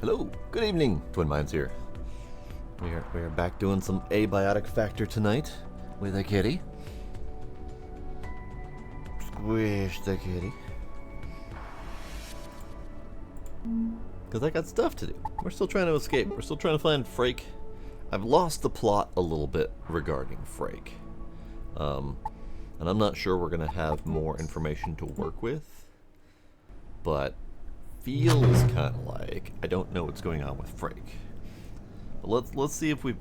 Hello, good evening, Twin Minds here. We are back doing some Abiotic Factor tonight with a kitty. Squish the kitty. Because I got stuff to do. We're still trying to escape. We're still trying to find Frake. I've lost the plot a little bit regarding Frake. And I'm not sure we're going to have more information to work with. But feels kind of like I don't know what's going on with Frake. But let's see if we've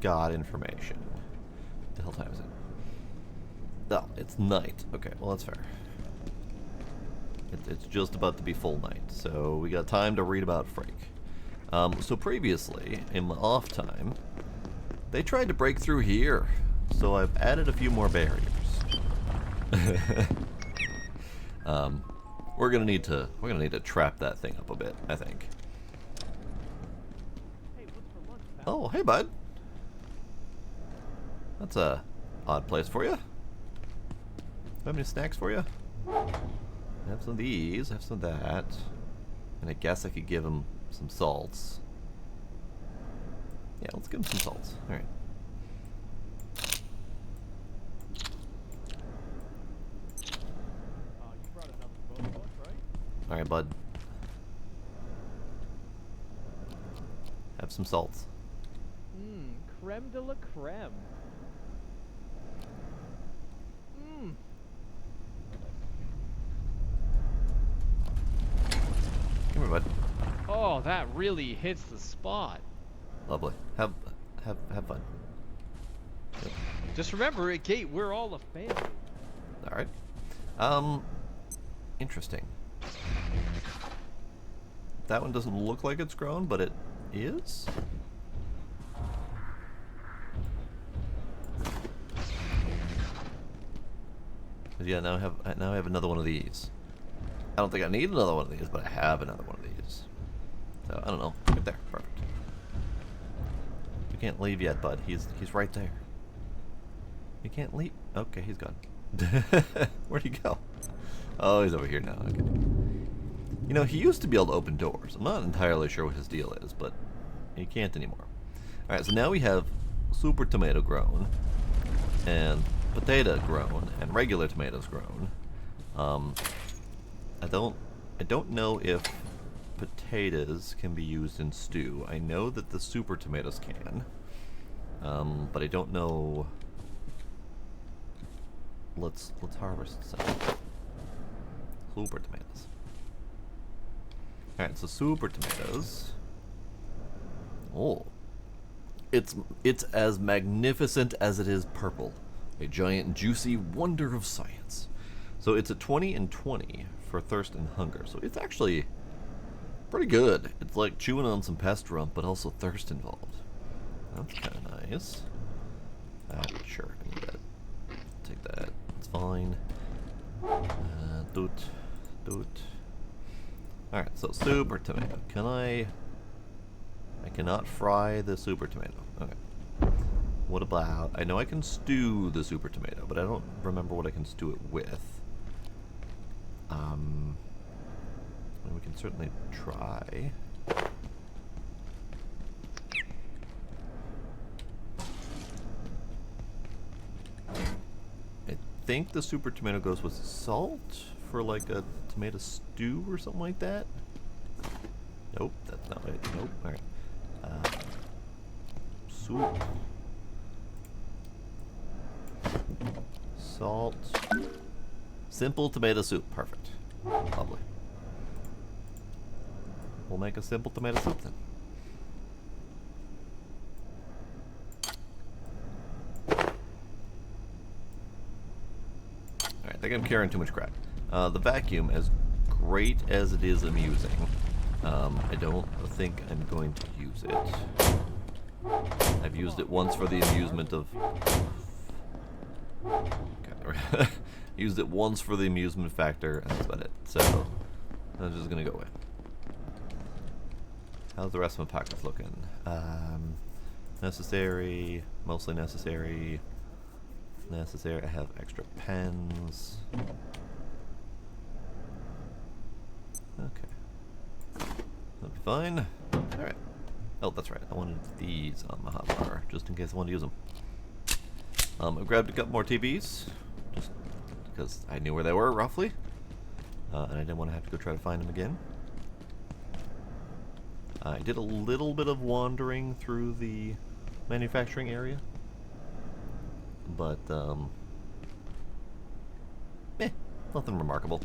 got information. What the hell time is it? Oh, it's night. Okay, well that's fair. It's just about to be full night, so we got time to read about Frake. So previously, in my off time, they tried to break through here, so I've added a few more barriers. We're gonna need to trap that thing up a bit, I think. Oh, hey bud. That's a odd place for you. Have any snacks for you? Have some of these, have some of that. And I guess I could give him some salts. Yeah, let's give him some salts. Alright. Alright, bud. Have some salts. Creme de la creme. Come here, bud. Oh, that really hits the spot. Lovely. Have fun. Yep. Just remember, at Gate, we're all a family. Alright. Interesting. That one doesn't look like it's grown, but it is? Yeah, now I have another one of these. I don't think I need another one of these, but I have another one of these. So I don't know. Right there. Perfect. You can't leave yet, bud. He's right there. You can't leave. Okay, he's gone. Where'd he go? Oh, he's over here now. Okay. You know, he used to be able to open doors. I'm not entirely sure what his deal is, but he can't anymore. Alright, so now we have super tomato grown, and potato grown, and regular tomatoes grown. I don't know if potatoes can be used in stew. I know that the super tomatoes can, but I don't know. Let's harvest some super tomatoes. Alright, so super tomatoes. Oh. It's as magnificent as it is purple. A giant, juicy wonder of science. So it's a 20 and 20 for thirst and hunger. So it's actually pretty good. It's like chewing on some pest rump, but also thirst involved. That's kind of nice. Sure, I need that. Take that. It's fine. Doot. Alright, so super tomato. Can I cannot fry the super tomato. Okay. What about... I know I can stew the super tomato, but I don't remember what I can stew it with. We can certainly try. I think the super tomato goes with salt for like a tomato stew or something like that. Nope, that's not it. Nope. Alright. Soup. Salt. Simple tomato soup. Perfect. Lovely. We'll make a simple tomato soup then. Alright, I think I'm carrying too much crap. The vacuum, as great as it is amusing, I don't think I'm going to use it. I've used it once for the amusement of... Okay, used it once for the amusement factor, and that's about it. So, I'm just gonna go away. How's the rest of my pockets looking? Necessary, mostly necessary. Necessary, I have extra pens. Okay. That'll be fine. Oh, that's right. I wanted these on my hotbar, just in case I wanted to use them. I grabbed a couple more TVs, just because I knew where they were, roughly. And I didn't want to have to go try to find them again. I did a little bit of wandering through the manufacturing area. But, nothing remarkable.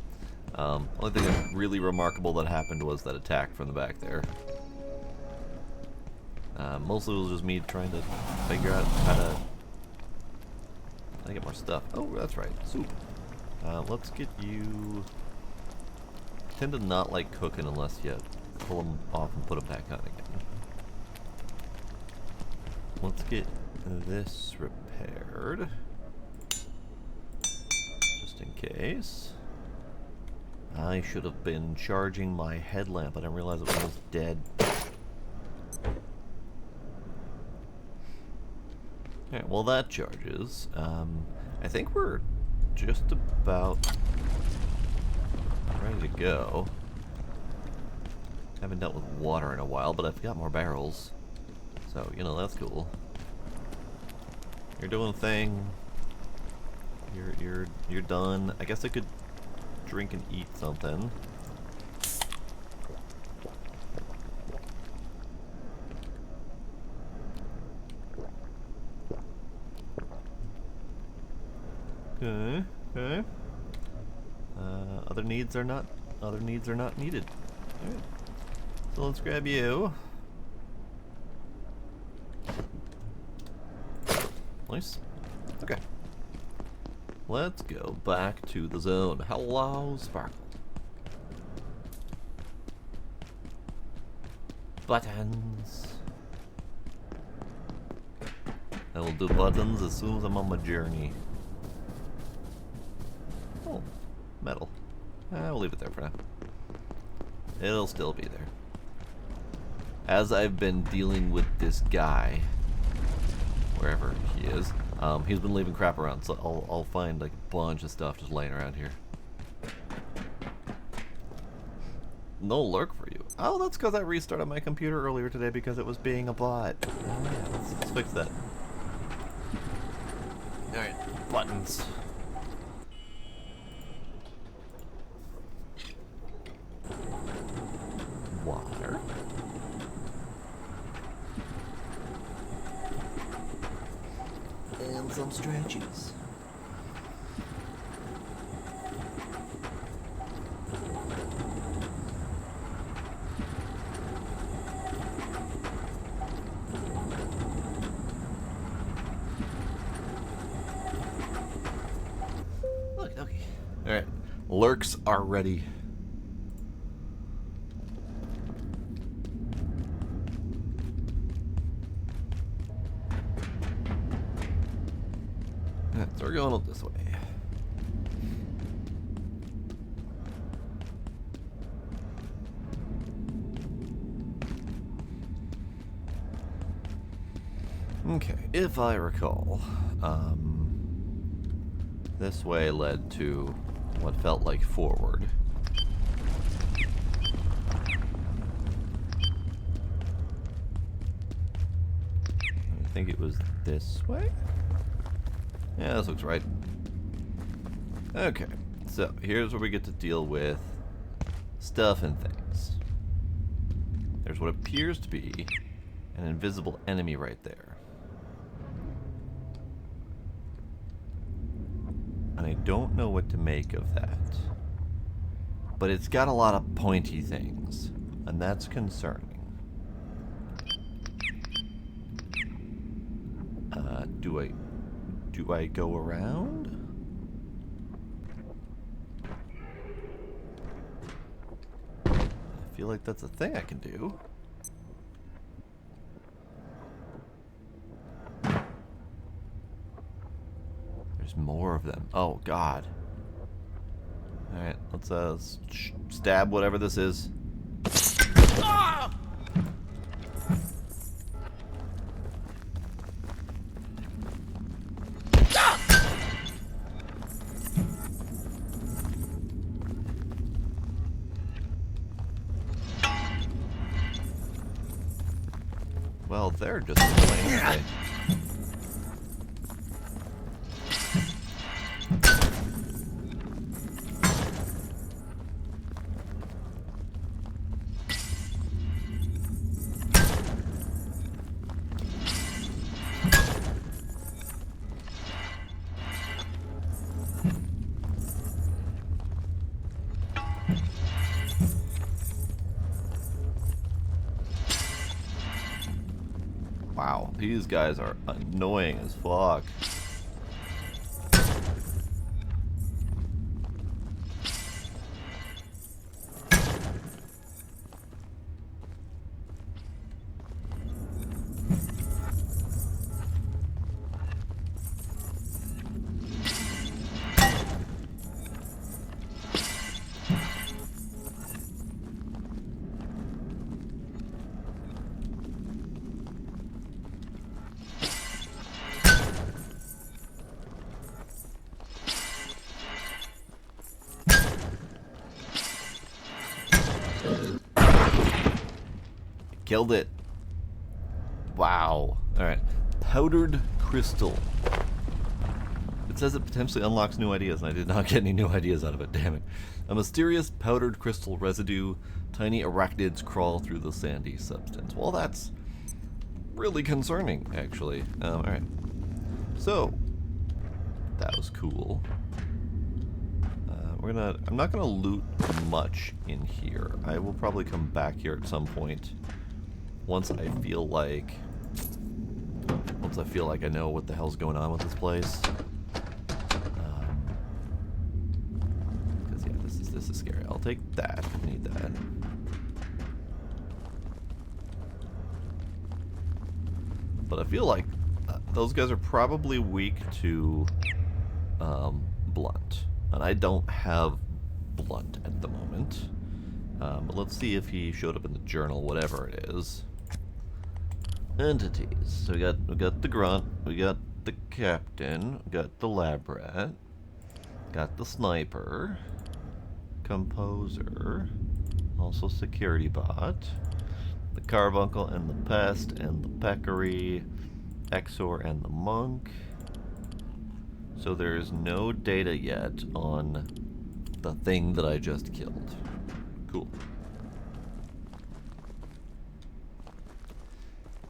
Only thing that's really remarkable that happened was that attack from the back there. Mostly it was just me trying to figure out how to get more stuff. Oh, that's right, soup. Let's get you... I tend to not like cooking unless you pull them off and put them back on again. Let's get this repaired. Just in case. I should have been charging my headlamp. I didn't realize it was dead. Alright, well that charges. I think we're just about ready to go. Haven't dealt with water in a while, but I've got more barrels. So, you know, that's cool. You're doing a thing. You're done. I guess I could drink and eat something. Okay, okay. Other needs are not needed. Alright. So let's grab you. Nice. Okay. Let's go back to the zone. Hello, Sparkle. Buttons. I will do buttons as soon as I'm on my journey. Oh, metal. We'll leave it there for now. It'll still be there. As I've been dealing with this guy, wherever he is, he's been leaving crap around, so I'll find like a bunch of stuff just laying around here. No lurk for you. Oh, that's because I restarted my computer earlier today because it was being a bot. Oh, yeah, let's fix that. Alright, buttons. Water. And some stretches. Okay. Alright. Lurks are ready. So we're going up this way. Okay, if I recall, this way led to what felt like forward. I think it was this way? Yeah, this looks right. Okay, so here's where we get to deal with stuff and things. There's what appears to be an invisible enemy right there. And I don't know what to make of that. But it's got a lot of pointy things, and that's concerning. Do I go around? I feel like that's a thing I can do. There's more of them. Oh, God. Alright, let's stab whatever this is. Ah! Well, they're just annoying, aren't they? Wow, these guys are annoying as fuck. Killed it. Wow. Alright. Powdered crystal. It says it potentially unlocks new ideas, and I did not get any new ideas out of it, damn it. A mysterious powdered crystal residue. Tiny arachnids crawl through the sandy substance. Well, that's really concerning, actually. Alright. So, that was cool. I'm not gonna loot much in here. I will probably come back here at some point once I feel like I know what the hell's going on with this place. Because yeah, this is scary. I'll take that. I need that. But I feel like those guys are probably weak to blunt. And I don't have blunt at the moment. But let's see if he showed up in the journal, whatever it is. Entities. So we got the grunt, we got the captain, we got the lab rat, got the sniper, composer, also security bot, the carbuncle and the pest and the peccary, Exor and the monk. So there's no data yet on the thing that I just killed. Cool.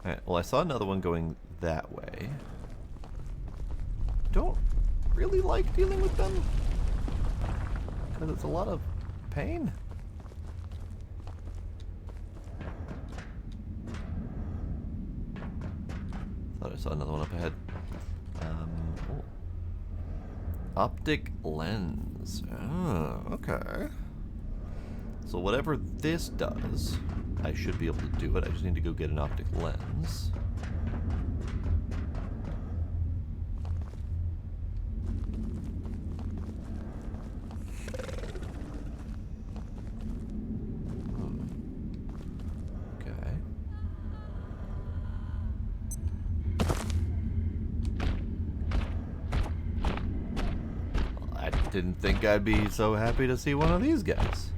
Alright, well I saw another one going that way. Don't really like dealing with them, because it's a lot of pain. Thought I saw another one up ahead. Oh. Optic lens. Oh, okay. So whatever this does, I should be able to do it. I just need to go get an optic lens. Okay. Well, I didn't think I'd be so happy to see one of these guys.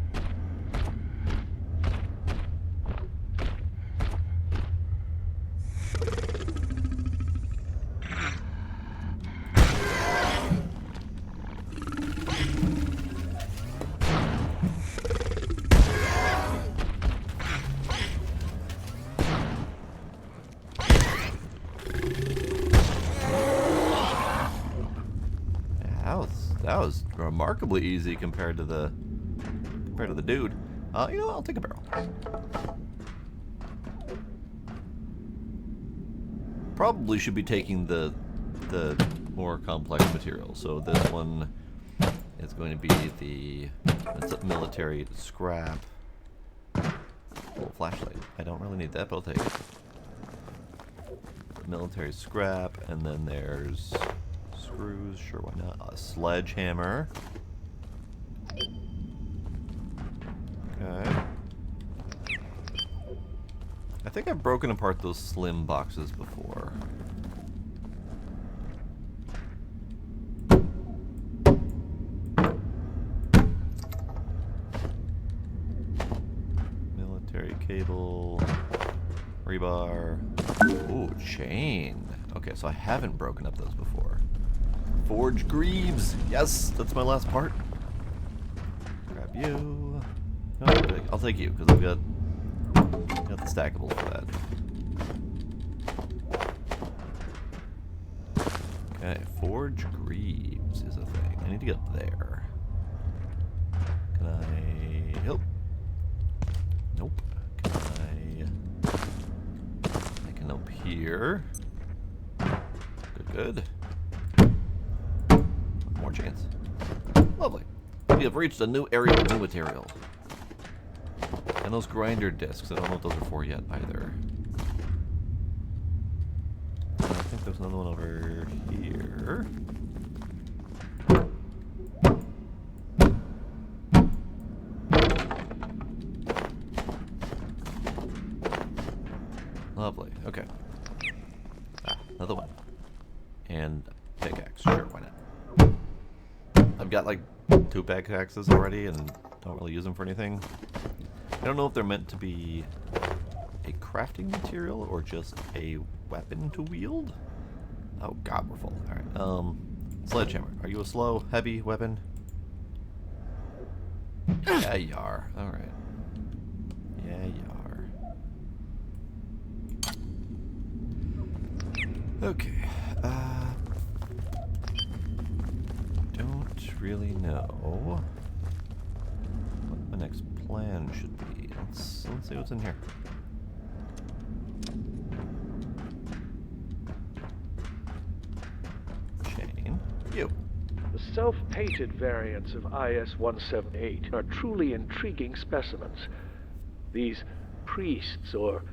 That was remarkably easy compared to the dude. You know what? I'll take a barrel. Probably should be taking the more complex material. So this one is going to be it's a military scrap. Oh, flashlight. I don't really need that, but I'll take it. Military scrap, and then there's screws, sure, why not? A sledgehammer. Okay. I think I've broken apart those slim boxes before. Military cable. Rebar. Ooh, chain. Okay, so I haven't broken up those before. Forge greaves. Yes, that's my last part. Grab you. No, I'll take you because I've got the stackables for that. Okay, forge greaves is a thing. I need to get up there. Can I help? Nope. Can I can up here. Good. More chains. Lovely. We have reached a new area of new material. And those grinder discs, I don't know what those are for yet either. I think there's another one over here. Lovely. Okay. Another one. And pickaxe. Sure, why not? I've got like 2 pickaxes already and don't really use them for anything. I don't know if they're meant to be a crafting material or just a weapon to wield. Oh god, we're full. Alright. Sledgehammer. Are you a slow, heavy weapon? Yeah, you are. Alright. Yeah, you are. Okay. Don't really know what my next plan should be. Let's see what's in here. Chain. You. The self-painted variants of IS-178 are truly intriguing specimens. These priests or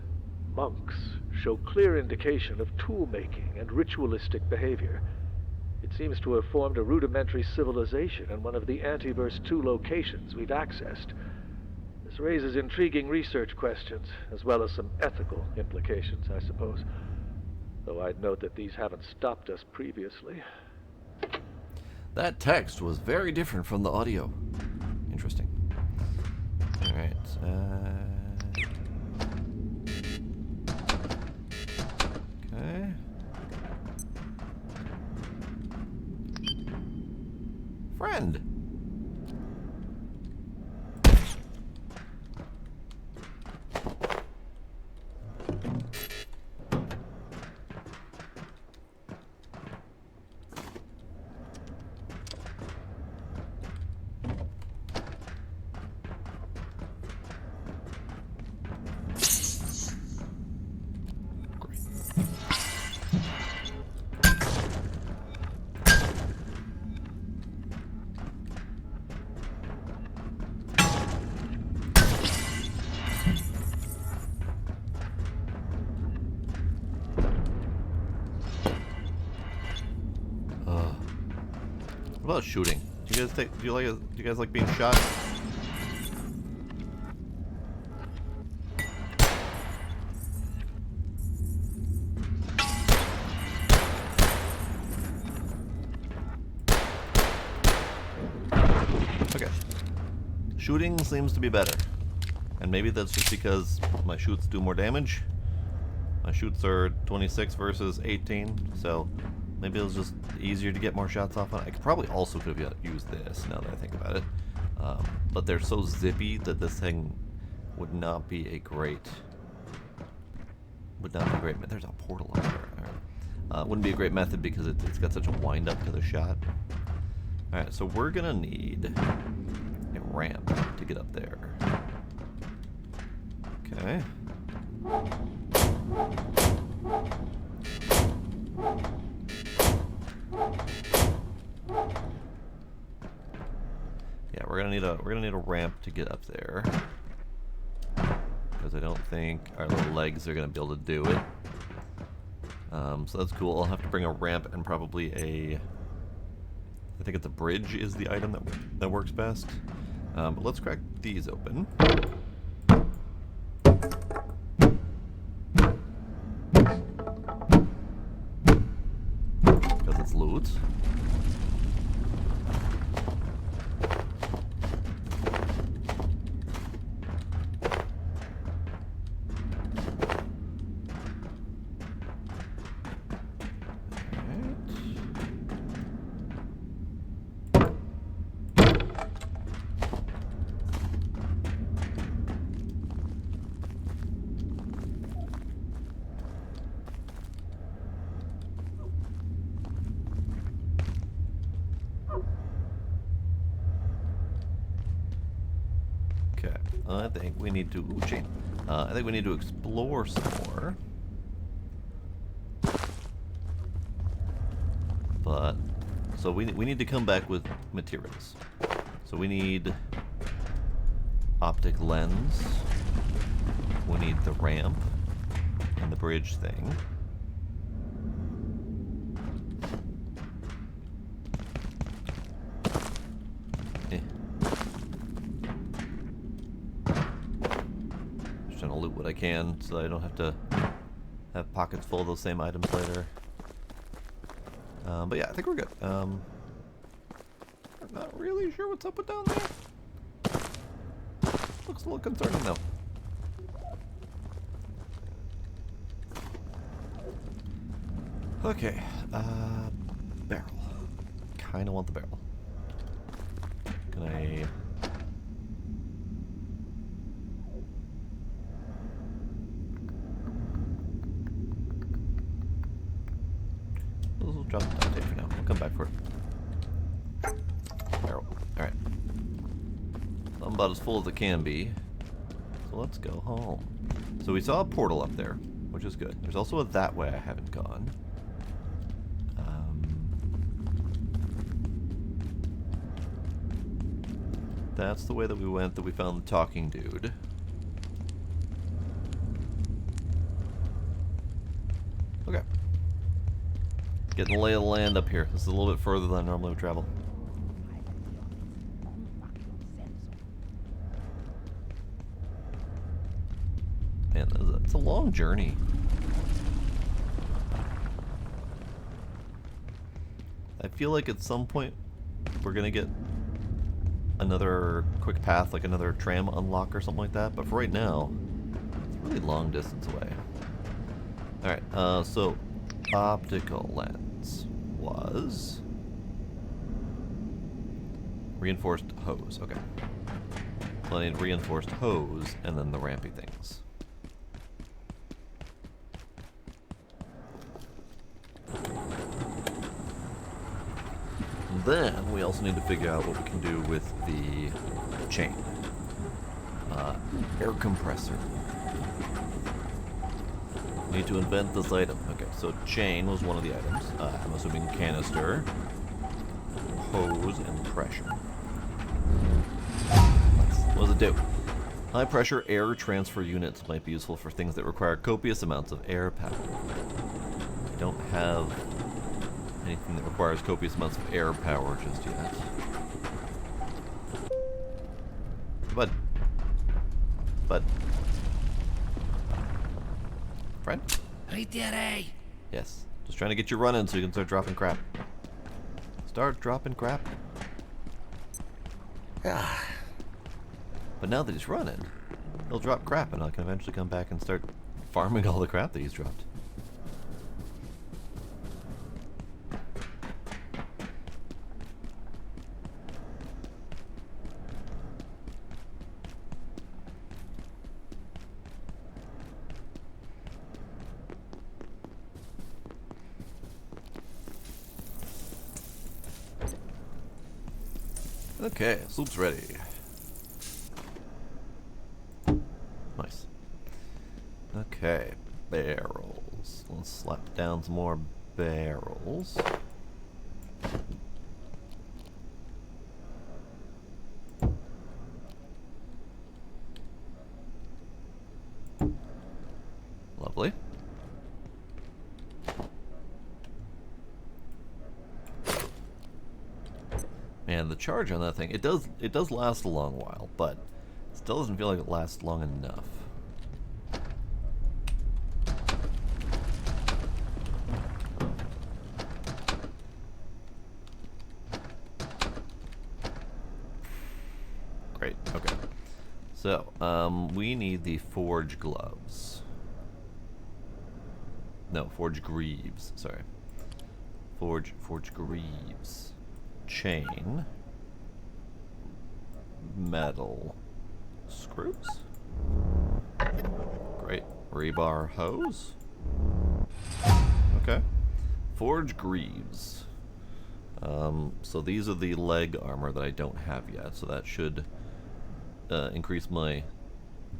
monks show clear indication of tool-making and ritualistic behavior. It seems to have formed a rudimentary civilization in one of the Antiverse 2 locations we've accessed. This raises intriguing research questions, as well as some ethical implications, I suppose. Though I'd note that these haven't stopped us previously. That text was very different from the audio. Interesting. Alright, okay. Friend! What about shooting? Do you guys like being shot? Okay. Shooting seems to be better. And maybe that's just because my shoots do more damage. My shoots are 26 versus 18, so maybe it was just easier to get more shots off on. I probably also could have used this, now that I think about it. But they're so zippy that this thing would not be a great... There's a portal up there. Alright. Wouldn't be a great method because it's got such a wind up to the shot. Alright, so we're gonna need a ramp to get up there. Okay. Yeah, we're gonna need a ramp to get up there, because I don't think our little legs are gonna be able to do it. So that's cool. I'll have to bring a ramp and probably I think it's a bridge is the item that works best. But let's crack these open. Because it's loot. I think we need to... Ooh, chain. I think we need to explore some more. But... So we need to come back with materials. So we need... optic lens. We need the ramp. And the bridge thing. Just trying to loot what I can so I don't have to have pockets full of those same items later. But yeah, I think we're good. I'm not really sure what's up with down there. Looks a little concerning though. Okay, barrel. Kinda want the barrel. Can I... We'll drop the duct tape for now. We'll come back for it. Barrel. Alright. I'm about as full as it can be. So let's go home. So we saw a portal up there, which is good. There's also a that way I haven't gone. That's the way that we went, that we found the talking dude. Okay. Getting the lay of the land up here. This is a little bit further than I normally would travel. Man, it's a long journey. I feel like at some point we're gonna get another quick path, like another tram unlock or something like that, but for right now, it's a really long distance away. Alright, so optical lens was reinforced hose, okay. So I need reinforced hose and then the rampy things. Then we also need to figure out what we can do with the chain. Air compressor. Need to invent this item. Okay, so chain was one of the items. I'm assuming canister, hose, and pressure. What does it do? High pressure air transfer units might be useful for things that require copious amounts of air power. I don't have anything that requires copious amounts of air power just yet. But... Friend? Ritirei! Yes. Just trying to get you running so you can start dropping crap. Start dropping crap. But now that he's running, he'll drop crap and I can eventually come back and start farming all the crap that he's dropped. Okay, soup's ready. Nice. Okay, barrels. Let's slap down some more barrels. Lovely. Man, the charge on that thing, it does last a long while, but it still doesn't feel like it lasts long enough. Great, okay. So, we need the forge gloves. No, forge greaves, sorry. Forge greaves. Chain, metal screws, great, rebar hose, okay, forge greaves. So these are the leg armor that I don't have yet, so that should increase my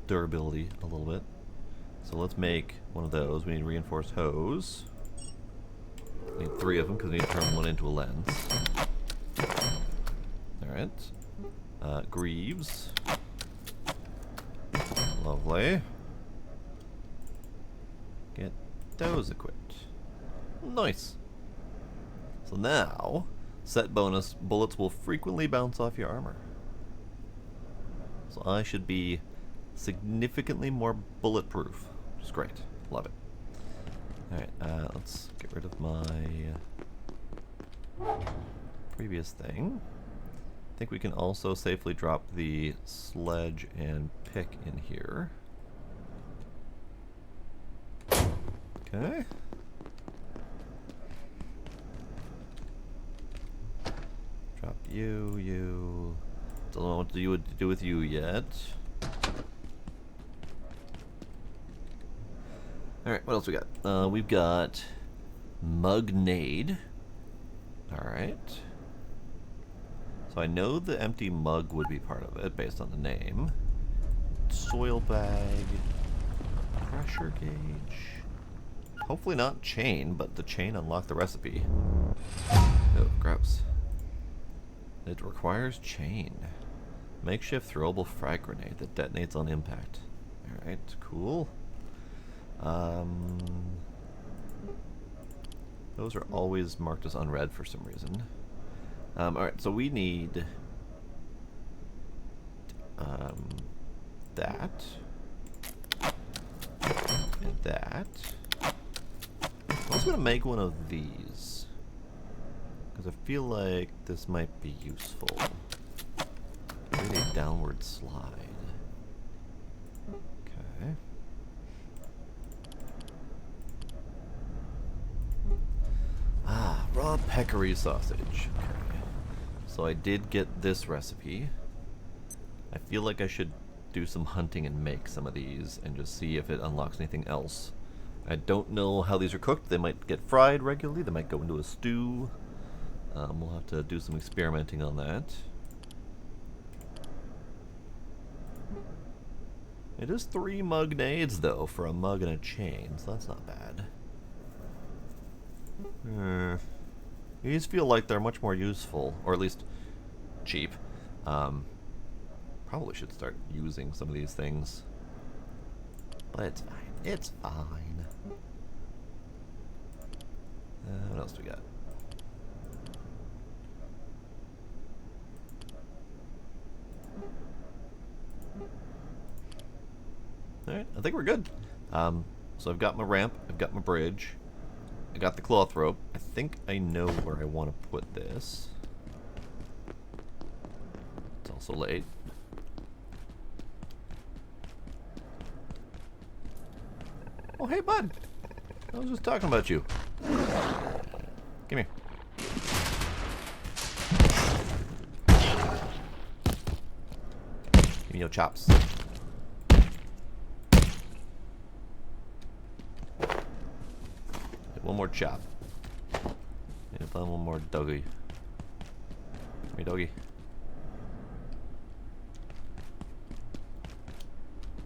durability a little bit. So let's make one of those. We need reinforced hose. We need 3 of them because we need to turn one into a lens. Alright. Greaves. Lovely. Get those equipped. Nice. So now, set bonus, bullets will frequently bounce off your armor. So I should be significantly more bulletproof, which is great. Love it. Alright, let's get rid of my previous thing. I think we can also safely drop the sledge and pick in here. Okay. Drop you. Don't know what to do with you yet. Alright, what else we got? We've got Mugnade. Alright. So I know the empty mug would be part of it, based on the name. Soil bag. Pressure gauge. Hopefully not chain, but the chain unlocked the recipe. Oh, gross. It requires chain. Makeshift throwable frag grenade that detonates on impact. Alright, cool. Those are always marked as unread for some reason. Alright, so we need that and that. I'm also gonna make one of these because I feel like this might be useful. Create a downward slide. Okay. Ah, raw peccary sausage. Okay. So I did get this recipe. I feel like I should do some hunting and make some of these and just see if it unlocks anything else. I don't know how these are cooked. They might get fried regularly. They might go into a stew. We'll have to do some experimenting on that. It is 3 mugnades, though, for a mug and a chain, so that's not bad. These feel like they're much more useful, or at least cheap. Probably should start using some of these things. But it's fine. It's fine. What else do we got? Alright, I think we're good. So I've got my ramp, I've got my bridge, I got the cloth rope. I think I know where I want to put this. It's also late. Oh, hey, bud. I was just talking about you. Come here. Give me your chops. One more chop. And find one more doggy. Come here, doggy.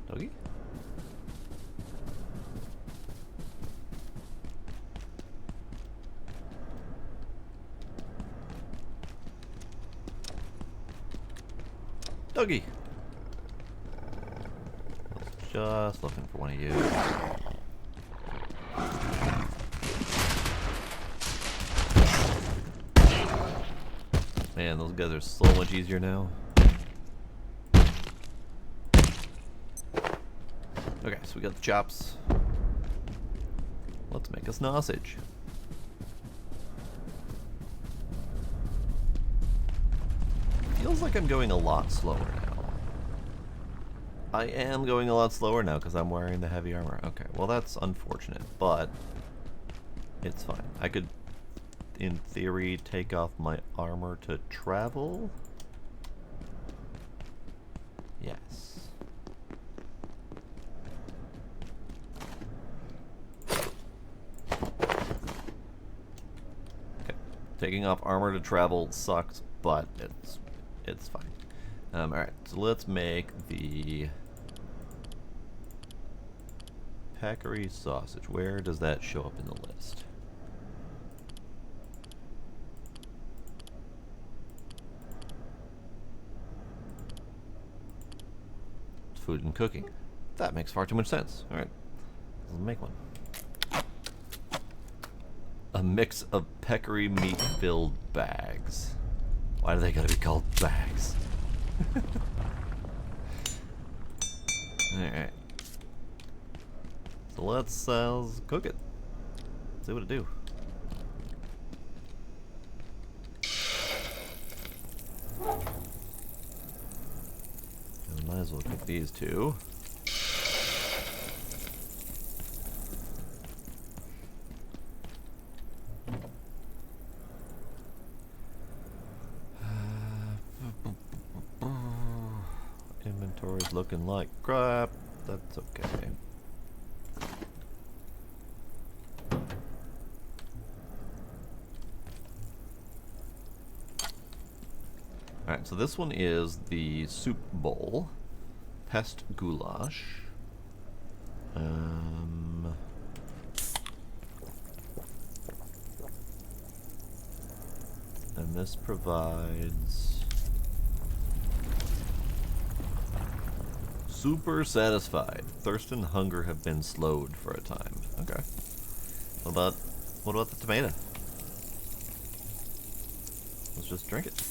Doggy? Doggy! Just looking for one of you. Man, those guys are so much easier now. Okay, so we got the chops. Let's make a sausage. Feels like I'm going a lot slower now. I am going a lot slower now because I'm wearing the heavy armor. Okay, well that's unfortunate, but it's fine. I could, in theory, take off my armor to travel. Yes. Okay. Taking off armor to travel sucks, but it's fine. Alright, so let's make the peccary sausage. Where does that show up in the list? Food and cooking. That makes far too much sense. Alright, let's make one. A mix of peccary meat-filled bags. Why do they gotta be called bags? Alright. So let's cook it. See what it do. We might as well cook these two. Inventory's looking like crap. That's okay. Alright, so this one is the soup bowl. Pest goulash. And this provides super satisfied. Thirst and hunger have been slowed for a time. Okay. What about the tomato? Let's just drink it.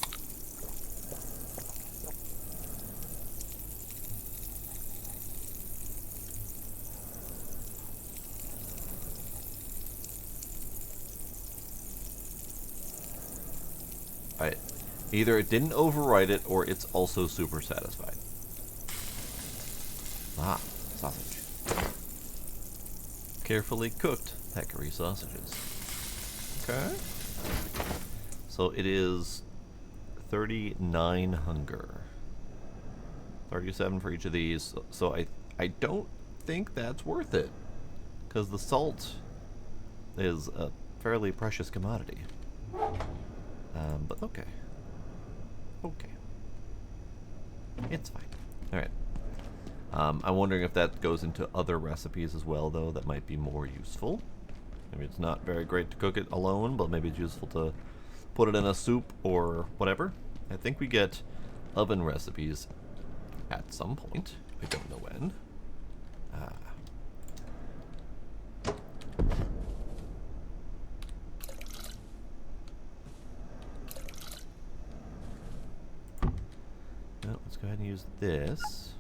Alright. Either it didn't override it or it's also super satisfied. Ah, sausage. Carefully cooked peccary sausages. Okay. So it is 39 hunger. 37 for each of these. So I don't think that's worth it. Because the salt is a fairly precious commodity. But okay. Okay. It's fine. Alright. I'm wondering if that goes into other recipes as well, though, that might be more useful. Maybe it's not very great to cook it alone, but maybe it's useful to put it in a soup or whatever. I think we get oven recipes at some point. I don't know when. Well, let's go ahead and use this.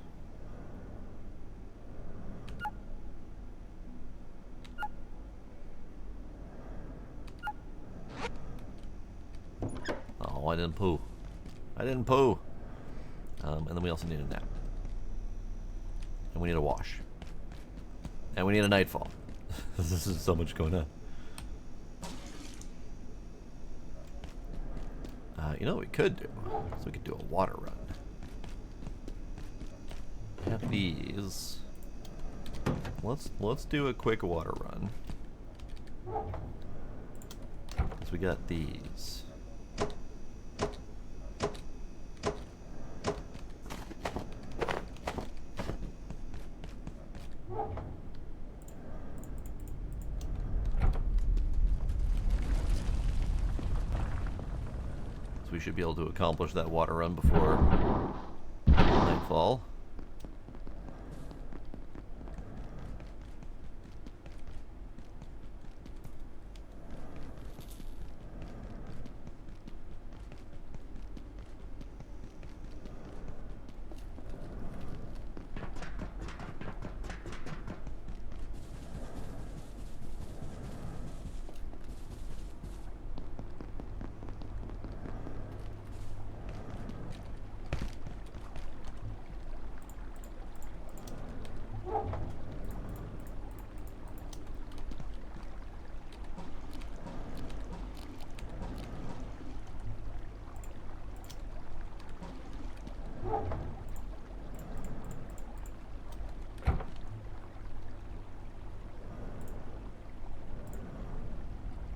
Oh, I didn't poo. I didn't poo. And then we also need a nap. And we need a wash. And we need a nightfall. This is so much going on. You know what we could do? So we could do a water run. Have these. Let's do a quick water run. So we got these. So we should be able to accomplish that water run before nightfall.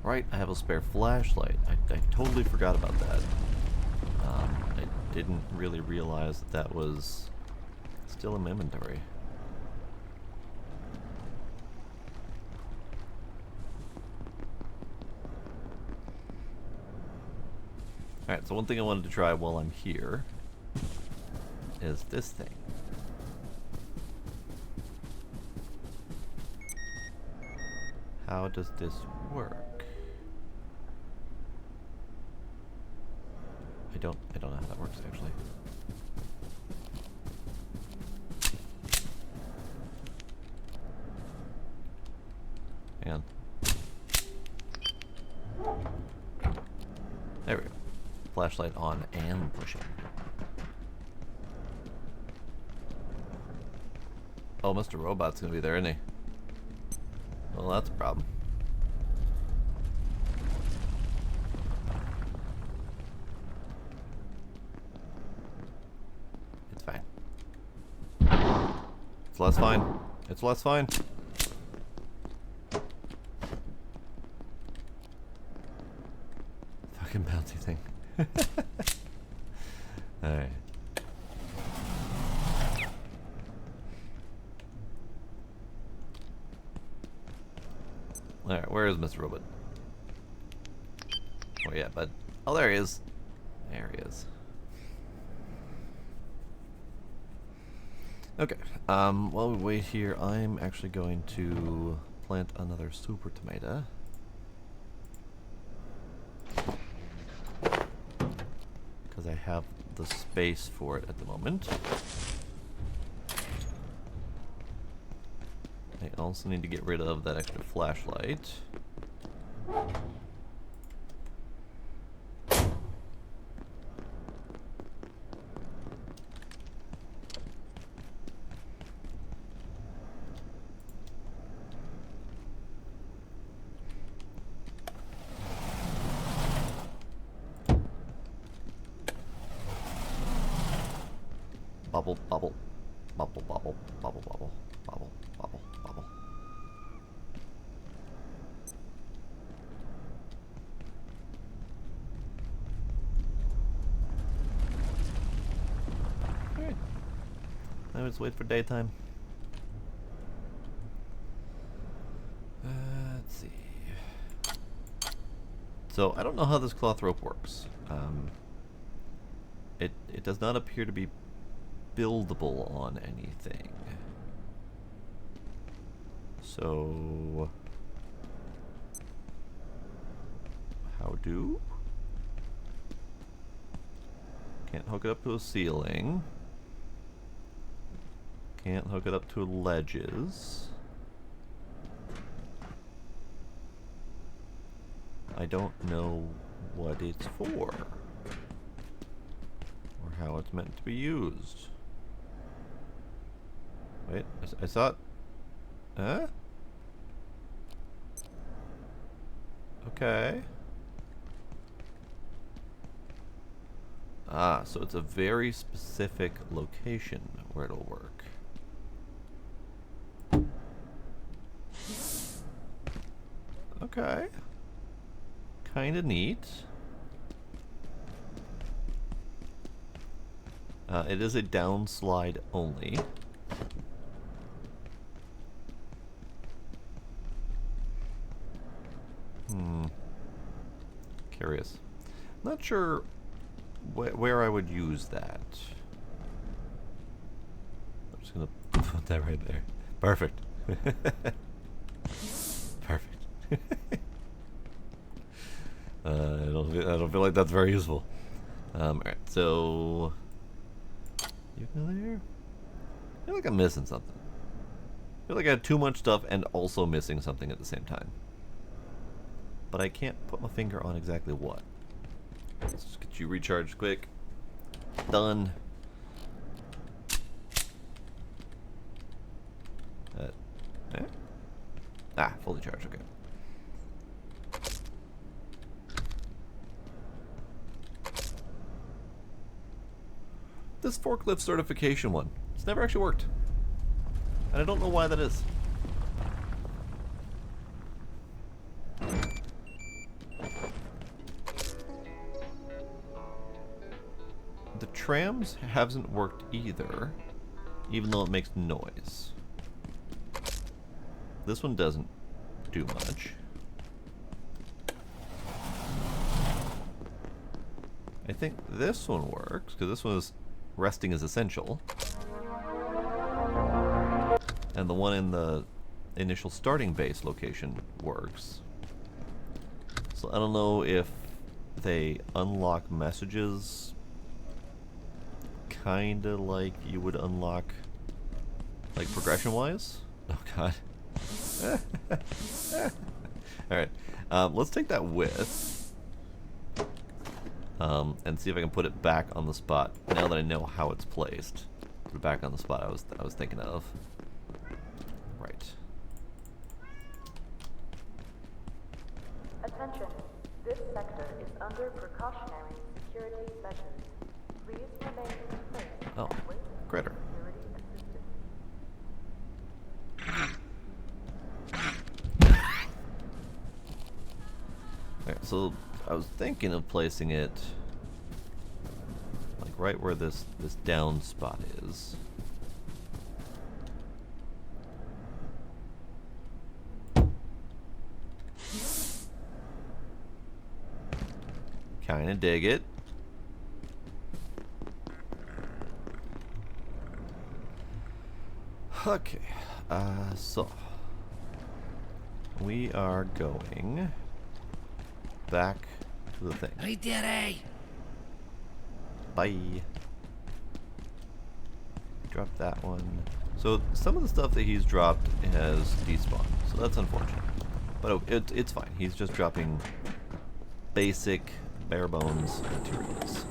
Right, I have a spare flashlight. I totally forgot about that. didn't really realize that that was still in my inventory. Alright, so one thing I wanted to try while I'm here is this thing. How does this work? I don't know how that works actually. Hang on. There we go. Flashlight on and pushing. Oh, Mr. Robot's gonna be there, isn't he? Well, that's a problem. It's fine. It's less fine. It's less fine. Fucking bouncy thing. Alright. Alright, where is Mr. Robot? Oh yeah, bud. Oh, there he is. There he is. Okay, while we wait here, I'm actually going to plant another super tomato. Because I have the space for it at the moment. I also need to get rid of that extra flashlight. Bubble, bubble, bubble, bubble, bubble, bubble, bubble, bubble, bubble. Alright. Now let's wait for daytime. Let's see. So I don't know how this cloth rope works. It does not appear to be buildable on anything. So how do? Can't hook it up to a ceiling. Can't hook it up to ledges. I don't know what it's for or how it's meant to be used. Wait, I saw it. Huh? Okay. Ah, so it's a very specific location where it'll work. Okay. Kinda neat. It is a downslide only. Curious. Not sure where I would use that. I'm just gonna put that right there. Perfect. Perfect. I don't feel like that's very useful. Alright, so you go there? I feel like I'm missing something. I feel like I had too much stuff and also missing something at the same time. But I can't put my finger on exactly what. Let's just get you recharged quick. Done. Ah, fully charged, okay. This forklift certification one, it's never actually worked. And I don't know why that is. The trams hasn't worked either, even though it makes noise. This one doesn't do much. I think this one works, because this one is resting is essential. And the one in the initial starting base location works. So I don't know if they unlock messages kinda like you would unlock, like, progression-wise. Oh god. Alright, let's take that with, and see if I can put it back on the spot, now that I know how it's placed. Put it back on the spot I was thinking of. Right. Attention, this sector is under precautionary security measures. Please remain in place Oh, and wait for critter. security assistance. Alright, so I was thinking of placing it like right where this down spot is. Kinda dig it. Okay, so we are going back to the thing. Ritirei! Bye. Drop that one. So some of the stuff that he's dropped has despawned, so that's unfortunate. But it's fine. He's just dropping basic, bare bones materials.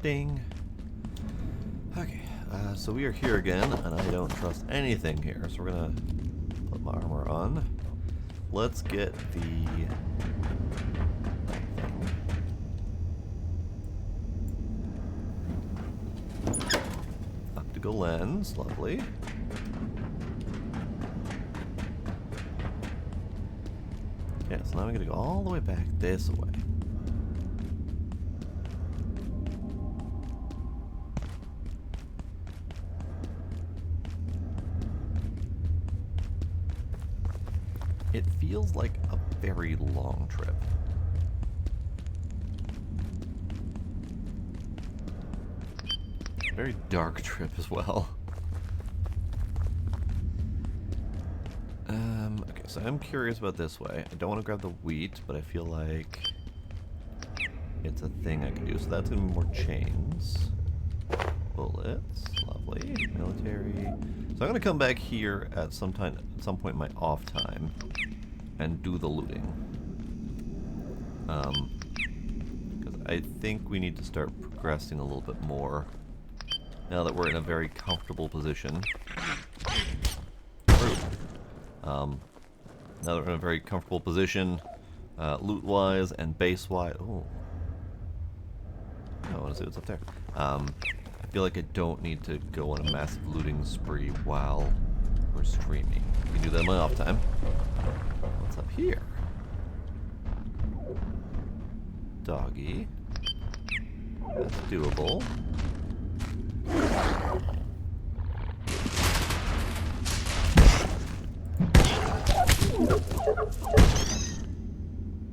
Ding. Okay, so we are here again, and I don't trust anything here, so we're gonna put my armor on. Let's get the optical lens, lovely. Okay, so now I'm gonna go all the way back this way. It feels like a very long trip. Very dark trip as well. Okay, so I'm curious about this way. I don't want to grab the wheat, but I feel like it's a thing I can do. So that's gonna be more chains. Bullets, lovely. Military. So I'm gonna come back here at some point in my off time and do the looting. Because I think we need to start progressing a little bit more now that we're in a very comfortable position. Rude. Now that we're in a very comfortable position, loot-wise and base-wise. Oh, I want to see what's up there. I feel like I don't need to go on a massive looting spree while we're streaming. I can do that in my off time. What's up here? Doggy. That's doable.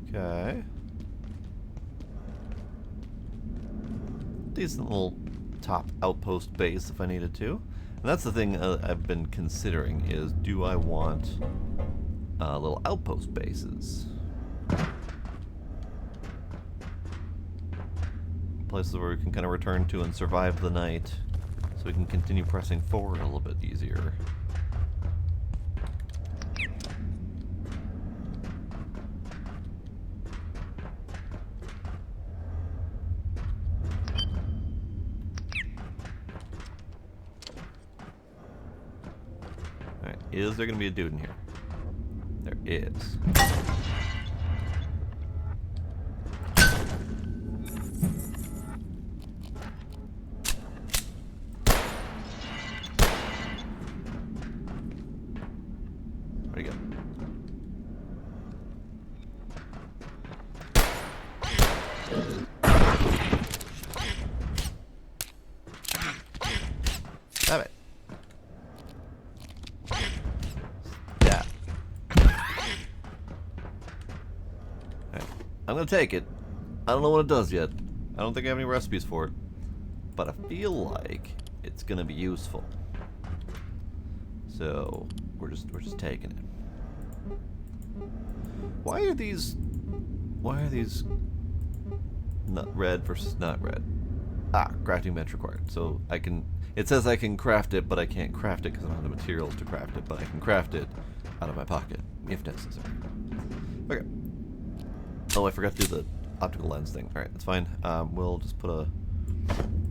Okay. Decent little top outpost base if I needed to. And that's the thing I've been considering is, do I want little outpost bases? Places where we can kind of return to and survive the night, so we can continue pressing forward a little bit easier. Is there gonna be a dude in here? There is. Where'd he go? Damn it. Yeah. Alright. I'm gonna take it. I don't know what it does yet. I don't think I have any recipes for it. But I feel like it's gonna be useful. So we're just taking it. Why are these not red versus not red? Ah, crafting bench required. So I can, it says I can craft it, but I can't craft it because I don't have the materials to craft it, but I can craft it out of my pocket if necessary. Okay. Oh, I forgot to do the optical lens thing. Alright, that's fine. We'll just put a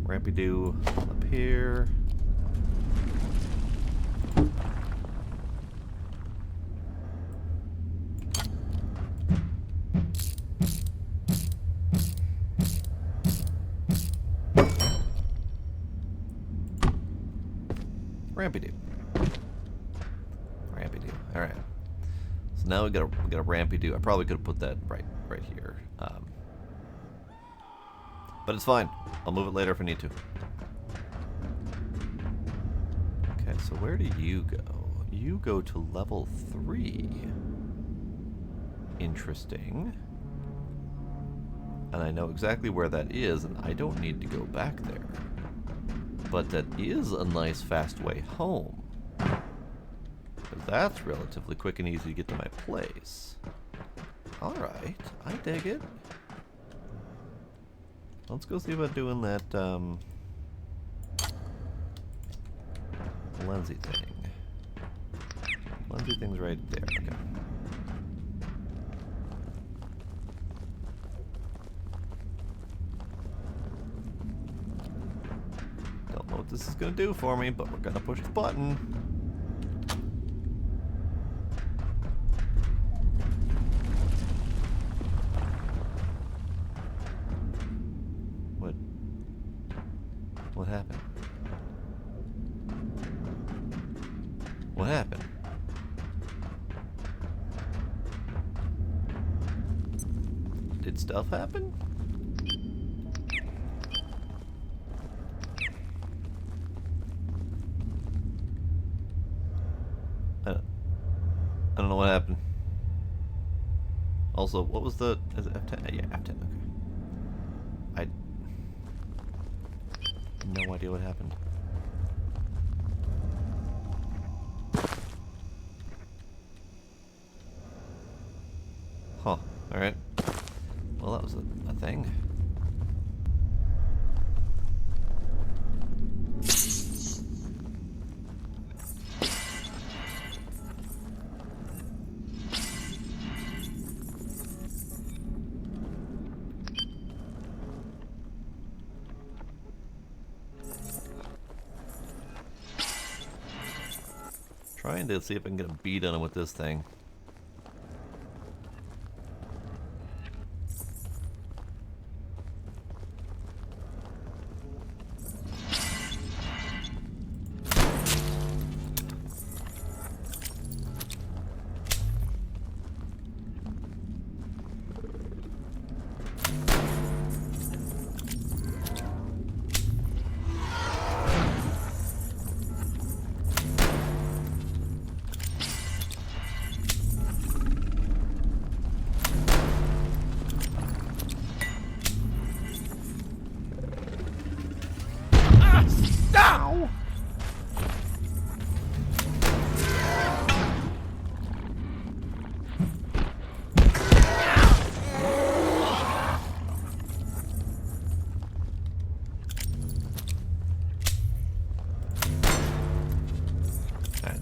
rampy-doo up here. Rampy-doo. Rampy-doo. Alright. So now we got a rampy-doo. I probably could have put that right here. But it's fine. I'll move it later if I need to. Okay, so where do you go? You go to level 3. Interesting. And I know exactly where that is, and I don't need to go back there. But that is a nice fast way home. Because that's relatively quick and easy to get to my place. Alright, I dig it. Let's go see about doing that, lensy thing. Lensy thing's right there, okay. Don't know what this is gonna do for me, but we're gonna push the button. What happened? What happened? Did stuff happen? I don't know what happened. Also, what was the... Is it F10? Yeah, F10, okay. No idea what happened. Huh. Alright. Well, that was a thing. Trying to see if I can get a beat on him with this thing.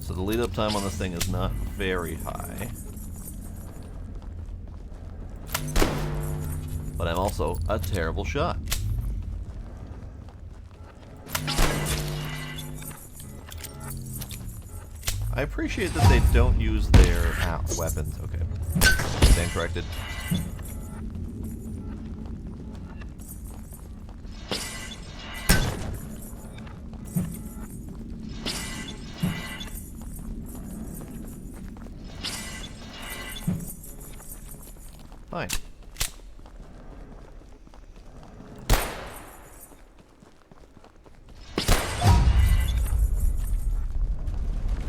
So the lead up time on this thing is not very high. But I'm also a terrible shot. I appreciate that they don't use their weapons. Okay. Stand corrected. Fine.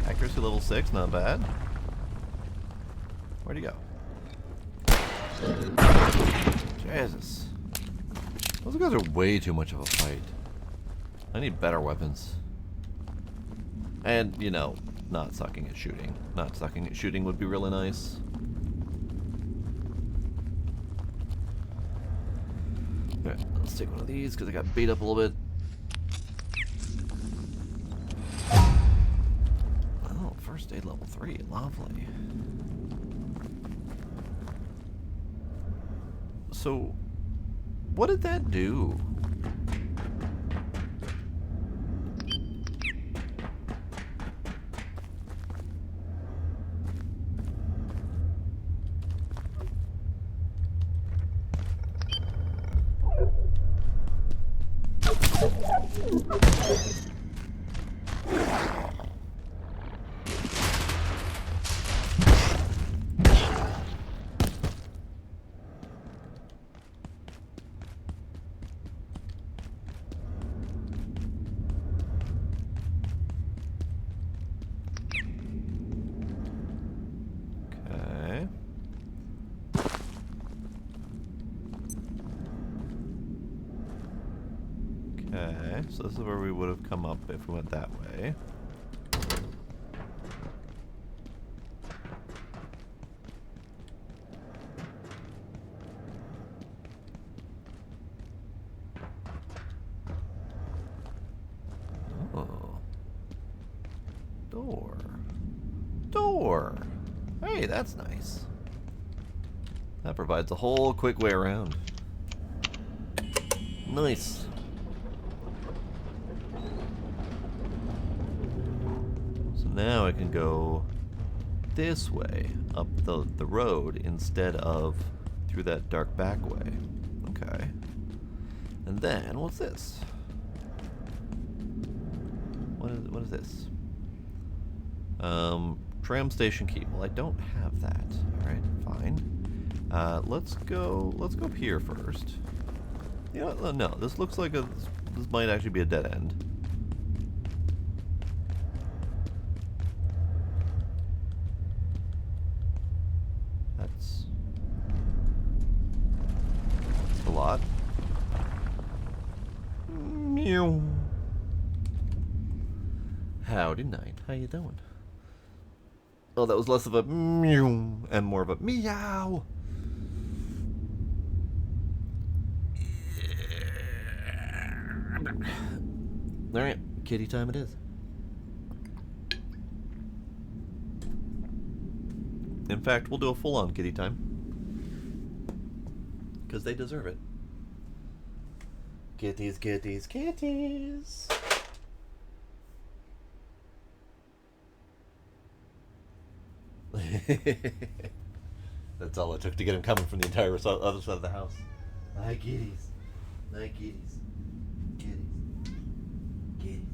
Accuracy level 6, not bad. Where'd he go? Jesus. Those guys are way too much of a fight. I need better weapons. And, you know, not sucking at shooting. Not sucking at shooting would be really nice. Alright, let's take one of these because I got beat up a little bit. Oh, first aid level 3. Lovely. So, what did that do? Okay. Okay, so this is where we would have come up if we went that way. Oh. Door. Door! Hey, that's nice. That provides a whole quick way around. Nice. So now I can go this way, up the road, instead of through that dark back way. Okay. And then, what's this? What is this? Tram station key. Well, I don't have that. Alright, fine. Let's go up here first. You know, no, this looks like this might actually be a dead end. That's a lot. Meow. Howdy night. How you doing? Oh, that was less of a meow and more of a meow. Alright, kitty time it is. In fact, we'll do a full-on kitty time. Because they deserve it. Kitties, kitties, kitties. That's all it took to get him coming from the entire other side of the house. Hi, kitties. Hi, kitties. Kitties. Kitties.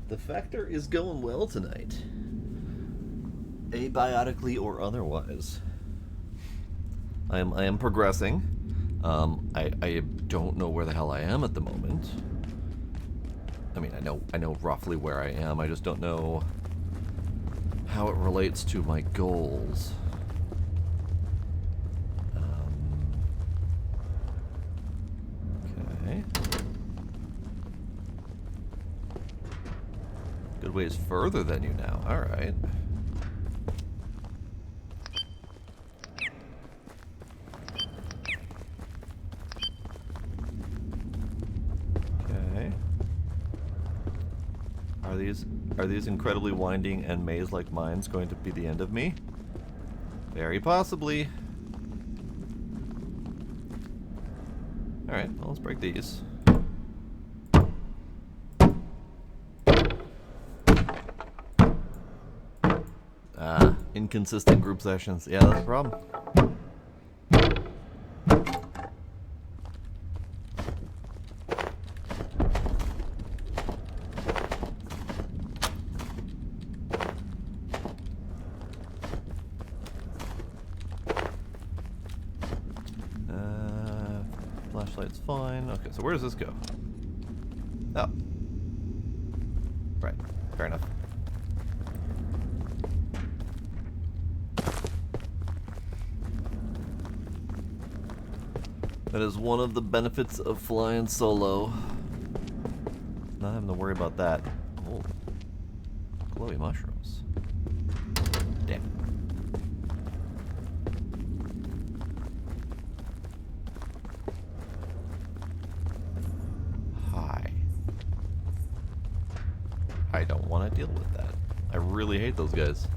The factor is going well tonight. Abiotically or otherwise. I am progressing. I don't know where the hell I am at the moment. I mean, I know roughly where I am. I just don't know how it relates to my goals. Okay. Good ways further than you now. All right. Are these incredibly winding and maze-like mines going to be the end of me? Very possibly. Alright, well, let's break these. Ah, inconsistent group sessions. Yeah, that's a problem. Flashlight's fine. Okay, so where does this go? Oh. Right, fair enough. That is one of the benefits of flying solo. Not having to worry about that. Oh. Glowy mushrooms. Damn. Hi. I don't want to deal with that. I really hate those guys.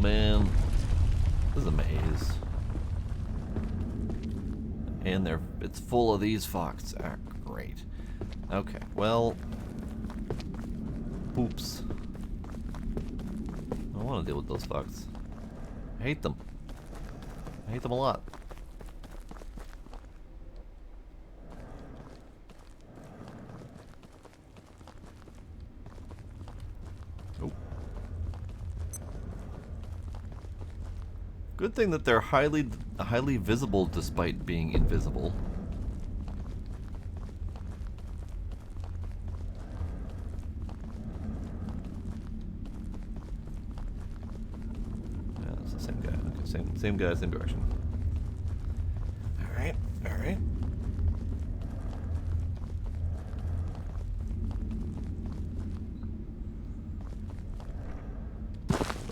Man, this is a maze. And it's full of these fox. Ah, great. Okay, well... Oops. I don't want to deal with those fox. I hate them. I hate them a lot. Oh. Good thing that they're highly visible despite being invisible. Yeah, it's the same guy. Okay, same guy, same direction. Alright, alright.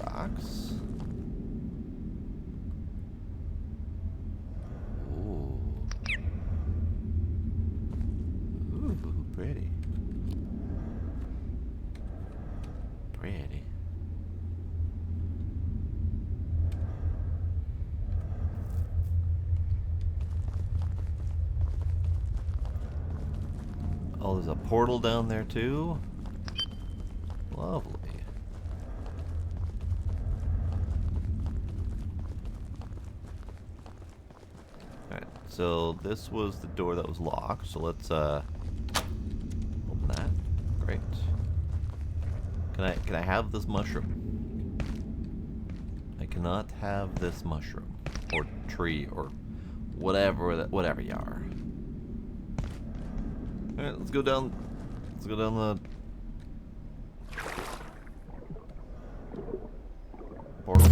Rocks. Pretty. Pretty. Oh, there's a portal down there too? Lovely. Alright, so this was the door that was locked, so let's open that. Great. Can I have this mushroom? I cannot have this mushroom. Or tree or whatever you are. Alright, let's go down the portal.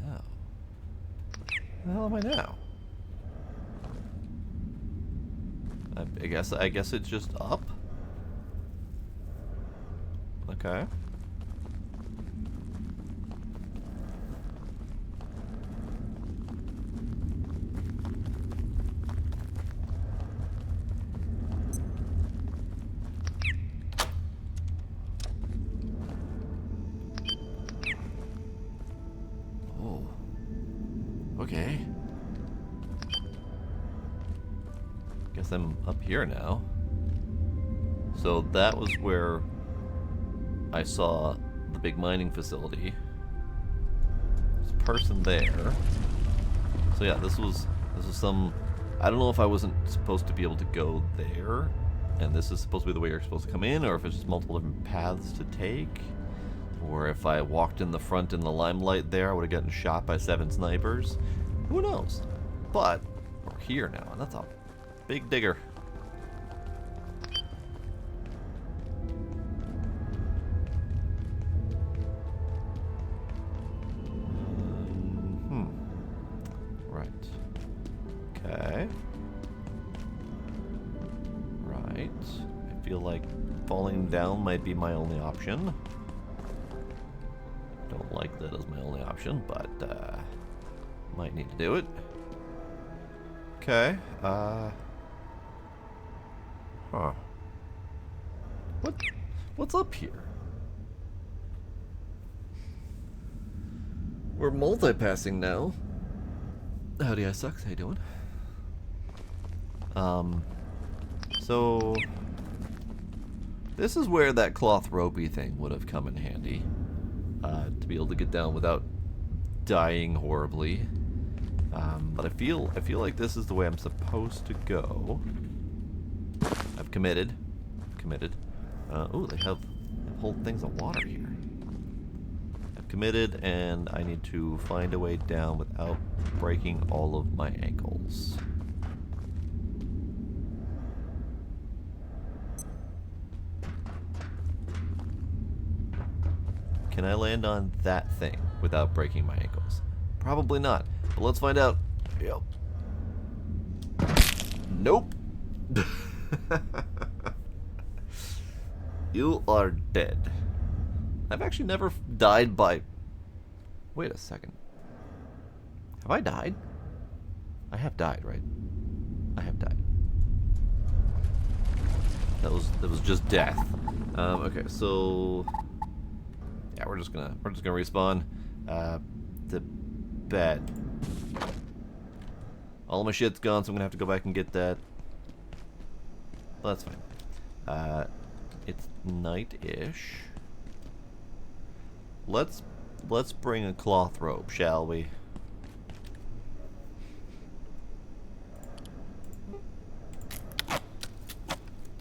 Oh. Where the hell am I now? I guess it's just up? Okay. Oh. Okay. Guess I'm up here now. So that was where I saw the big mining facility. There's a person there. So yeah, this was some... I don't know if I wasn't supposed to be able to go there, and this is supposed to be the way you're supposed to come in, or if it's just multiple different paths to take, or if I walked in the front in the limelight there, I would have gotten shot by 7 snipers. Who knows? But we're here now, and that's a big digger. I feel like falling down might be my only option. Don't like that as my only option, but might need to do it. Okay. Huh. What's up here? We're multipassing now. Howdy, I sucks. How you doing? So this is where that cloth ropey thing would have come in handy. To be able to get down without dying horribly. But I feel like this is the way I'm supposed to go. I've committed. Oh, they have whole things of water here. I've committed, and I need to find a way down without breaking all of my ankles. Can I land on that thing without breaking my ankles? Probably not, but let's find out. Yep. Nope. You are dead. I've actually never died by... Wait a second. Have I died? I have died, right? I have died. That was just death. Okay, so yeah, we're just gonna respawn. The bed. All my shit's gone, so I'm gonna have to go back and get that. Well, that's fine. It's night-ish. Let's bring a cloth rope, shall we? I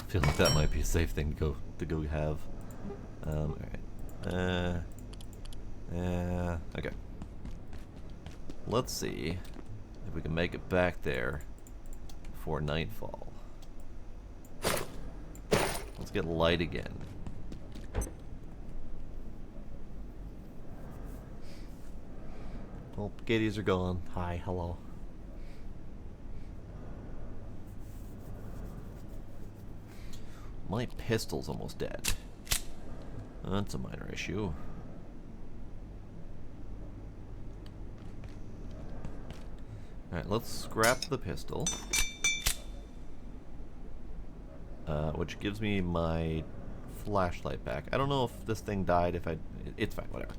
feel like that might be a safe thing to go have. Alright. Okay. Let's see if we can make it back there before nightfall. Let's get light again. Well, Gadies are gone. Hi, hello. My pistol's almost dead. That's a minor issue. Alright, let's scrap the pistol. Which gives me my flashlight back. I don't know if this thing died, if I... It's fine, whatever.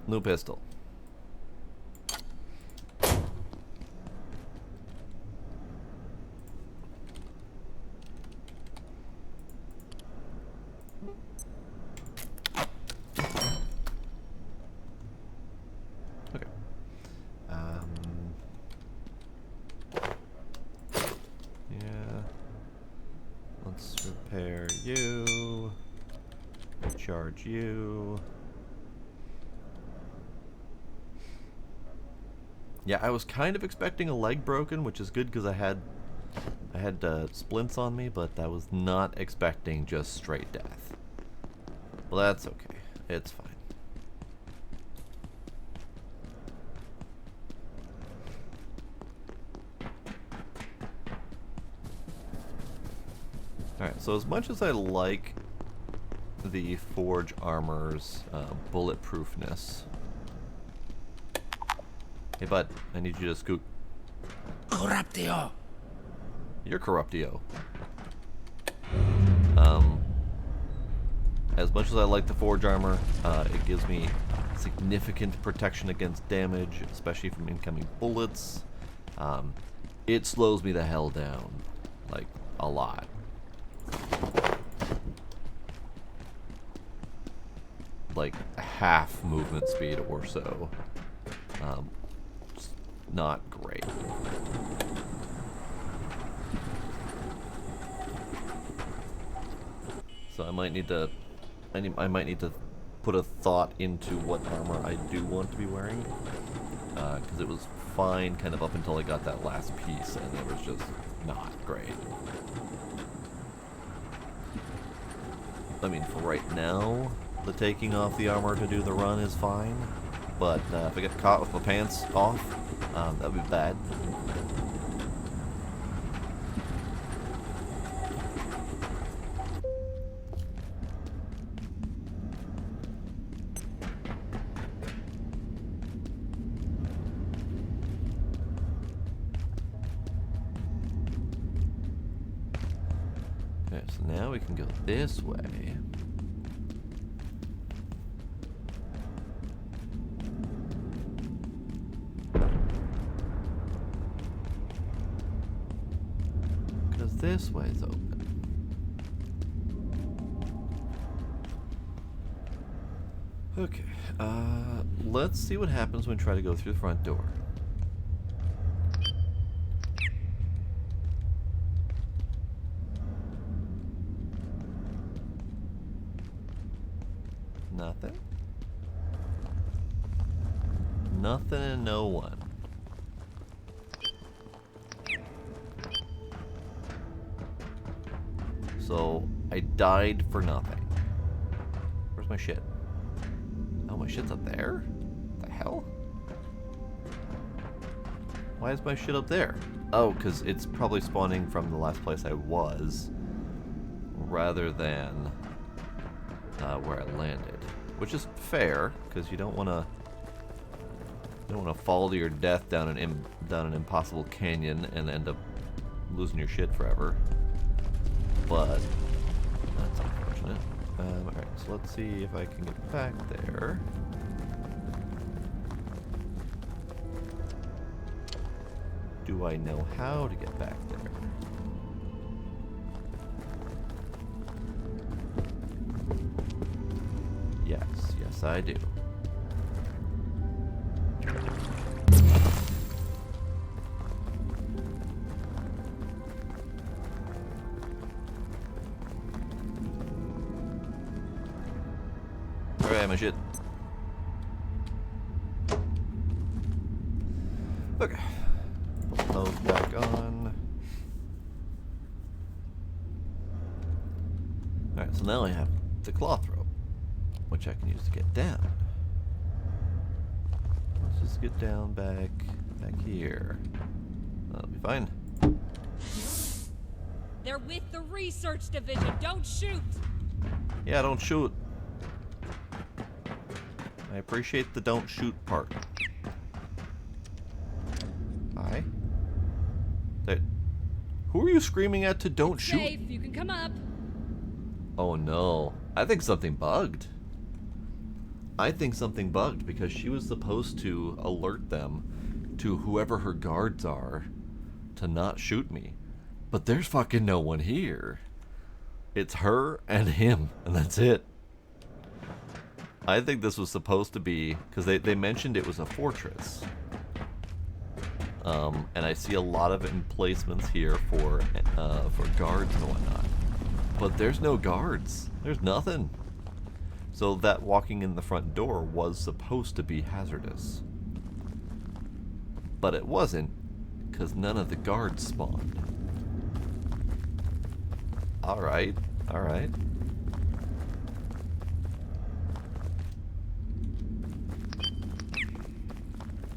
New pistol. Okay. Yeah. Let's repair you. Recharge you. Yeah, I was kind of expecting a leg broken, which is good because I had splints on me, but I was not expecting just straight death. Well, that's okay. It's fine. Alright, so as much as I like the Forge Armor's bulletproofness... Hey, bud, I need you to scoot. Corruptio. You're Corruptio. As much as I like the Forge Armor, it gives me significant protection against damage, especially from incoming bullets. It slows me the hell down. Like, a lot. Like, half movement speed or so. Not great. So I might need to put a thought into what armor I do want to be wearing, because it was fine kind of up until I got that last piece, and it was just not great. I mean, for right now, the taking off the armor to do the run is fine, but if I get caught with my pants off, that would be bad. Okay, so now we can go this way. Because this way is open. Okay, let's see what happens when we try to go through the front door. Nothing? Nothing and no one. So, I died for nothing. Where's my shit? Oh, my shit's up there? What the hell? Why is my shit up there? Oh, because it's probably spawning from the last place I was, rather than where I landed. Which is fair, because you don't want to fall to your death down an impossible canyon and end up losing your shit forever. But that's unfortunate. Alright, so let's see if I can get back there. Do I know how to get back there? Yes, I do. Alright, my shit. Okay. Put those back on. Alright, so now I have the cloth rope, which I can use to get down. Let's just get down back here. That'll be fine. They're with the research division. Don't shoot. Yeah, don't shoot. I appreciate the don't shoot part. Hi. Who are you screaming at to don't shoot? Safe. You can come up. Oh no. I think something bugged. I think something bugged because she was supposed to alert them to whoever her guards are to not shoot me. But there's fucking no one here. It's her and him, and that's it. I think this was supposed to be, because they mentioned it was a fortress. And I see a lot of emplacements here for guards and whatnot. But there's no guards. There's nothing. So that walking in the front door was supposed to be hazardous. But it wasn't, because none of the guards spawned. Alright, alright.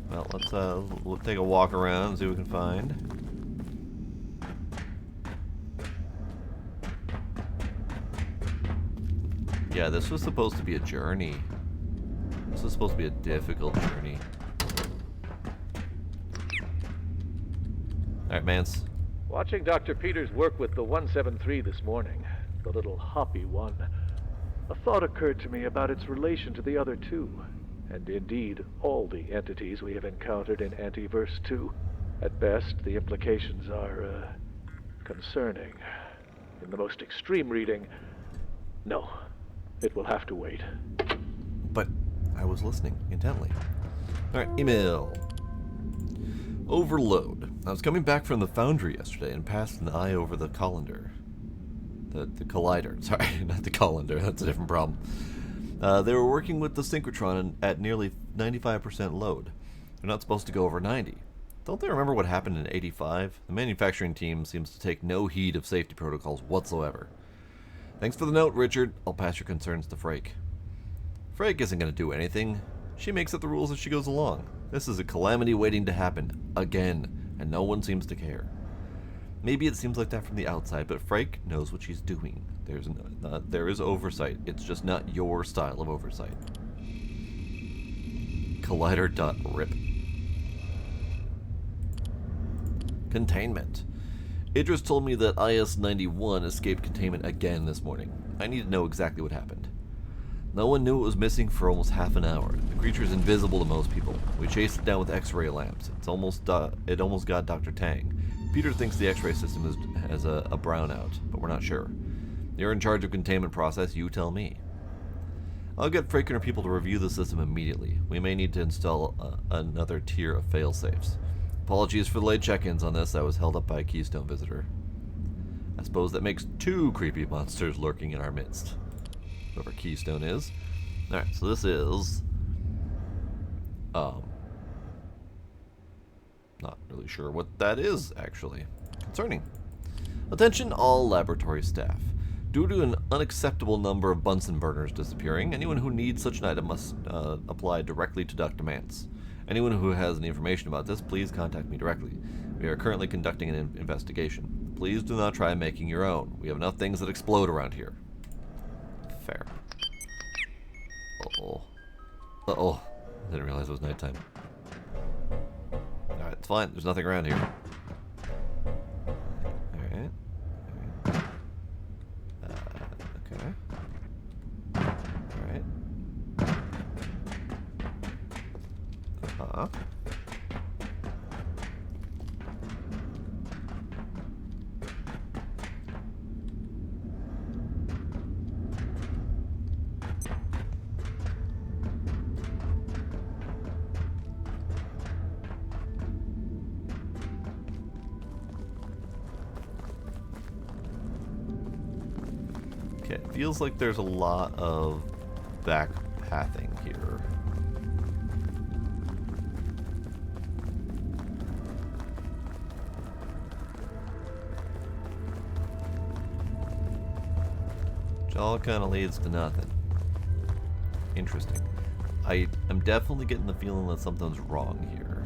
Well, let's take a walk around and see what we can find. Yeah, this was supposed to be a journey. This was supposed to be a difficult journey. Alright, Mance. Watching Dr. Peters work with the 173 this morning, the little hoppy one, a thought occurred to me about its relation to the other two, and indeed all the entities we have encountered in Antiverse 2. At best, the implications are, concerning. In the most extreme reading, no, it will have to wait. But I was listening intently. Alright, email. Overload. I was coming back from the foundry yesterday and passed an eye over the colander. The collider. Sorry, not the colander. That's a different problem. They were working with the synchrotron at nearly 95% load. They're not supposed to go over 90. Don't they remember what happened in 85? The manufacturing team seems to take no heed of safety protocols whatsoever. Thanks for the note, Richard. I'll pass your concerns to Frake. Frake isn't going to do anything. She makes up the rules as she goes along. This is a calamity waiting to happen. Again. And no one seems to care. Maybe it seems like that from the outside, but Frake knows what she's doing. There is oversight. It's just not your style of oversight. Collider.rip. Containment. Idris told me that IS-91 escaped containment again this morning. I need to know exactly what happened. No one knew it was missing for almost half an hour. The creature is invisible to most people. We chased it down with X-ray lamps. It almost got Dr. Tang. Peter thinks the X-ray system has a brownout, but we're not sure. You're in charge of containment process. You tell me. I'll get Frake and her people to review the system immediately. We may need to install another tier of failsafes. Apologies for the late check-ins on this. I was held up by a Keystone visitor. I suppose that makes 2 creepy monsters lurking in our midst. Whoever Keystone is. Alright, so this is... not really sure what that is, actually. Concerning. Attention all laboratory staff. Due to an unacceptable number of Bunsen burners disappearing, anyone who needs such an item must apply directly to Dr. Mance. Anyone who has any information about this, please contact me directly. We are currently conducting an investigation. Please do not try making your own. We have enough things that explode around here. Fair. Uh-oh. Uh-oh. I didn't realize it was nighttime. Alright, it's fine. There's nothing around here. Alright. Okay. Alright. Uh-huh. Okay, it feels like there's a lot of back pathing here. Which all kind of leads to nothing. Interesting. I am definitely getting the feeling that something's wrong here.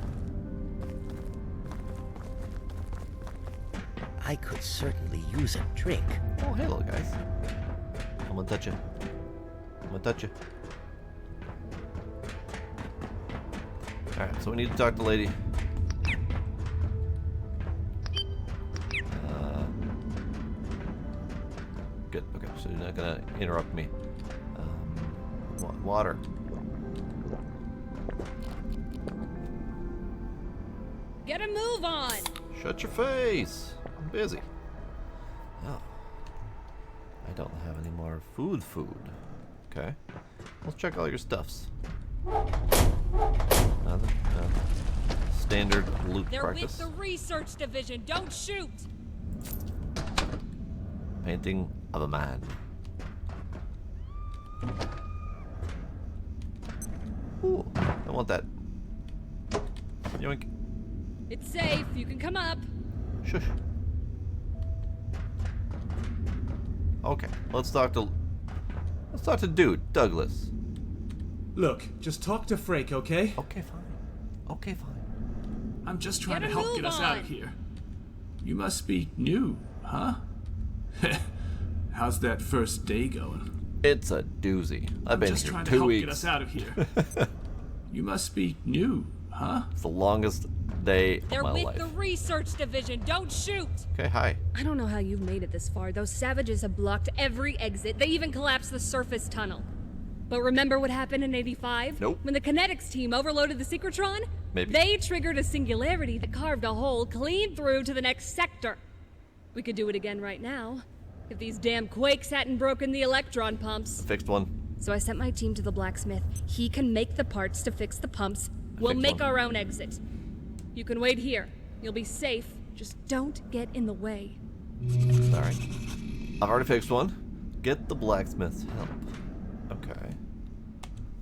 I could certainly use a drink. Oh, hello, guys. I'm gonna touch you. I'm gonna touch you. Alright, so we need to talk to the lady. Good, okay, so you're not gonna interrupt me. Water. Get a move on! Shut your face! I'm busy. Oh. I don't have any more food. Okay. Let's check all your stuffs. Nothing? No. Standard loot They're practice. with the research division. Don't shoot! Painting of a man. Ooh, I want that. Yoink. It's safe. You can come up. Shush. Okay, let's talk to dude, Douglas. Look, just talk to Frake, okay? Okay, fine. Okay, fine. I'm just trying Get to a help move get us out on. of here. You must be new, huh? How's that first day going? It's a doozy. I've been Just here trying to 2 help weeks. get us out of here. You must be new, huh? It's the longest day They're of my with life. the research division. Don't shoot! Okay, hi. I don't know how you've made it this far. Those savages have blocked every exit. They even collapsed the surface tunnel. But remember what happened in 85? Nope. When the kinetics team overloaded the Secretron? Maybe. They triggered a singularity that carved a hole clean through to the next sector. We could do it again right now. If these damn quakes hadn't broken the electron pumps. Fixed one. So I sent my team to the blacksmith. He can make the parts to fix the pumps. We'll fixed make one. our own exit. You can wait here. You'll be safe. Just don't get in the way. Sorry. I've already fixed one. Get the blacksmith's help. Okay.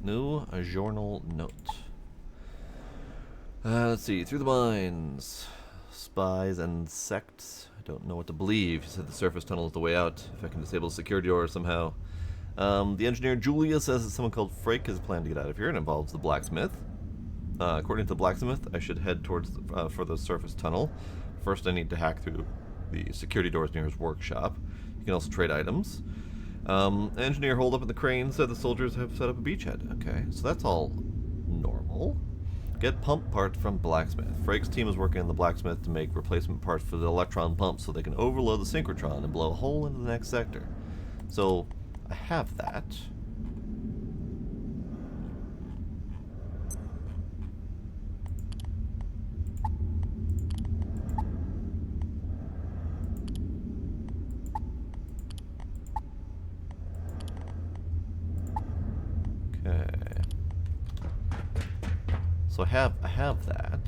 New journal note. Let's see. Through the mines. Spies and sects. I don't know what to believe. He said the surface tunnel is the way out. If I can disable the security door somehow. The engineer Julia says that someone called Frake has planned to get out of here and involves the blacksmith. According to the blacksmith, I should head towards for the surface tunnel. First, I need to hack through the security doors near his workshop. You can also trade items. Engineer holed up in the crane said the soldiers have set up a beachhead. Okay, so that's all normal. Get pump parts from blacksmith. Frake's team is working on the blacksmith to make replacement parts for the electron pumps so they can overload the synchrotron and blow a hole into the next sector. So, I have that. Okay. So I have that.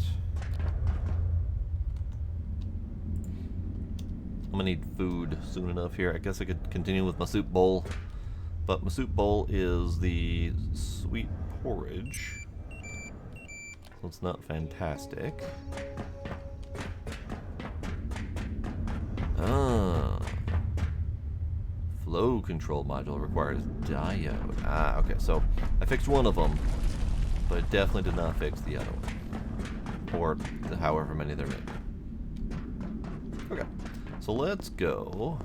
I'm gonna need food soon enough here. I guess I could continue with my soup bowl. But my soup bowl is the sweet porridge. So it's not fantastic. Ah. Flow control module requires diode. Ah, okay. So I fixed one of them, but I definitely did not fix the other one. Or however many there may be. Okay. So let's go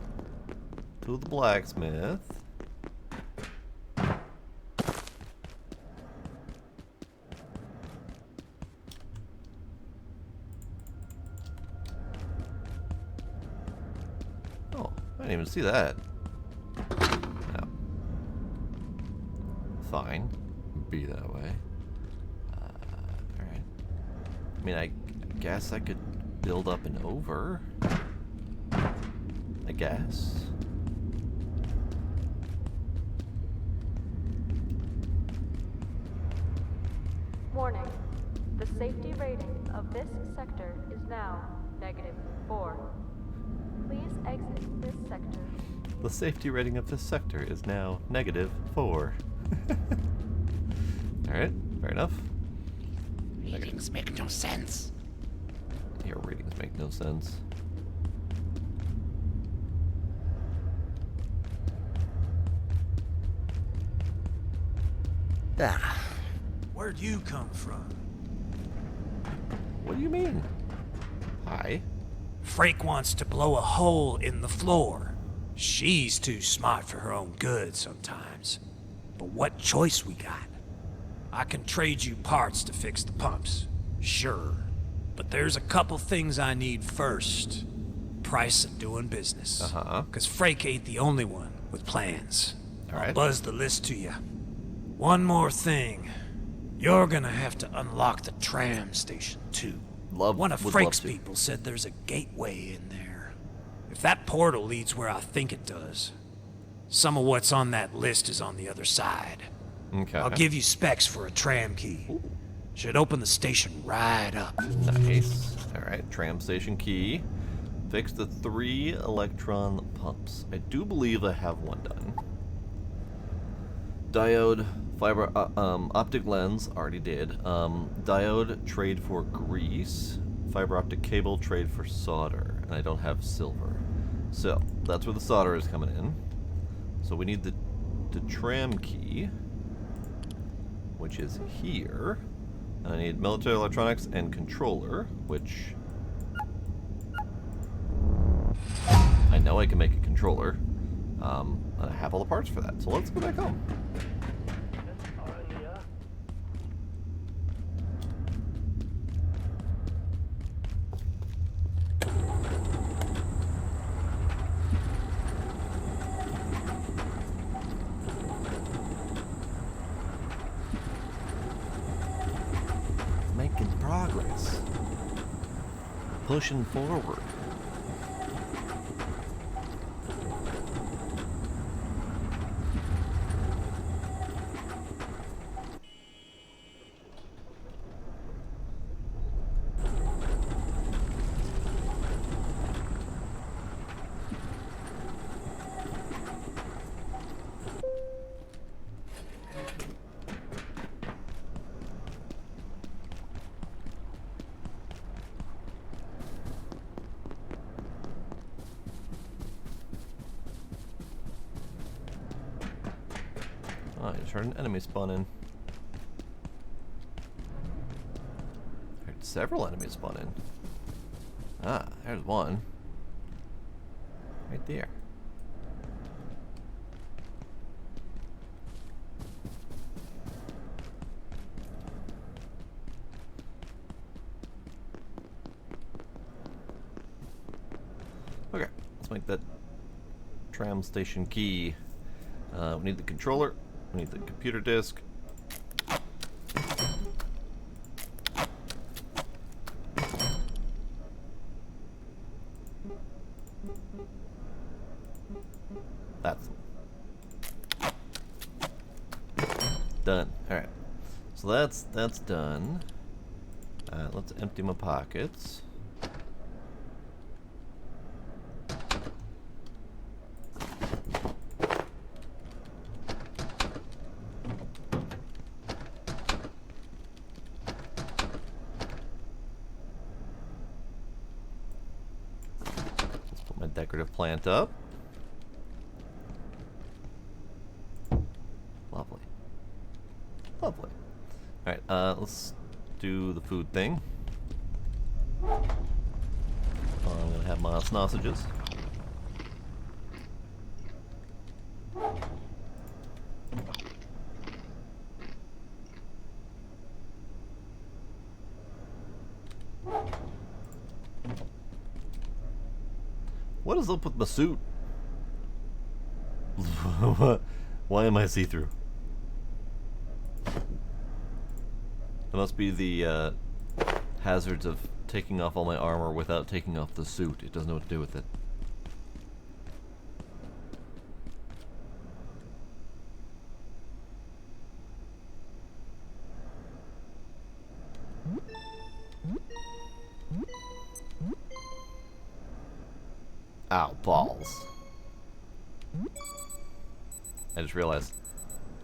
to the blacksmith. Oh, I didn't even see that. No. Fine. Be that way. Alright. I mean, I guess I could build up and over. I guess. Warning. The safety rating of this sector is now -4. Please exit this sector. The safety rating of this sector is now -4. Alright, fair enough. Readings make no sense. Your readings make no sense. Ah, Where'd you come from? What do you mean? Hi. Frake wants to blow a hole in the floor. She's too smart for her own good sometimes. But what choice we got? I can trade you parts to fix the pumps, sure. But there's a couple things I need first. Price of doing business. Uh-huh. 'Cause Frake ain't the only one with plans. All right. I'll buzz the list to you. One more thing. You're gonna have to unlock the tram station, too. One of would Frake's love to. people said there's a gateway in there. If that portal leads where I think it does, some of what's on that list is on the other side. Okay. I'll give you specs for a tram key. Should open the station right up. Nice. Alright, tram station key. Fix the 3 electron pumps. I do believe I have one done. Diode, fiber, optic lens, already did. Diode, trade for grease. Fiber optic cable, trade for solder. And I don't have silver. So, that's where the solder is coming in. So we need the tram key, which is here. And I need military electronics and controller, which I know I can make a controller. And I have all the parts for that. So let's go back home. Making progress. Pushing forward. Oh, I just heard an enemy spawn in. Heard several enemies spawn in. Ah, there's one. Right there. Tram station key. We need the controller. We need the computer disk. That's done. All right. So that's done. Let's empty my pockets. Let's put my decorative plant up. Lovely. Lovely. Alright, let's do the food thing. I'm gonna have my sausages. What is up with my suit? Why am I see-through? It must be the hazards of taking off all my armor without taking off the suit. It doesn't know what to do with it. Ow, balls. I just realized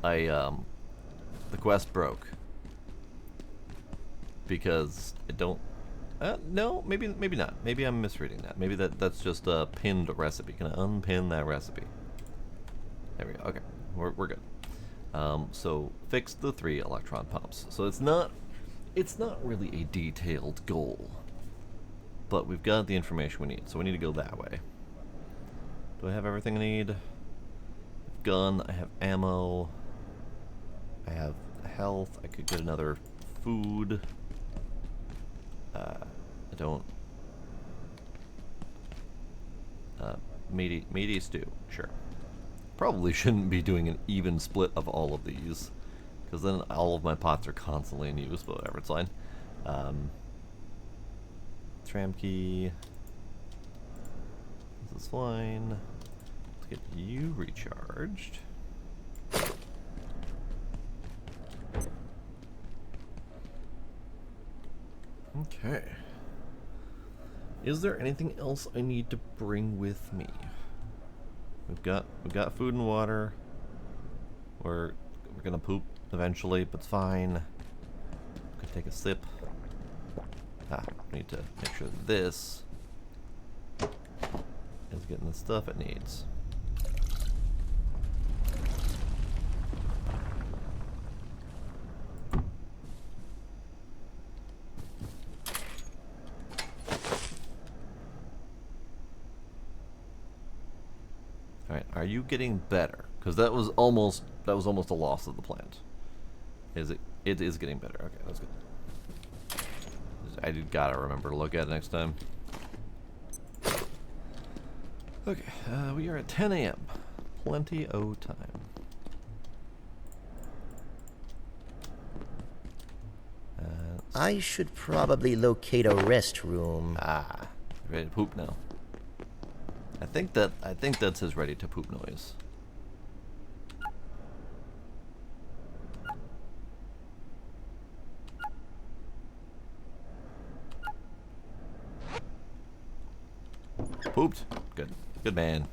the quest broke. Because I don't... no, maybe not. Maybe I'm misreading that. Maybe that's just a pinned recipe. Can I unpin that recipe? There we go. Okay, we're good. So fix the 3 electron pumps. So it's not really a detailed goal, but we've got the information we need. So we need to go that way. Do I have everything I need? Gun. I have ammo. I have health. I could get another food. I don't. Meaty stew, sure. Probably shouldn't be doing an even split of all of these, because then all of my pots are constantly in use, but whatever, it's fine. Tram key. This is fine. Let's get you recharged. Okay. Is there anything else I need to bring with me? We've got food and water. We're gonna poop eventually, but it's fine. Could take a sip. Need to make sure this is getting the stuff it needs. Are you getting better? Because that was almost a loss of the plant. Is it? It is getting better. Okay, that's good. I gotta remember to look at it next time. Okay, we are at 10 a.m. Plenty of time. I should probably locate a restroom. Ready to poop now. I think that says ready to poop noise. Pooped. Good. Good man.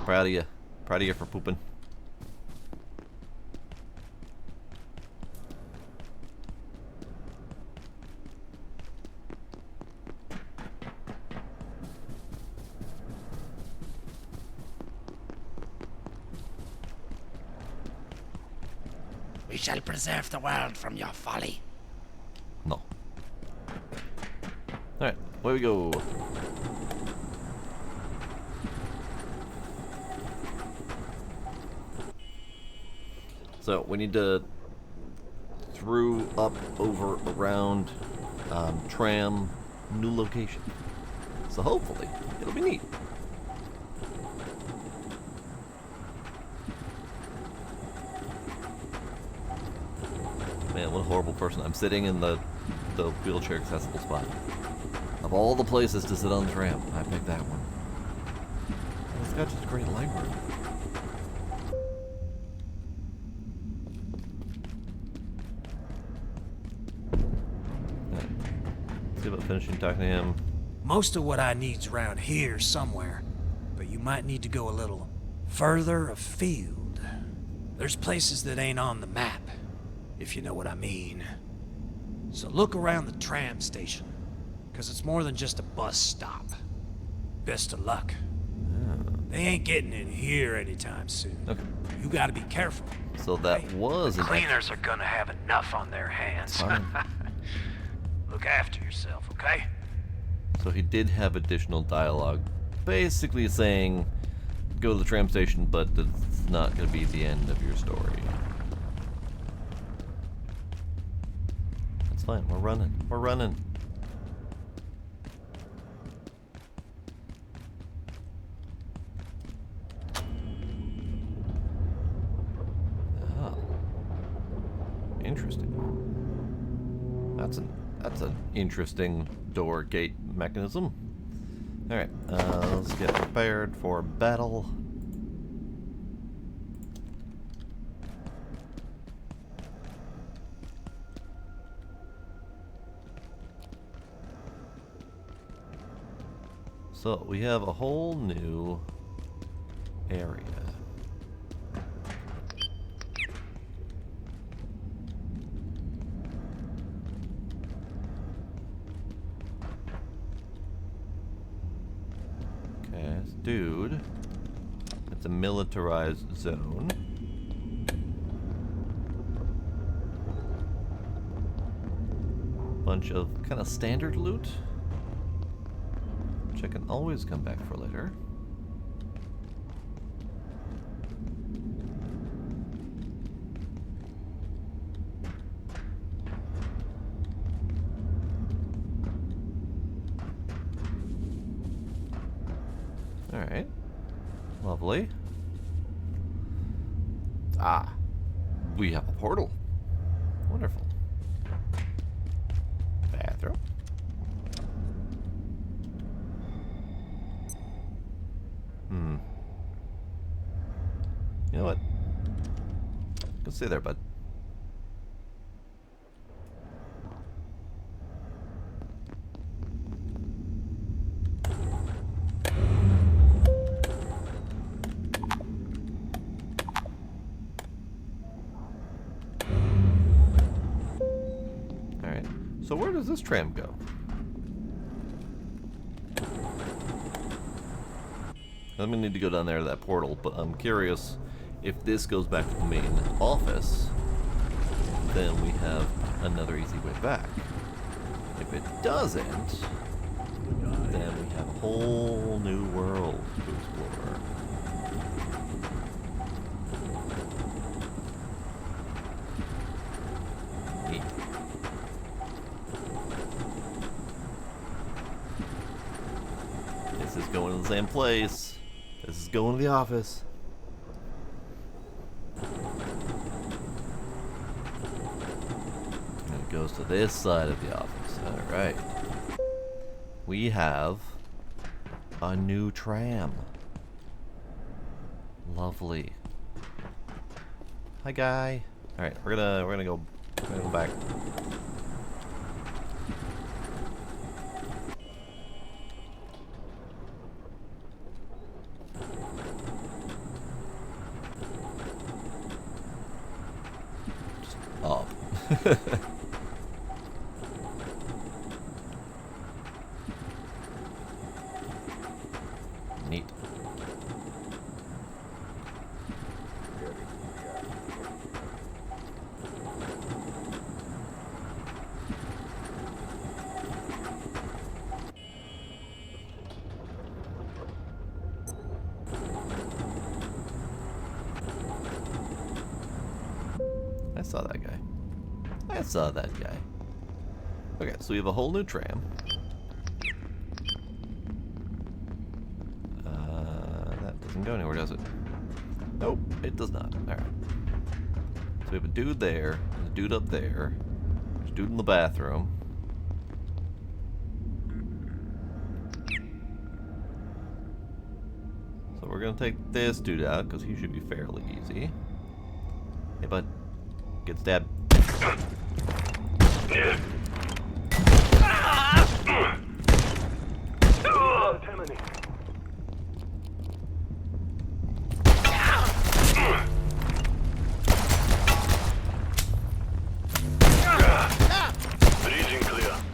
Proud of you. Proud of you for pooping. We shall preserve the world from your folly. No. Alright, away we go. So, we need to through, up, over, around, tram, new location. So hopefully, it'll be neat. what a horrible person. I'm sitting in the wheelchair accessible spot. Of all the places to sit on the tram, I picked that one. It's got just a great leg room. See about finishing talking to him. Most of what I need's around here somewhere, but you might need to go a little further afield. There's places that ain't on the map, if you know what I mean. So look around the tram station, because it's more than just a bus stop. Best of luck. They ain't getting in here anytime soon. Okay. You gotta be careful. So that was The an cleaners are gonna have enough on their hands. Fine. Look after yourself, okay? So he did have additional dialogue, basically saying, go to the tram station, but it's not going to be the end of your story. That's fine, we're running. We're running. Ah. Interesting. That's an interesting door gate mechanism. Alright, let's get prepared for battle. So, we have a whole new area. Dude, it's a militarized zone. Bunch of kind of standard loot, which I can always come back for later. Alright. Lovely. Ah. We have a portal. Wonderful. Bathroom. You know what? Go stay there, bud. So where does this tram go? I'm gonna need to go down there to that portal, but I'm curious if this goes back to the main office, then we have another easy way back. If it doesn't, then we have a whole new world to explore. Neat. This is going to the same place. This is going to the office. And it goes to this side of the office. Alright. We have a new tram. Lovely. Hi, guy. Alright, we're gonna go back. Up. Neat. I saw that guy. I saw that guy. Okay, so we have a whole new tram. That doesn't go anywhere, does it? Nope, it does not. Alright. So we have a dude there, and a dude up there, there's a dude in the bathroom. So we're gonna take this dude out, because he should be fairly easy. Hey bud, get stabbed.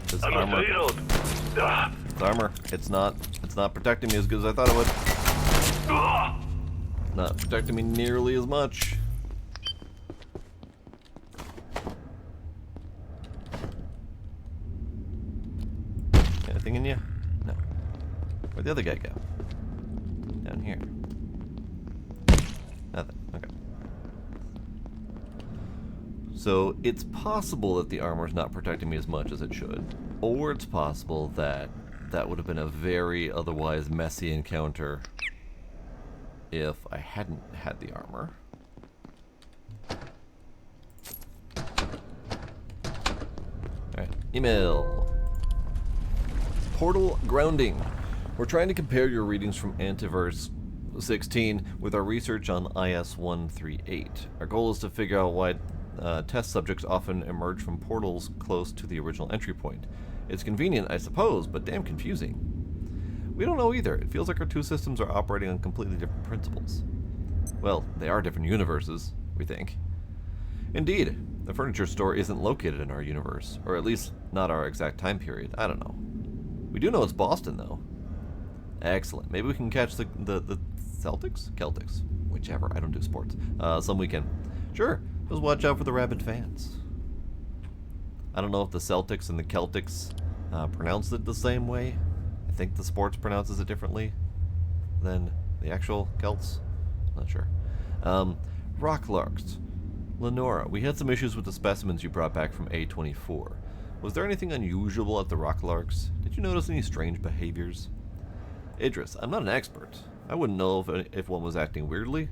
This armor. It's armor. It's not protecting me as good as I thought it would. Not protecting me nearly as much. Anything in you? No. Where'd the other guy go? Down here. Nothing. Okay. So it's possible that the armor's not protecting me as much as it should. Or it's possible that that would have been a very otherwise messy encounter if I hadn't had the armor. Alright, email. Portal grounding. We're trying to compare your readings from Antiverse 16 with our research on IS-138. Our goal is to figure out why test subjects often emerge from portals close to the original entry point. It's convenient, I suppose, but damn confusing. We don't know either. It feels like our two systems are operating on completely different principles. Well, they are different universes, we think. Indeed, the furniture store isn't located in our universe, or at least not our exact time period. I don't know. We do know it's Boston, though. Excellent. Maybe we can catch the Celtics? Celtics. Whichever. I don't do sports. Some weekend. Sure. Just watch out for the rabid fans. I don't know if the Celtics and the Celtics pronounce it the same way. I think the sports pronounces it differently than the actual Celts. Not sure. Rock larks. Lenora, we had some issues with the specimens you brought back from A24. Was there anything unusual at the rock larks? Did you notice any strange behaviors? Idris, I'm not an expert. I wouldn't know if one was acting weirdly.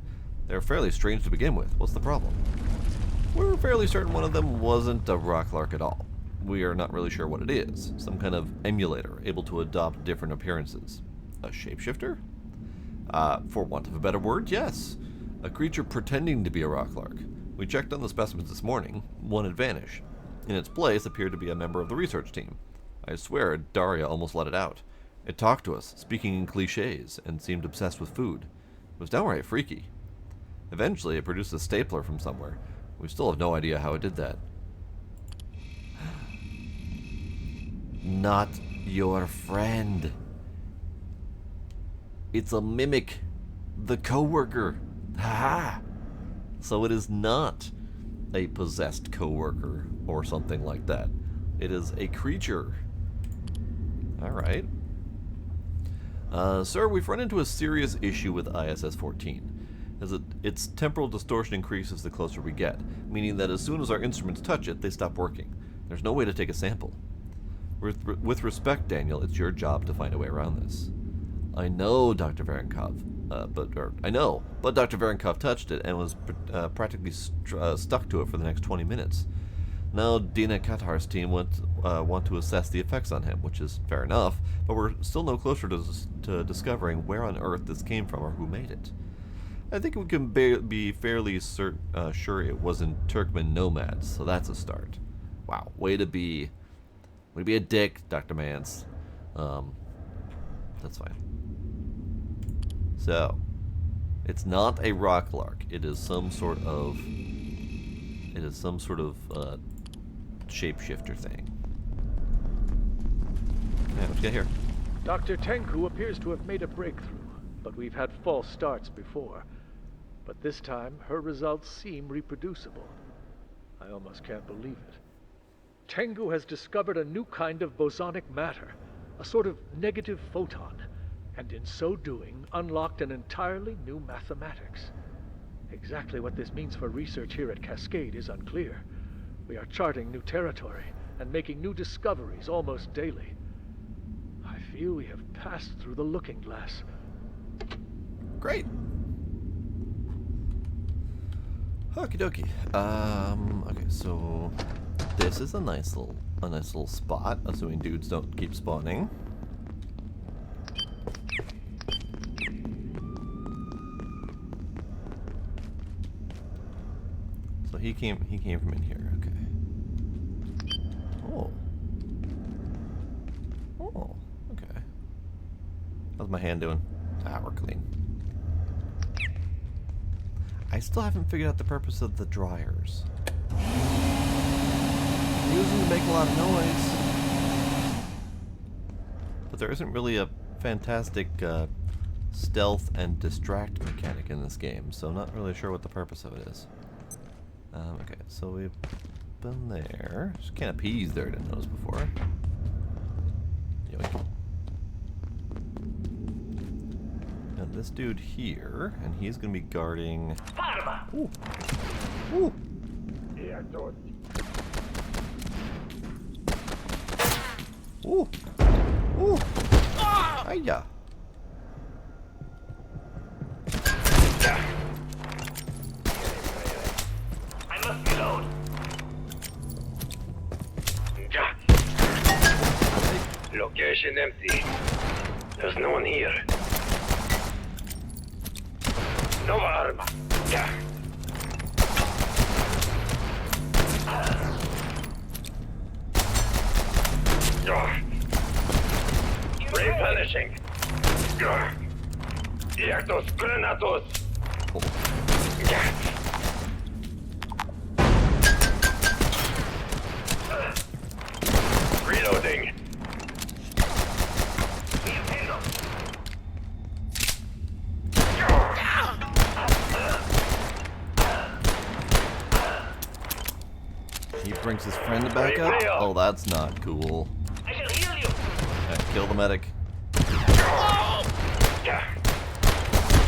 They're fairly strange to begin with. What's the problem? We're fairly certain one of them wasn't a rock lark at all. We are not really sure what it is. Some kind of emulator, able to adopt different appearances. A shapeshifter? For want of a better word, yes. A creature pretending to be a rock lark. We checked on the specimens this morning. One had vanished. In its place appeared to be a member of the research team. I swear, Daria almost let it out. It talked to us, speaking in cliches, and seemed obsessed with food. It was downright freaky. Eventually, it produced a stapler from somewhere. We still have no idea how it did that. Not your friend. It's a mimic. The coworker. Ha! So it is not a possessed coworker or something like that. It is a creature. Alright. Sir, we've run into a serious issue with ISS-14. As its temporal distortion increases the closer we get, meaning that as soon as our instruments touch it, they stop working. There's no way to take a sample. With respect, Daniel, it's your job to find a way around this. I know, Dr. Varenkov, but Dr. Varenkov touched it and was practically stuck to it for the next 20 minutes. Now, Dina Katar's team want to assess the effects on him, which is fair enough, but we're still no closer to discovering where on Earth this came from or who made it. I think we can be fairly sure it wasn't Turkmen nomads, so that's a start. Wow, way to be a dick, Dr. Mance. That's fine. So, it's not a rock lark. It is some sort of shapeshifter thing. Yeah, what you got here? Dr. Tenku appears to have made a breakthrough, but we've had false starts before. But this time, her results seem reproducible. I almost can't believe it. Tengu has discovered a new kind of bosonic matter, a sort of negative photon, and in so doing, unlocked an entirely new mathematics. Exactly what this means for research here at Cascade is unclear. We are charting new territory and making new discoveries almost daily. I feel we have passed through the looking glass. Great. Okie dokie. Okay, so this is a nice little spot, assuming dudes don't keep spawning. So he came from in here. Okay. Oh. Oh. Okay. How's my hand doing? Ah, we're clean. I still haven't figured out the purpose of the dryers. Use them to make a lot of noise. But there isn't really a fantastic stealth and distract mechanic in this game, so I'm not really sure what the purpose of it is. Okay, so we've been there. There's a can of peas there I didn't notice before. Yoink. And this dude here, and he's gonna be guarding. Ooh. Ooh. Ooh. Ooh. Hiya. I must reload. Location empty. There's no one here. No arma. Replenishing. Iactos granatos. Reloading. He brings his friend back up? Oh, that's not cool. I shall heal you. Okay, kill the medic.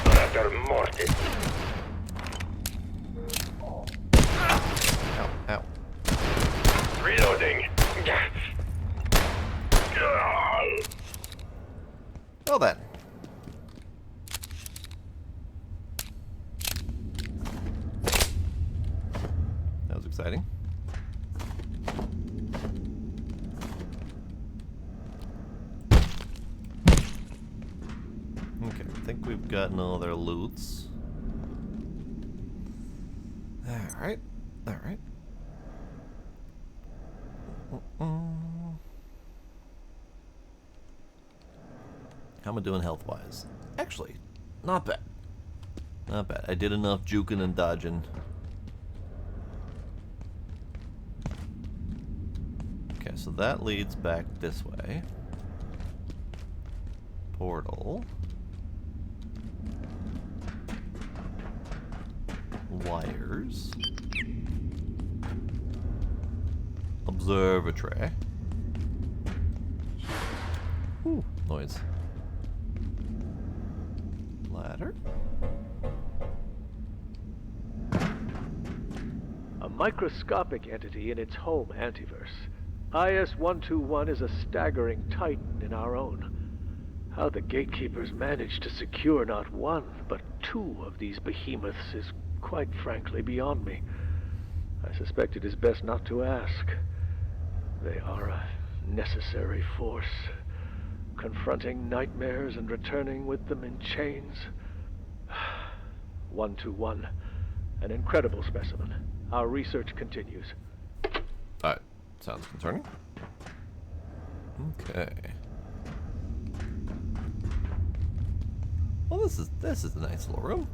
Raptor mortis. Ow, ow. Reloading. Well then. That was exciting. Okay, I think we've gotten all their loots. Alright, alright. How am I doing health-wise? Actually, not bad. Not bad. I did enough juking and dodging. Okay, so that leads back this way. Portal. Wires. Observatory. Ooh, noise. Ladder. A microscopic entity in its home antiverse. IS-121 is a staggering titan in our own. How the gatekeepers managed to secure not one, but two of these behemoths is quite frankly beyond me. I suspect it is best not to ask. They are a necessary force, confronting nightmares and returning with them in chains. 121, an incredible specimen. Our research continues. Alright, sounds concerning. Okay. Well, this is a nice little room.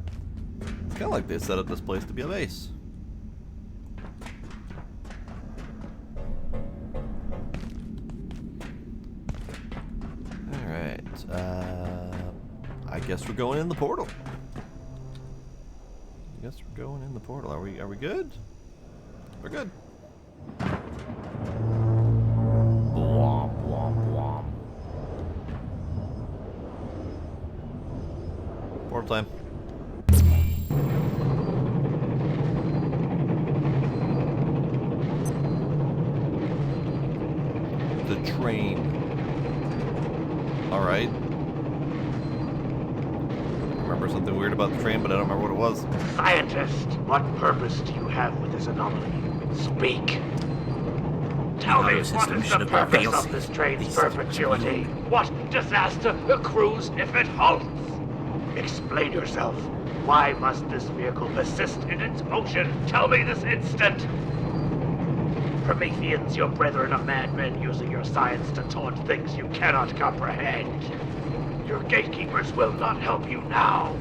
It's kind of like they set up this place to be a base. Alright, I guess we're going in the portal. I guess we're going in the portal. Are we good? We're good. Womp, womp, womp. Portal time. The train. Alright. Remember something weird about the train, but I don't remember what it was. Scientist, what purpose do you have with this anomaly? Speak. Tell me, what is the purpose of this train's perpetuity? What disaster accrues if it halts? Explain yourself. Why must this vehicle persist in its motion? Tell me this instant! Prometheans, your brethren are madmen using your science to taunt things you cannot comprehend. Your gatekeepers will not help you now.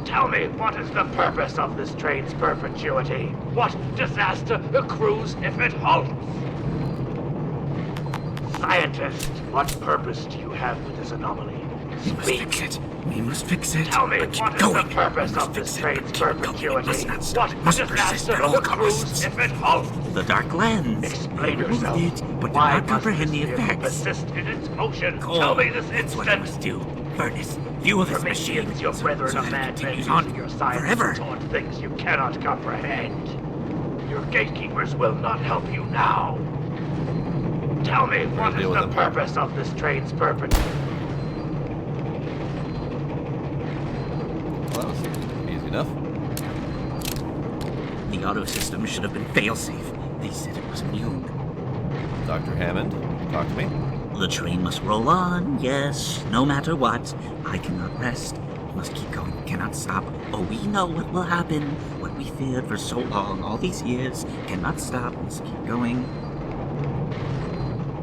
Tell me, what is the purpose of this train's perpetuity? What disaster accrues if it halts? Scientist, what purpose do you have with this anomaly? Speak. We must fix it. Tell me, what is the purpose of this train's perpetuity? What disaster accrues if it halts? The Dark Lens. Explain We moved yourself. it, but did Why not must comprehend the this vehicle effects. persist in its motion? Cole, Tell me this that's what I instant. must do. Furnace, fuel this machine. Prometheans, your brethren so are that it madmen continues using on your science forever. to taunt things you cannot comprehend. Your gatekeepers will not help you now. Tell me, what is the purpose of this train's perpetuity? Well, that was easy enough. The auto system should have been failsafe. They said it was immune. Dr. Hammond, talk to me. The train must roll on, yes, no matter what. I cannot rest. We must keep going, cannot stop. Oh, we know what will happen. What we feared for so long, all these years, cannot stop. Must keep going.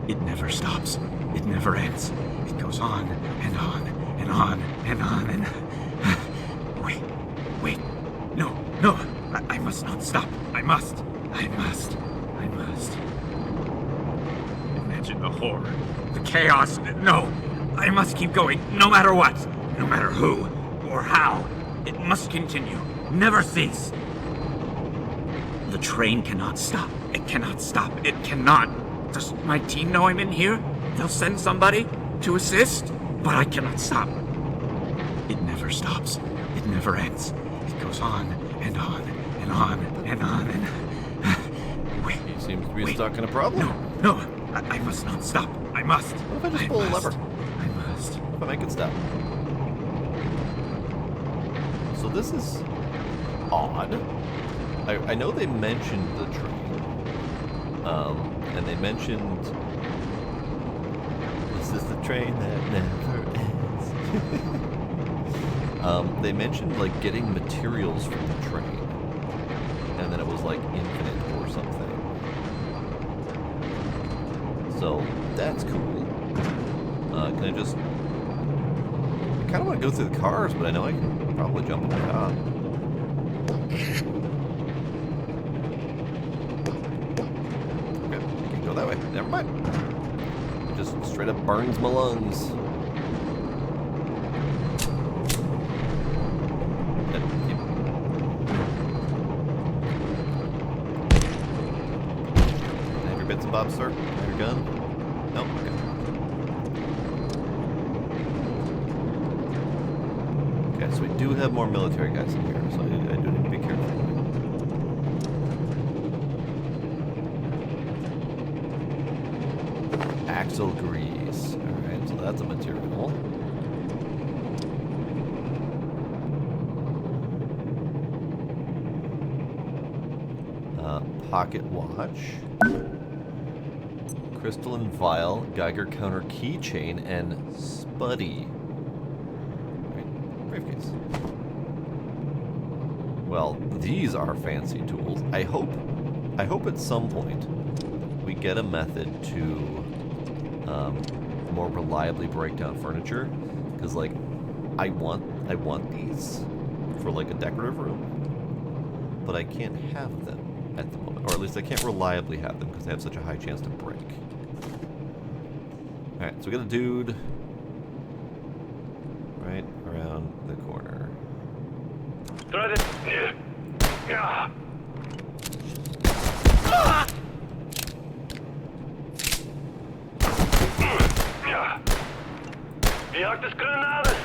It never stops. It never ends. It goes on and on and on and on and... Wait. No. I must not stop. I must. Imagine the horror. The chaos. No. I must keep going, no matter what. No matter who or how. It must continue. Never cease. The train cannot stop. It cannot stop. It cannot. Does my team know I'm in here? They'll send somebody to assist? But I cannot stop. It never stops. It never ends. It goes on and on and on and on and... Wait. He seems to be stuck in a problem. No. I must not stop. I must. What if I just pull a lever? I must. What if I make it stop? So this is odd. I know they mentioned the train. And they mentioned... This is the train that never ends. They mentioned, like, getting materials from the train. And then it was, like, infinite or something. So, that's cool. Can I just... I kind of want to go through the cars, but I know I can probably jump in the car. Okay, I can't go that way. Never mind. It just straight up burns my lungs. Have your bits and bobs, sir? Have your gun? Nope, okay. Okay, so we do have more military guys in here, so I do need to be careful. Axle grease. Alright, so that's a material. Pocket watch. Crystalline vial, Geiger counter keychain, and Spuddy. Briefcase. Well, these are fancy tools. I hope at some point we get a method to more reliably break down furniture, because like I want these for like a decorative room, but I can't have them at the moment, or at least I can't reliably have them because they have such a high chance to break. All right, so we got a dude right around the corner. Throw this. Jak das Grenade?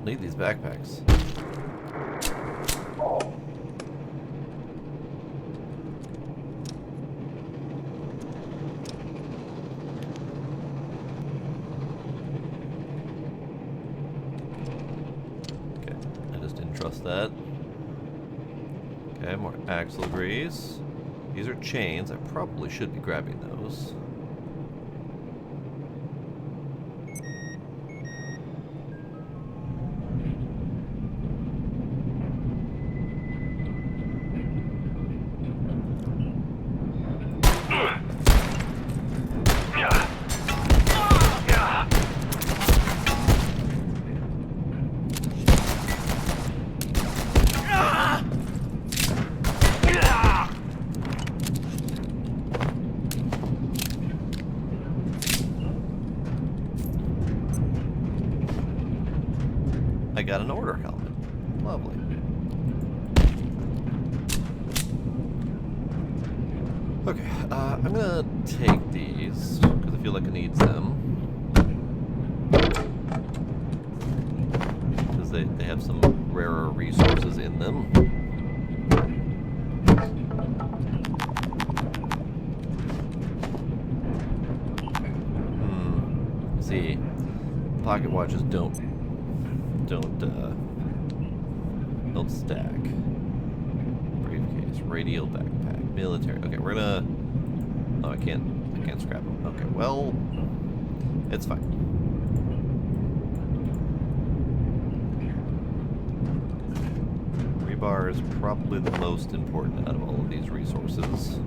need these backpacks. Okay, I just didn't trust that. Okay, more axle grease. These are chains. I probably should be grabbing those. I got an order helmet. Lovely. Okay, I'm gonna take these because I feel like it needs them. Because they have some rarer resources in them. See, pocket watches don't stack. Briefcase, radial backpack, military. Okay, we're gonna. Oh, I can't scrap them. Okay, well, it's fine. Rebar is probably the most important out of all of these resources.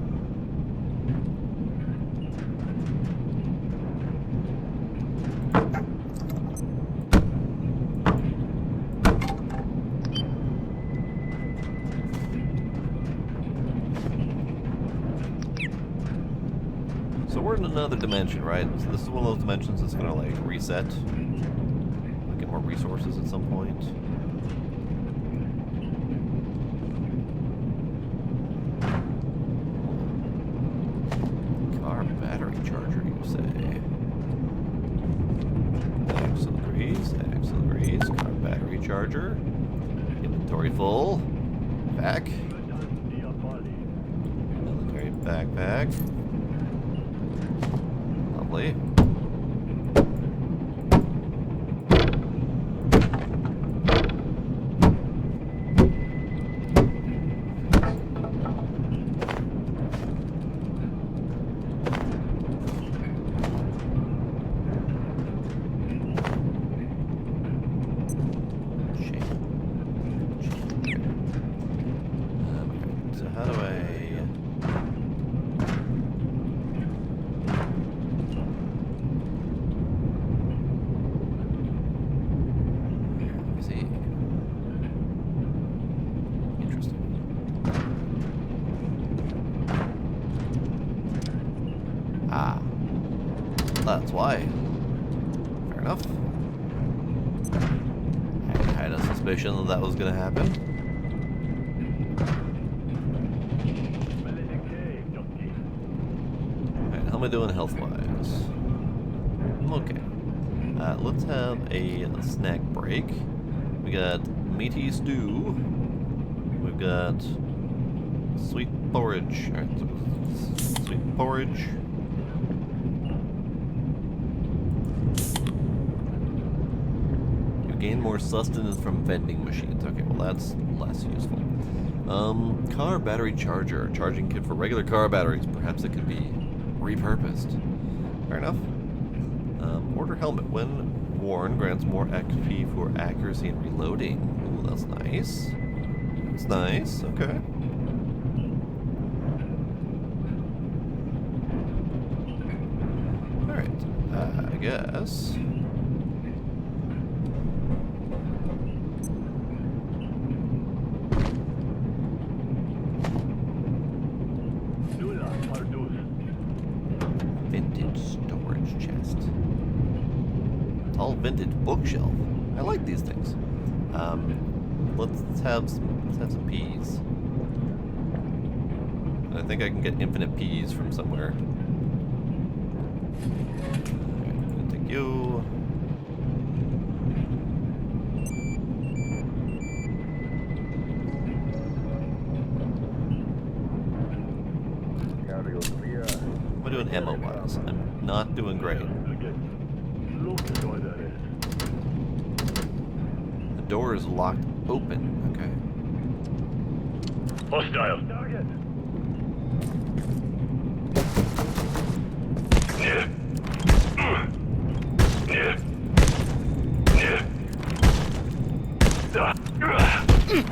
So we're in another dimension, right? So this is one of those dimensions that's gonna like reset. We'll get more resources at some point. Car battery charger, you say? Axle grease, car battery charger. Inventory full. Back. Military backpack. Lovely. So how do I... See. Interesting. Ah. That's why. Fair enough. I had a suspicion that that was going to happen. Alright, how am I doing health-wise? I'm okay. Let's have a snack break. We got meaty stew. We've got sweet porridge. Alright, so sweet porridge. You gain more sustenance from vending machines. Okay, well that's less useful. Car battery charger. Charging kit for regular car batteries. Perhaps it could be repurposed. Fair enough. Order helmet. When worn, grants more XP for accuracy and reloading. Ooh, that's nice. That's nice. Okay. Alright. I guess. Vintage storage chest. Tall vintage bookshelf. I like these things. Let's have some peas. I think I can get infinite peas from somewhere. Alright, I'm gonna take you. doing ammo-wise? I'm not doing great. The door is locked open. Okay. Hostile.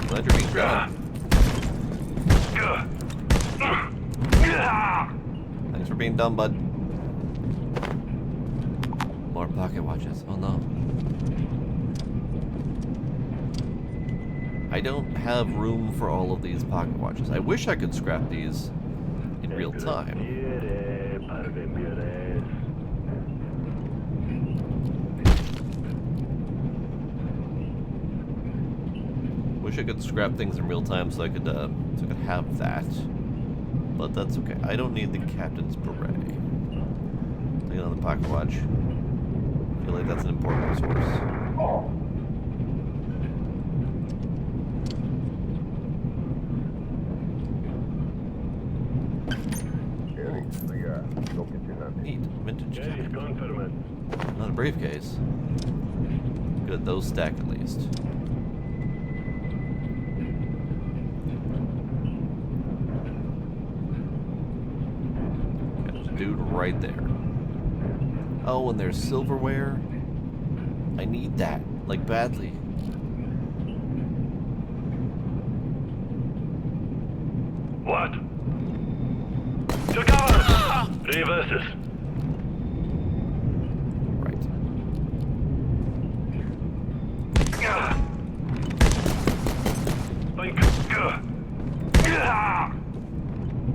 Glad you're being grounded. Thanks for being dumb, bud. More pocket watches. Oh no. I don't have room for all of these pocket watches. I wish I could scrap these in real time. Wish I could scrap things in real time so I could have that. But that's okay. I don't need the captain's beret. Take another pocket watch. I feel like that's an important resource. Neat. Vintage cabin. Not a briefcase. Good, those stack at least. Okay, there's a dude right there. Oh, and there's silverware. I need that, like, badly. What? To cover! Reverses. Right.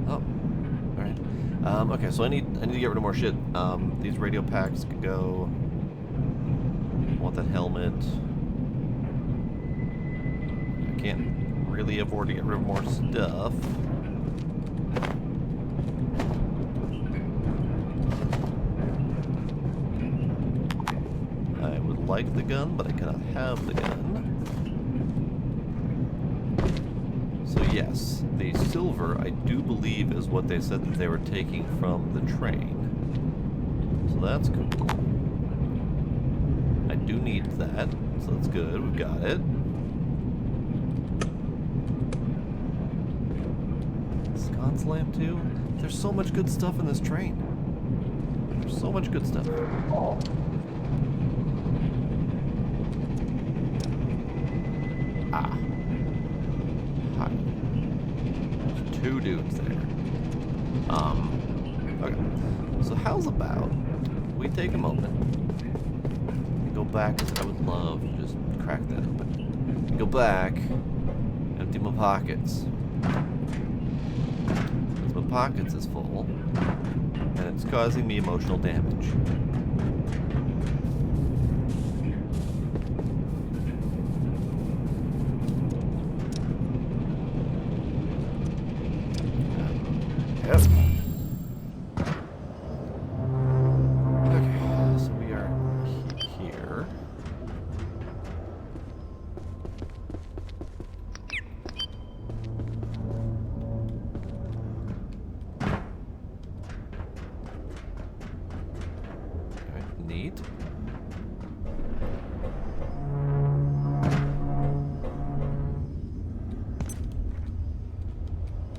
Oh. Alright. Okay, so I need to get rid of more shit. These radio packs could go. I want that helmet. I can't really afford to get rid of more stuff. I would like the gun, but I cannot have the gun. So yes, the silver, I do believe, is what they said that they were taking from the train. So that's cool. I do need that, so that's good. We've got it. Sconce lamp too? There's so much good stuff in this train. There's so much good stuff. Ah. Hi. There's two dudes there. Okay. So how's about we take a moment and go back, 'cause I would love to just crack that open. Go back, empty my pockets. 'Cause my pockets is full, and it's causing me emotional damage. Yes. Okay, so we are here. Okay, neat.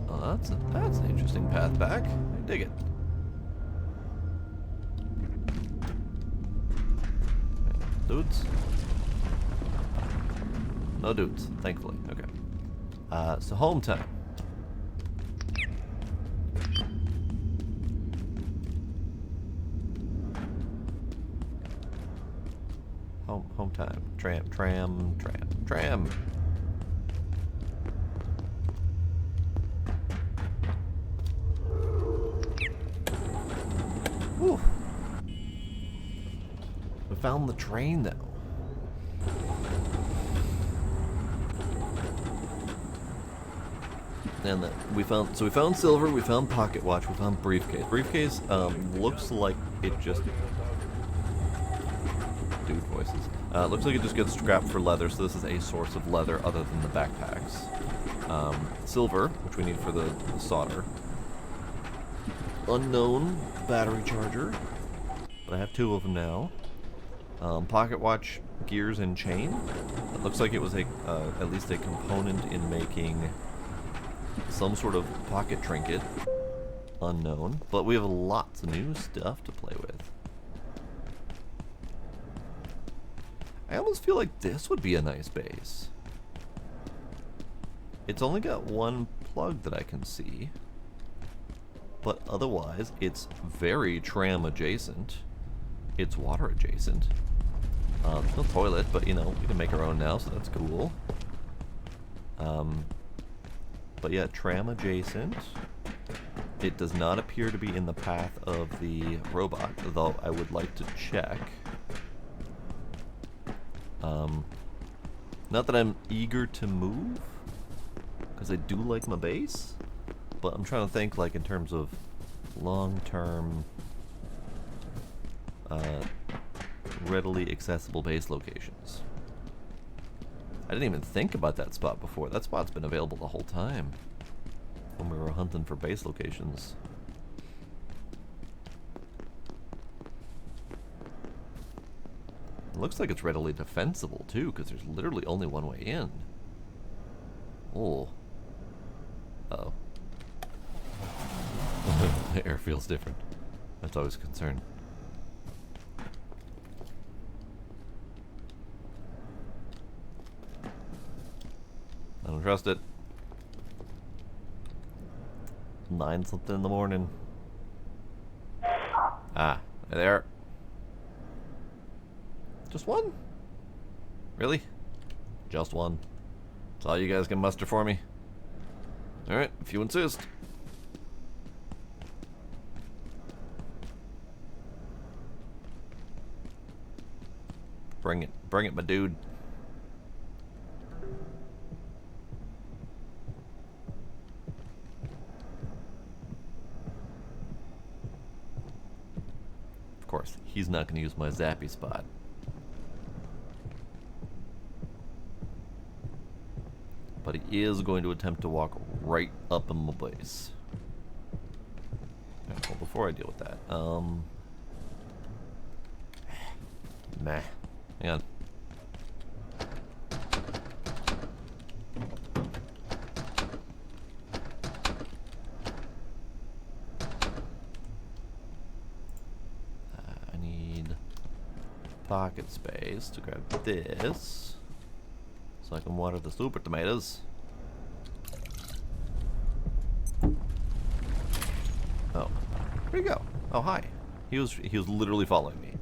Oh, that's an interesting path back. I dig it. Okay, dudes? No dudes, thankfully. Okay. So home time. Home time. Tram. Whew. We found the train though. And we found silver, we found pocket watch, we found briefcase. Briefcase looks like it just dude voices. Looks like it just gets scrapped for leather, so this is a source of leather other than the backpacks. Silver, which we need for the solder. unknown battery charger. But I have 2 of them now. Pocket watch gears and chain. It looks like it was at least a component in making some sort of pocket trinket. Unknown. But we have lots of new stuff to play with. I almost feel like this would be a nice base. It's only got 1 plug that I can see. But otherwise, it's very tram adjacent. It's water adjacent. There's no toilet, but you know, we can make our own now, so that's cool. But yeah, tram adjacent. It does not appear to be in the path of the robot, though I would like to check. Not that I'm eager to move, because I do like my base, but I'm trying to think like in terms of long-term, readily accessible base locations. I didn't even think about that spot before. That spot's been available the whole time when we were hunting for base locations. It looks like it's readily defensible too, because there's literally only 1 way in. Oh. Uh-oh. The air feels different. That's always a concern. I don't trust it. 9 something in the morning. Ah, there. Just 1? Really? Just 1. That's all you guys can muster for me? Alright, if you insist. Bring it, my dude. Of course, he's not going to use my zappy spot. But he is going to attempt to walk right up in my base. Right, well, before I deal with that, nah. Hang on. I need pocket space to grab this. So I can water the super tomatoes. Oh, where'd he go? Oh, hi. He was literally following me.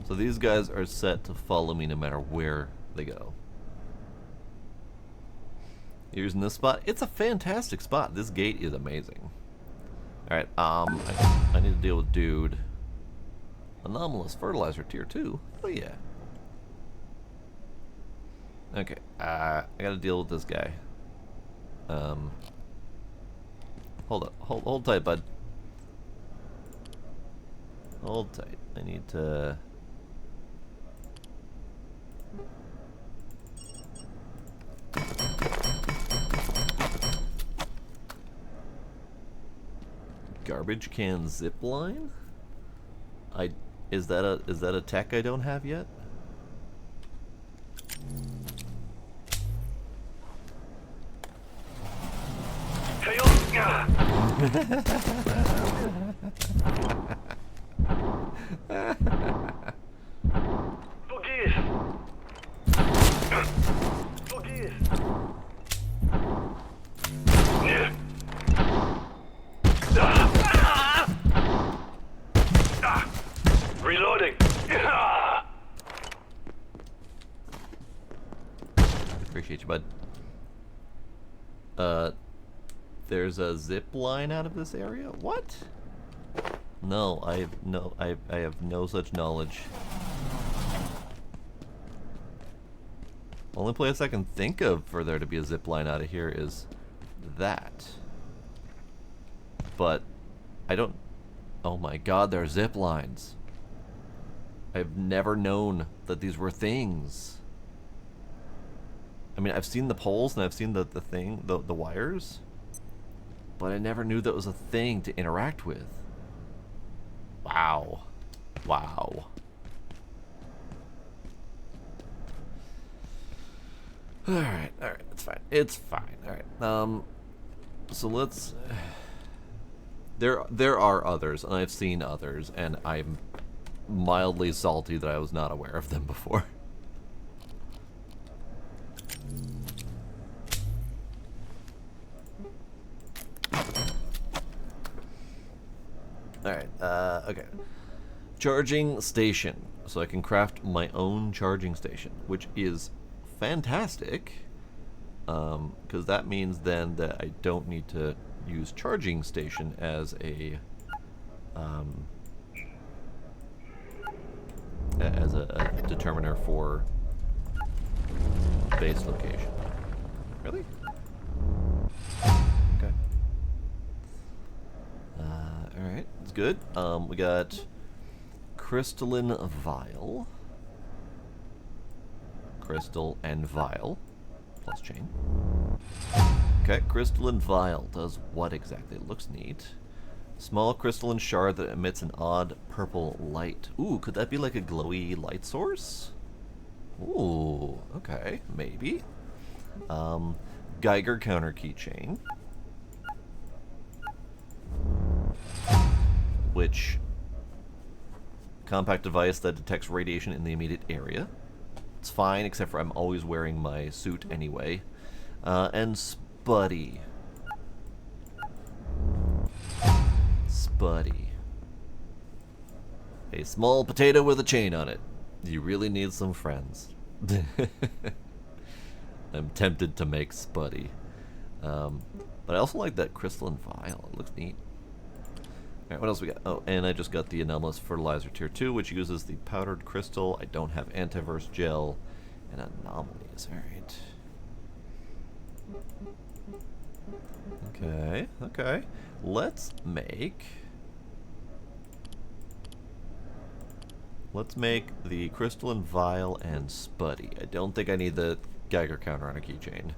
So these guys are set to follow me no matter where they go. Using this spot, it's a fantastic spot. This gate is amazing. All right, I need to deal with dude. Anomalous fertilizer tier 2. Oh yeah. Okay, I gotta deal with this guy. Hold up, hold tight, bud. Hold tight. I need to. Garbage can zip line? Is that a tech I don't have yet? Reloading. Appreciate you, bud. There's a zip line out of this area? What? No, I have no such knowledge. Only place I can think of for there to be a zip line out of here is that. But I don't. Oh my god, there are zip lines. I've never known that these were things. I mean, I've seen the poles and I've seen the thing, the wires. but I never knew that was a thing to interact with. Wow. Wow. Alright, it's fine. It's fine. Alright. So let's... There are others, and I've seen others, and I'm mildly salty that I was not aware of them before. Alright, okay. Charging station. So I can craft my own charging station, which is fantastic. Because that means then that I don't need to use charging station as a determiner for base location. Really? Okay. Alright, it's good. We got crystalline vial. Crystal and vial. Plus chain. Okay, crystalline vial does what exactly? It looks neat. Small crystalline shard that emits an odd purple light. Ooh, could that be like a glowy light source? Ooh, okay, maybe. Geiger counter keychain. Which... compact device that detects radiation in the immediate area. It's fine, except for I'm always wearing my suit anyway. And Spuddy. Spuddy. A small potato with a chain on it. You really need some friends. I'm tempted to make Spuddy. But I also like that crystalline vial. It looks neat. Alright, what else we got? Oh, and I just got the anomalous fertilizer tier 2, which uses the powdered crystal. I don't have antiverse gel and anomalies. Alright. Okay, okay. Let's make the crystalline vial and Spuddy. I don't think I need the Geiger counter on a keychain.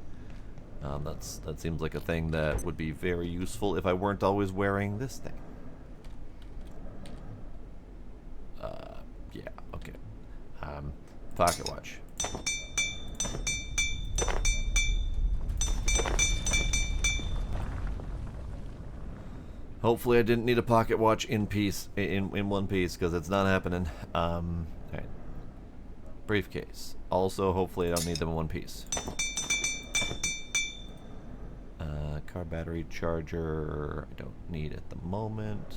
That seems like a thing that would be very useful if I weren't always wearing this thing. Yeah, okay. Pocket watch. Hopefully I didn't need a pocket watch in one piece, because it's not happening. Alright. Briefcase. Also, hopefully I don't need them in one piece. Car battery charger, I don't need at the moment.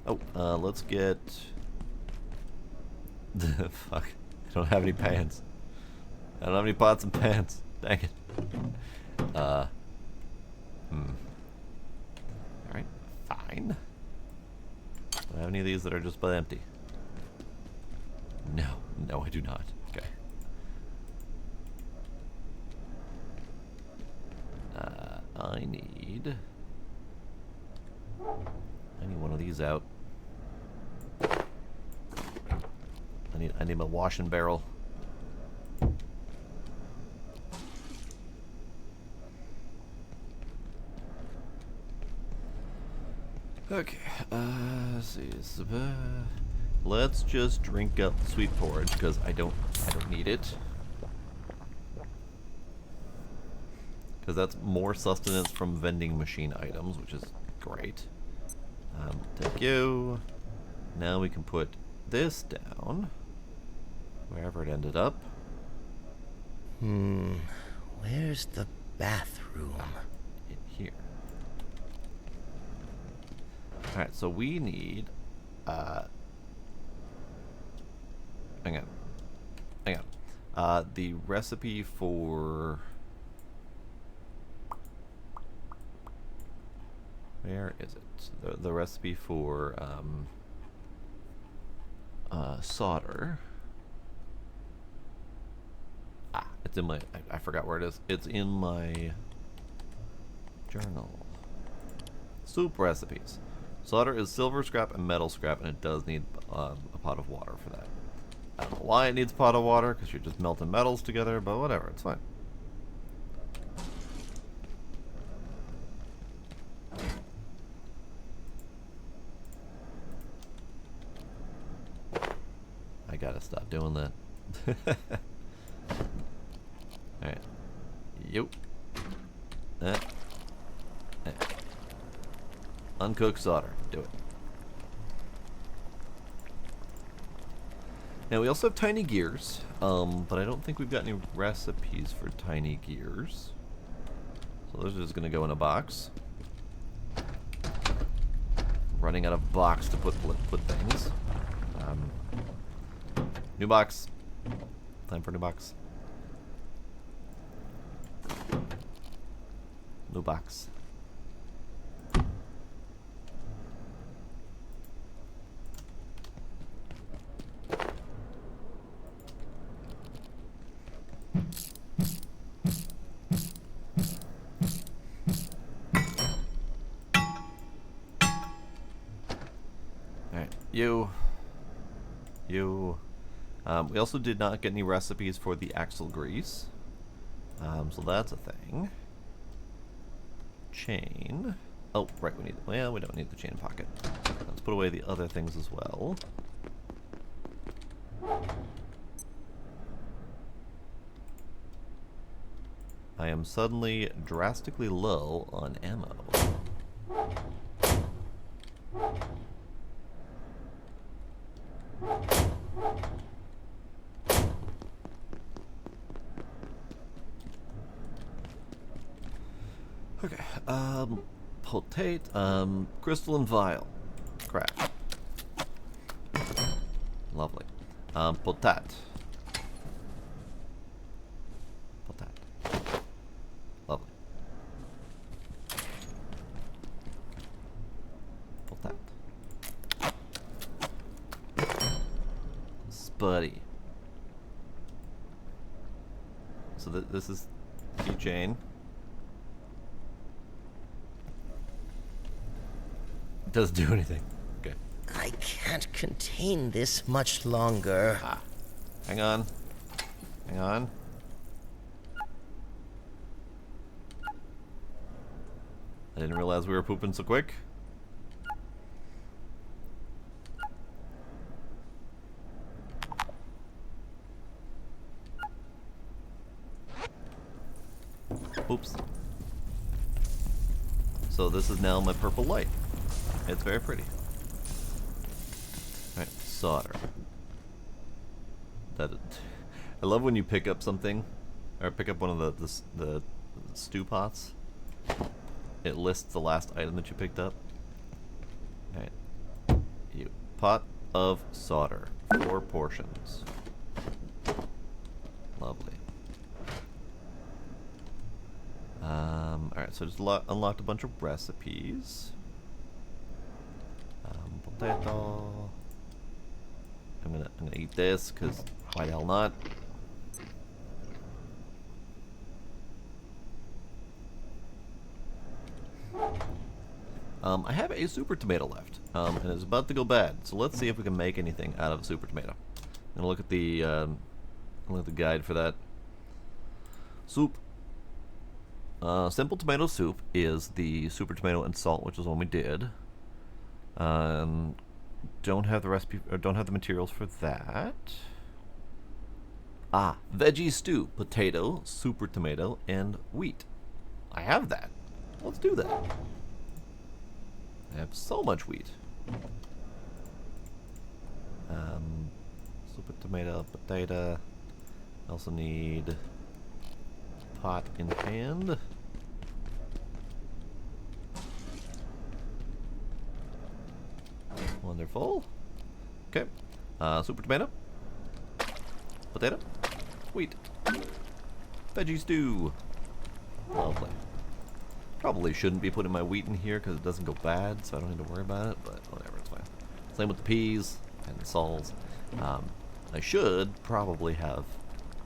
Oh, let's get... Fuck. I don't have any pants. I don't have any pots and pans. Dang it. Alright. Fine. Do I have any of these that are just about empty? No. No, I do not. Okay. I need one of these out. I need my washing barrel. Okay, let's see. Let's just drink up the sweet porridge because I don't need it. Because that's more sustenance from vending machine items, which is great. Thank you. Now we can put this down. Wherever it ended up. Where's the bathroom? In here. Alright, so we need, hang on. The recipe for... Where is it? The recipe for, solder. It's in my... I forgot where it is. It's in my journal. Soup recipes. Solder is silver scrap and metal scrap, and it does need a pot of water for that. I don't know why it needs a pot of water, because you're just melting metals together, but whatever, it's fine. gotta stop doing that. Alright. Yo. Uncooked solder. Do it. Now we also have tiny gears, but I don't think we've got any recipes for tiny gears. So those are just gonna go in a box. Running out of box to put things. New box. Time for new box. New box. Alright, you. We also did not get any recipes for the axle grease. So that's a thing. Chain. Oh, right, well, we don't need the chain pocket. Let's put away the other things as well. I am suddenly drastically low on ammo. Okay, potate, crystalline vial. Crack. Lovely. Potat. Potat. Lovely. Potat. Spuddy. So this is keychain. Doesn't do anything. Okay. I can't contain this much longer. Ah. Hang on. Hang on. I didn't realize we were pooping so quick. Oops. So this is now my purple light. It's very pretty. Alright, solder. I love when you pick up something, or pick up one of the stew pots. It lists the last item that you picked up. Alright. You pot of solder. 4 portions. Lovely. Alright, so just unlocked a bunch of recipes. Potato. I'm gonna eat this because why the hell not? I have a super tomato left, and it's about to go bad. So let's see if we can make anything out of a super tomato. I'm gonna look at the guide for that. Soup. Simple tomato soup is the super tomato and salt, which is one we did. Don't have the recipe, or don't have the materials for that. Ah, veggie stew, potato, super tomato, and wheat. I have that. Let's do that. I have so much wheat. Super tomato, potato. I also need pot in hand. Wonderful. Okay. Super tomato. Potato. Wheat. Veggie stew. Lovely. Probably shouldn't be putting my wheat in here because it doesn't go bad, so I don't need to worry about it, but whatever, it's fine. Same with the peas and the sols. I should probably have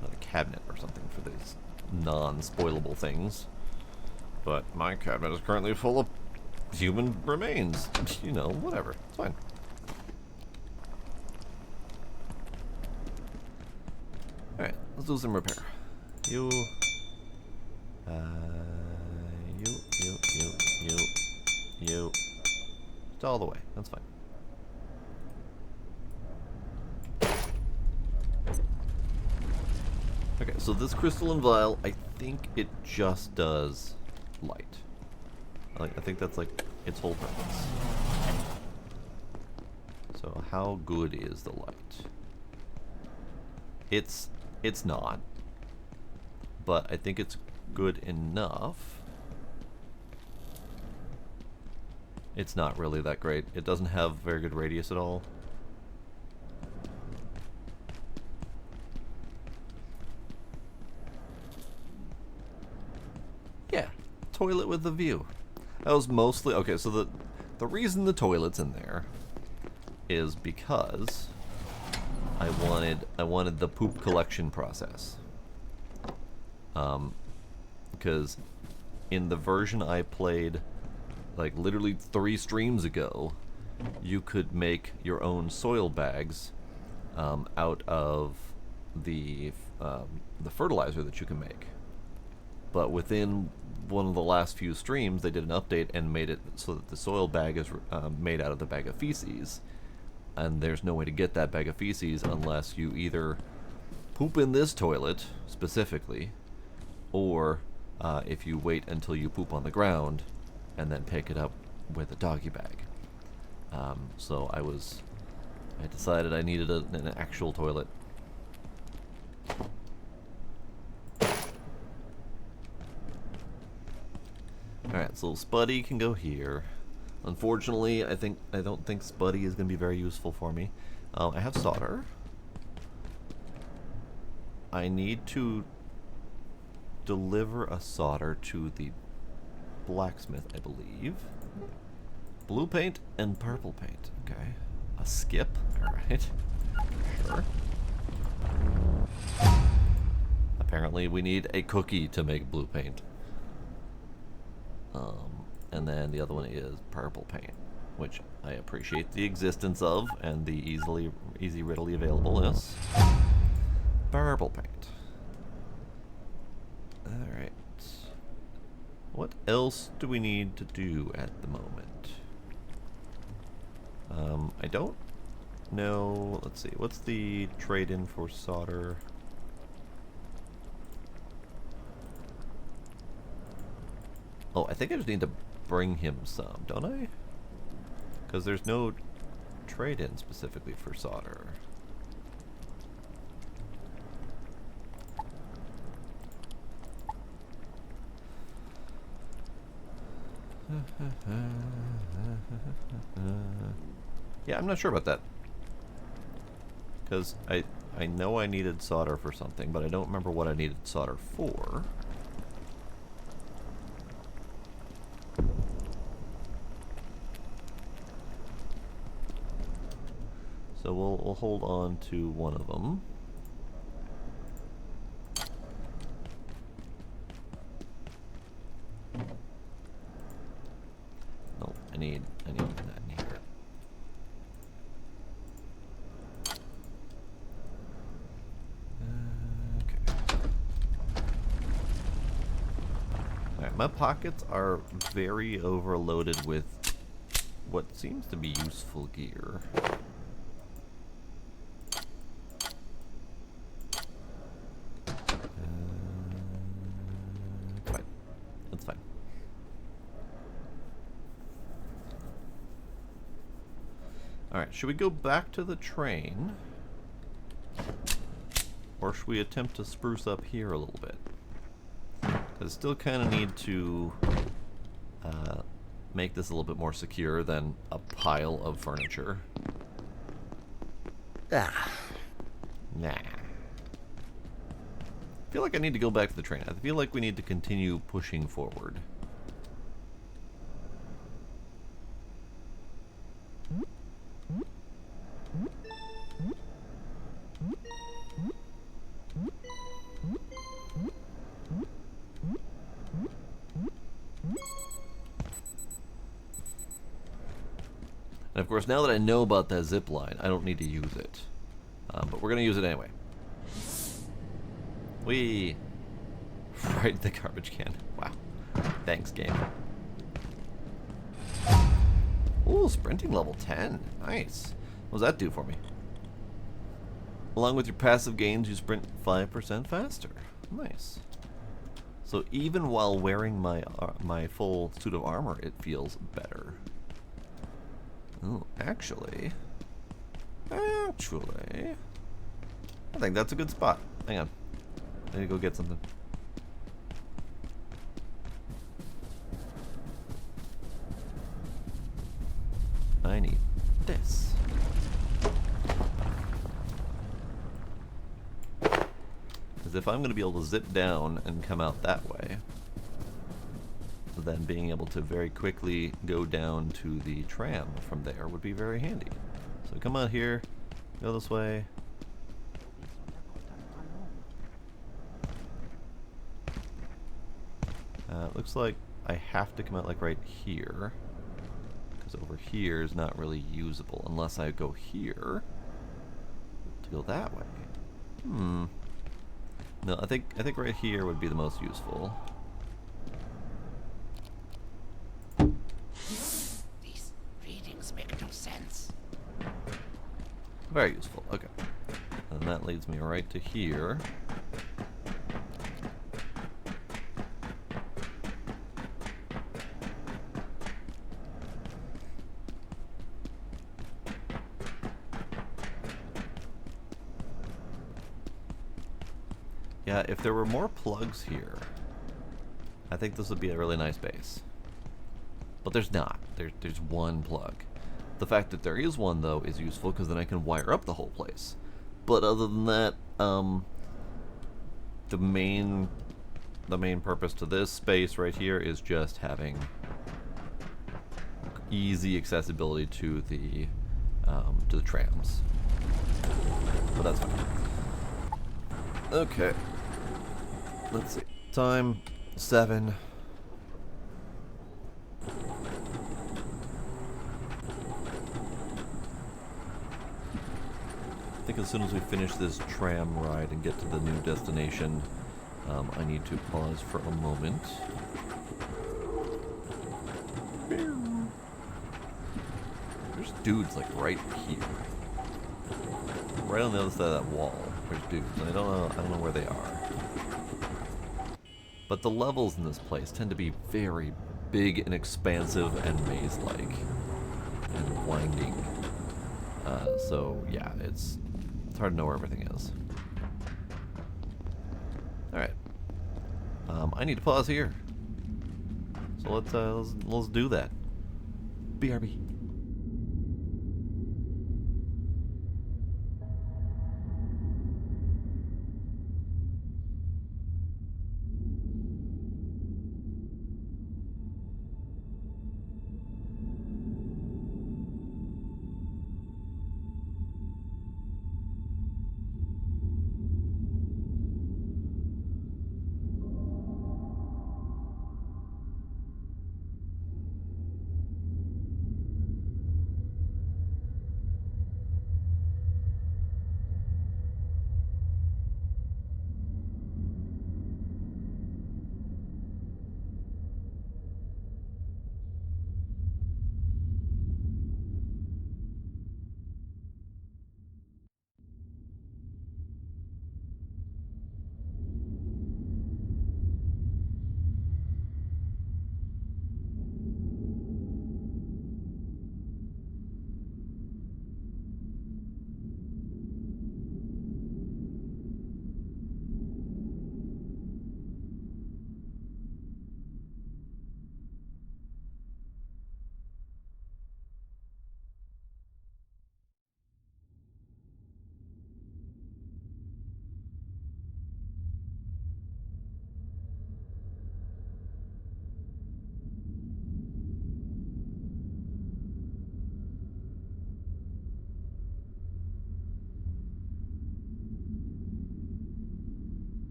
another cabinet or something for these non-spoilable things, but my cabinet is currently full of human remains. You know, whatever. It's fine. Alright, let's do some repair. You. It's all the way. That's fine. Okay, so this crystalline vial, I think it just does light. I think that's like its whole purpose. So how good is the light? It's not, but I think it's good enough. It's not really that great. It doesn't have very good radius at all. Yeah, toilet with a view. That was mostly okay. So the reason the toilet's in there is because I wanted the poop collection process. Because in the version I played, like literally 3 streams ago, you could make your own soil bags out of the fertilizer that you can make. But within one of the last few streams, they did an update and made it so that the soil bag is made out of the bag of feces. And there's no way to get that bag of feces unless you either poop in this toilet, specifically, or if you wait until you poop on the ground and then pick it up with a doggy bag. So I decided I needed an actual toilet. Alright, so Spuddy can go here. Unfortunately, I don't think Spuddy is going to be very useful for me. I have solder. I need to deliver a solder to the blacksmith, I believe. Blue paint and purple paint. Okay. A skip. Alright. Sure. Apparently we need a cookie to make blue paint. And then the other one is purple paint, which I appreciate the existence of and the readily availableness. Purple paint. Alright. What else do we need to do at the moment? I don't know. Let's see. What's the trade-in for solder? Oh, I think I just need to bring him some, don't I? Because there's no trade-in specifically for solder. Yeah, I'm not sure about that. Because I know I needed solder for something, but I don't remember what I needed solder for. So we'll hold on to one of them. No, I need that in here. Okay. Alright, my pockets are very overloaded with what seems to be useful gear. Alright, should we go back to the train? Or should we attempt to spruce up here a little bit? Because I still kind of need to make this a little bit more secure than a pile of furniture. Ah. Nah. I feel like I need to go back to the train. I feel like we need to continue pushing forward. And of course, now that I know about that zip line, I don't need to use it. But we're going to use it anyway. Whee! Right in the garbage can. Wow. Thanks, game. Ooh, sprinting level 10. Nice. What does that do for me? Along with your passive gains, you sprint 5% faster. Nice. So even while wearing my full suit of armor, it feels better. Oh, actually, I think that's a good spot. Hang on, I need to go get something. I need this. Because if I'm going to be able to zip down and come out that way, then being able to very quickly go down to the tram from there would be very handy. So come out here, go this way. Looks like I have to come out like right here, because over here is not really usable unless I go here to go that way. No, I think right here would be the most useful. These readings make no sense. Very useful. Okay, and that leads me right to here. Yeah, if there were more plugs here, I think this would be a really nice base. But there's not. There's one plug. The fact that there is one, though, is useful because then I can wire up the whole place. But other than that, the main purpose to this space right here is just having easy accessibility to the trams. But that's fine. Okay. Let's see. Time 7. I think as soon as we finish this tram ride and get to the new destination, I need to pause for a moment. There's dudes like right here. Right on the other side of that wall. There's dudes, and I don't know where they are. But the levels in this place tend to be very big and expansive and maze-like and winding. So yeah, it's hard to know where everything is. All right, I need to pause here. So let's do that. BRB.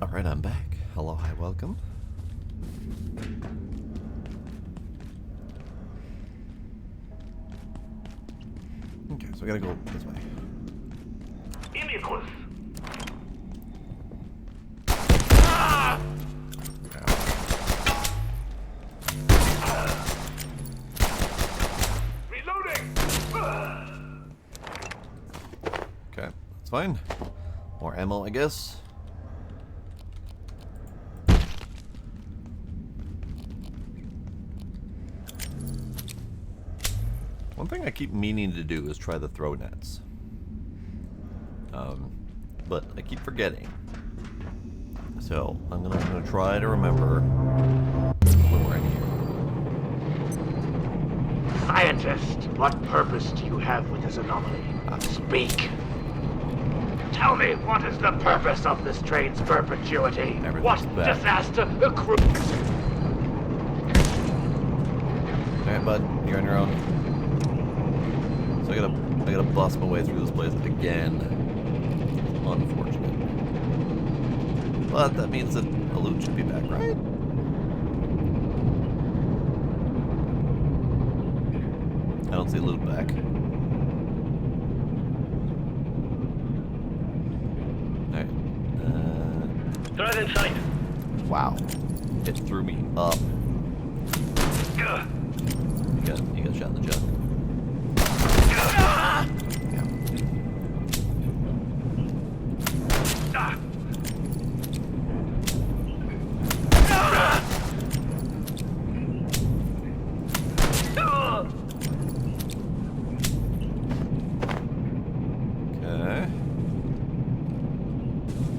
Alright, I'm back. Hello, hi, welcome. Okay, so I gotta go this way. Imicus. Reloading. Okay, that's fine. More ammo, I guess. One thing I keep meaning to do is try the throw nets. But I keep forgetting. So I'm gonna try to remember when we're in here. Scientist, what purpose do you have with this anomaly? Speak. Tell me, what is the purpose of this train's perpetuity? What disaster accrues? Alright, bud, you're on your own. So I gotta bust my way through this place again. Unfortunate. But that means that the loot should be back, right? I don't see loot back. Alright. Threat in sight. Wow. It threw me up. You got shot in the junk. Okay.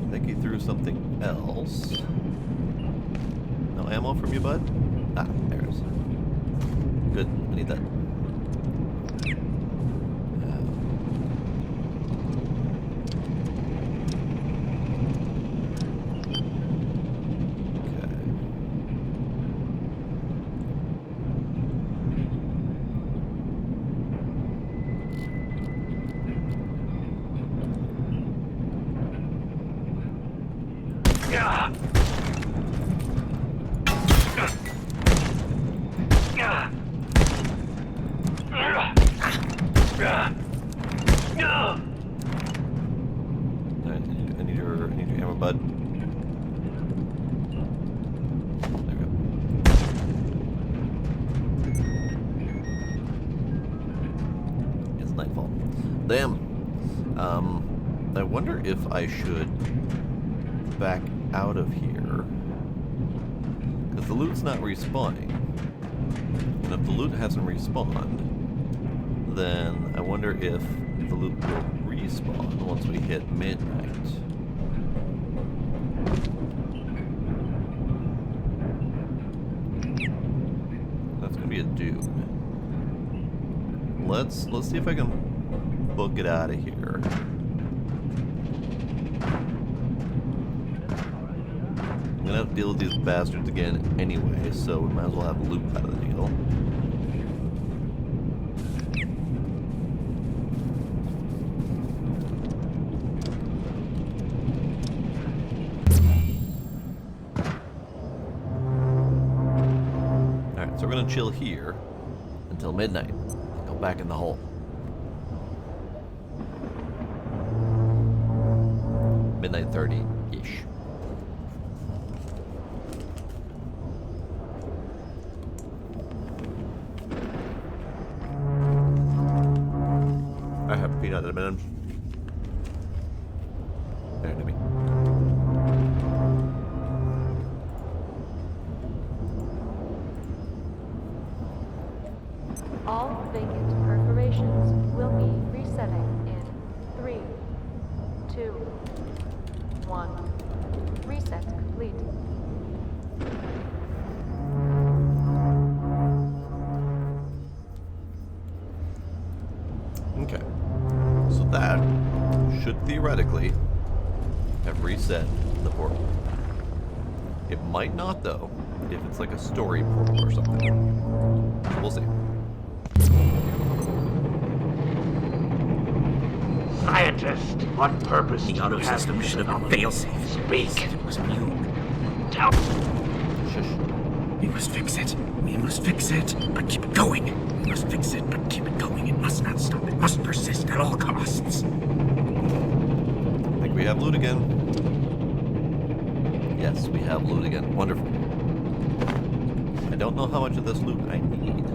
I think he threw something else. No ammo from you, bud? Ah, there it is. Good. I need that. I need your hammer, bud. There we go. It's nightfall. Damn. I wonder if I should back out of here. Because the loot's not respawning. And if the loot hasn't respawned, then I wonder if the loot will respawn once we hit midnight. That's gonna be a dude. Let's see if I can book it out of here. I'm gonna have to deal with these bastards again anyway, so we might as well have loot out of the deal. Alright, so we're gonna chill here until midnight and go back in the hole. Midnight 30-ish. I have peanut M&Ms. There, to me. All vacant perforations will be resetting in 3, 2, 1. Reset complete. Okay. So that should theoretically have reset the portal. It might not, though, if it's like a story portal or something. We'll see. Scientist, what purpose do you have? The auto system should have been failsafe. Speak. It was immune. Tell. Shush. We must fix it. We must fix it, but keep it going. We must fix it, but keep it going. It must not stop. It must persist at all costs. I think we have loot again. Yes, we have loot again. Wonderful. I don't know how much of this loot I need,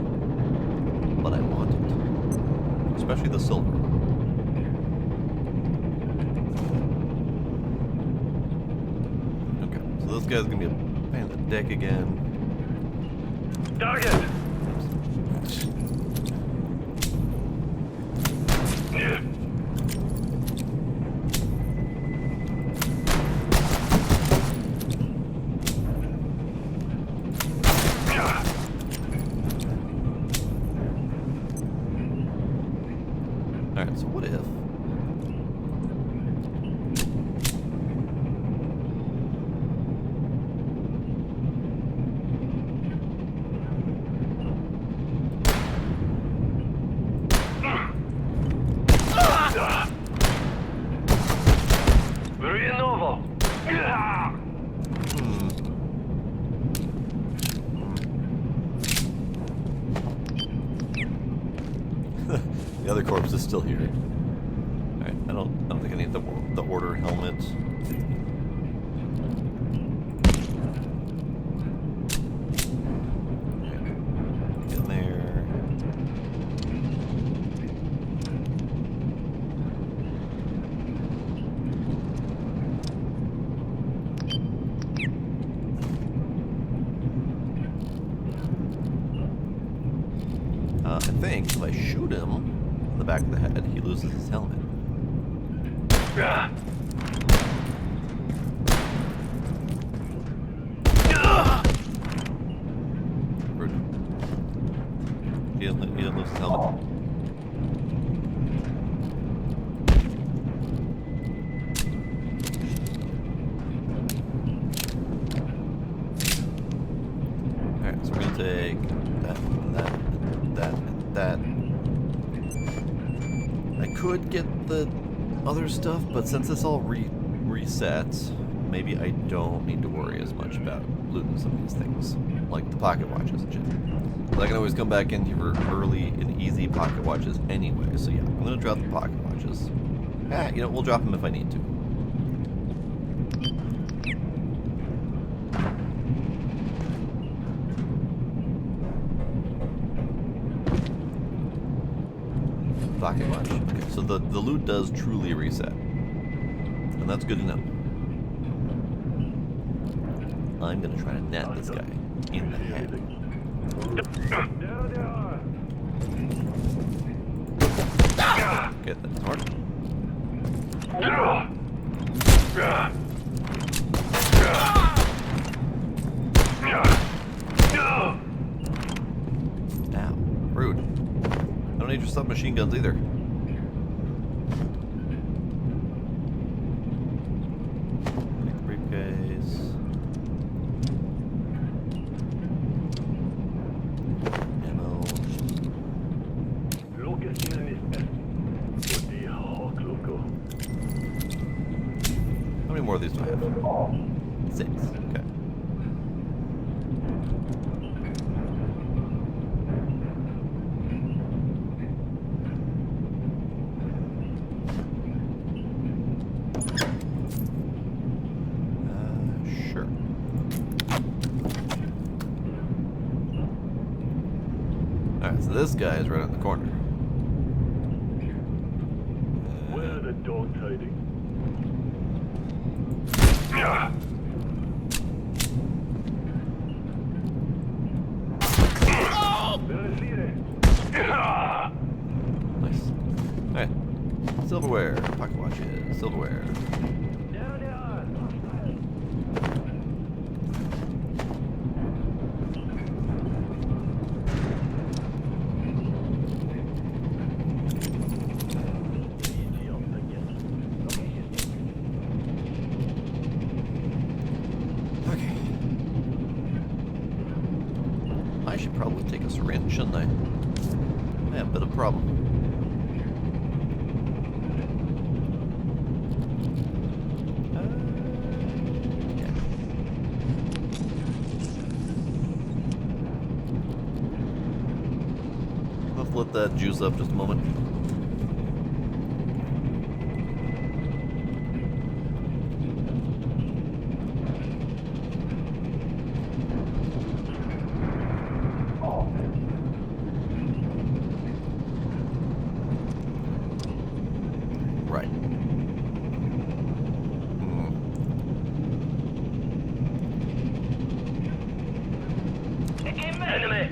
but I want it. Especially the silver. Okay, so this guy's gonna be a pain in the dick again. Target! Alright, so what if... The other corpse is still here. Alright, I don't think I need the order helmet. Alright, get in there. I think if I shoot him in the back of the head, he loses his helmet. Rude. He didn't lose his helmet. Alright, so we're gonna take that, that. I could get the other stuff, but since it's all resets, maybe I don't need to worry as much about looting some of these things, like the pocket watches and shit. I can always come back in here for early and easy pocket watches anyway, so yeah, I'm gonna drop the pocket watches. You know, we'll drop them if I need to. Pocket watch. Okay, so the loot does truly reset. And that's good to know. I'm gonna try to net this guy in the head. Okay, that's smart. Ow. Rude. I don't need your submachine guns either. Take the briefcase. Ammo. How many more of these do I have? 6. Okay. Sure. Alright, so this guy is right on the corner. Where are the dog hiding? Nice. Alright. Silverware. Pocket watches. Silverware. Okay. I should probably take a syringe, shouldn't I? I have a bit of a problem. split that juice up just a moment? Right. Enemy!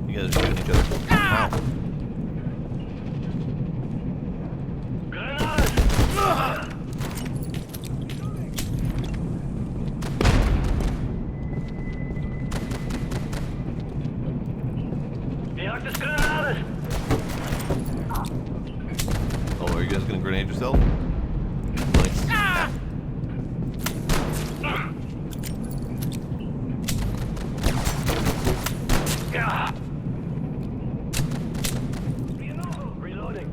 You guys are shooting each other. Ow. Oh, are you guys gonna grenade yourself? Nice. Reloading.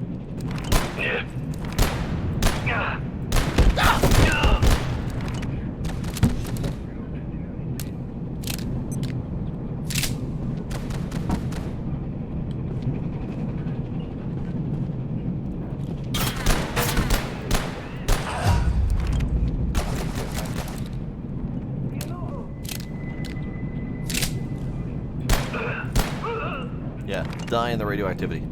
Yeah, die in the radioactivity.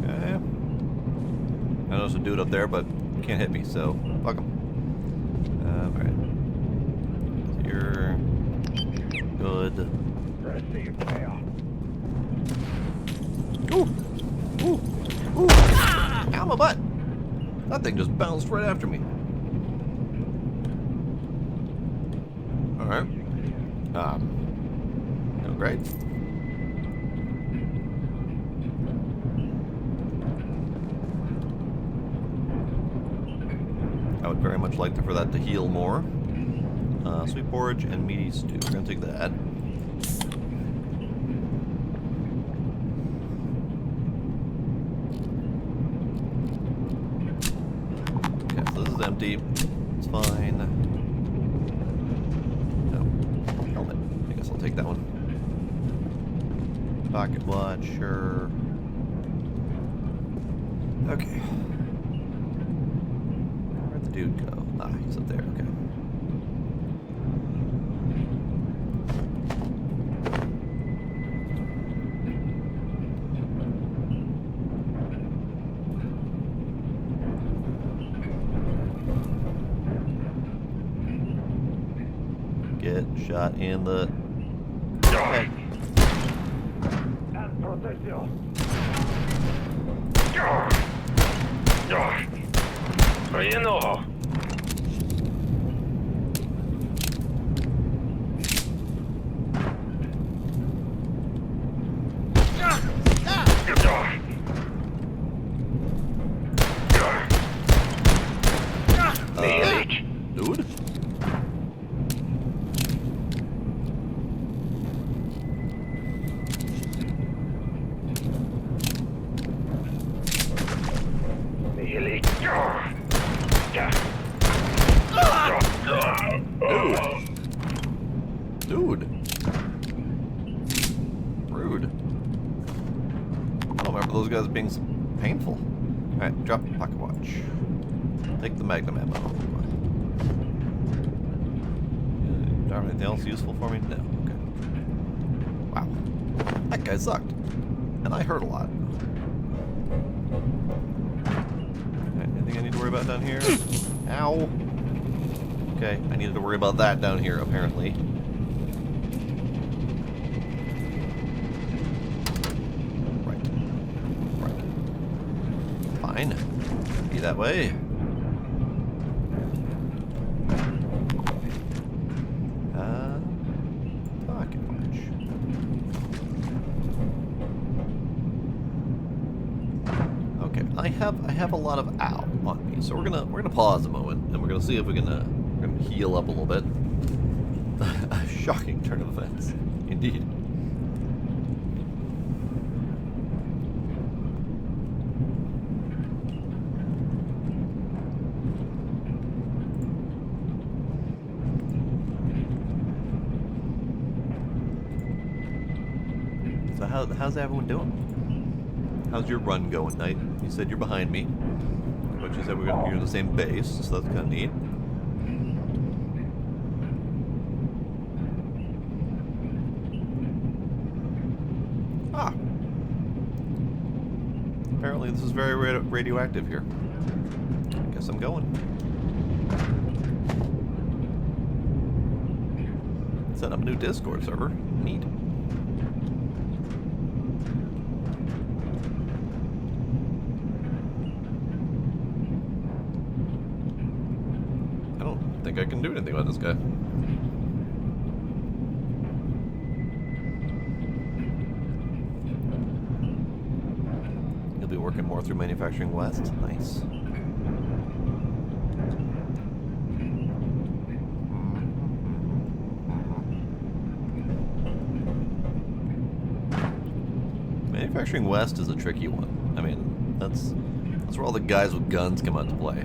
Okay. I know there's a dude up there, but can't hit me, so fuck him. Alright. You're good. Ooh! Ooh! Ooh! Ow, my butt! That thing just bounced right after me. Alright. Doing great. I would very much like for that to heal more. Sweet porridge and meaty stew. We're gonna take that. Okay, so this is empty. It's fine. No. Helmet. I guess I'll take that one. Pocket watch, sure. Okay. Where'd the dude go? Ah, he's up there, okay. Get shot in the head. Dude? Dude. Rude. I don't remember those guys being so painful. Alright, drop the pocket watch. Take the magnum ammo. Do I have anything else useful for me? No. Okay. Wow. That guy sucked. And I hurt a lot. Alright, anything I need to worry about down here? Ow. Okay, I needed to worry about that down here, apparently. Right. Right. Fine. Be that way. Pocket watch. Okay, I have a lot of ow on me, so we're gonna pause a moment and we're gonna see if we can heal up a little bit. shocking turn of events, indeed. So how's everyone doing? How's your run going, Knight? You said you're behind me, but you said you're in the same base, so that's kind of neat. Ah. Apparently this is very radioactive here. I guess I'm going. Set up a new Discord server. Neat. I don't think I can do anything about this guy. You'll be working more through Manufacturing West. Nice. Manufacturing West is a tricky one. I mean, that's where all the guys with guns come out to play.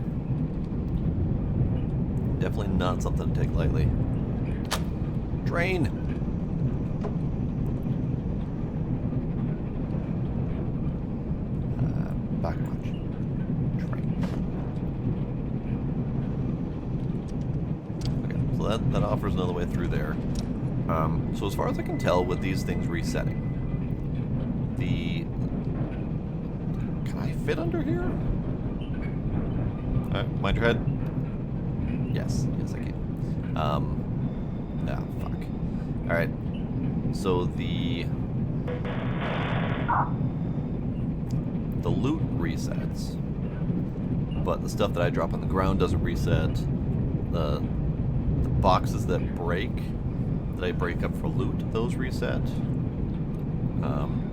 Definitely not something to take lightly. Train! Backwatch. Train. Okay, so that offers another way through there. So as far as I can tell with these things resetting, can I fit under here? Alright, mind your head. Yes, I can. Fuck. Alright. So the loot resets, but the stuff that I drop on the ground doesn't reset. The boxes that I break up for loot, those reset.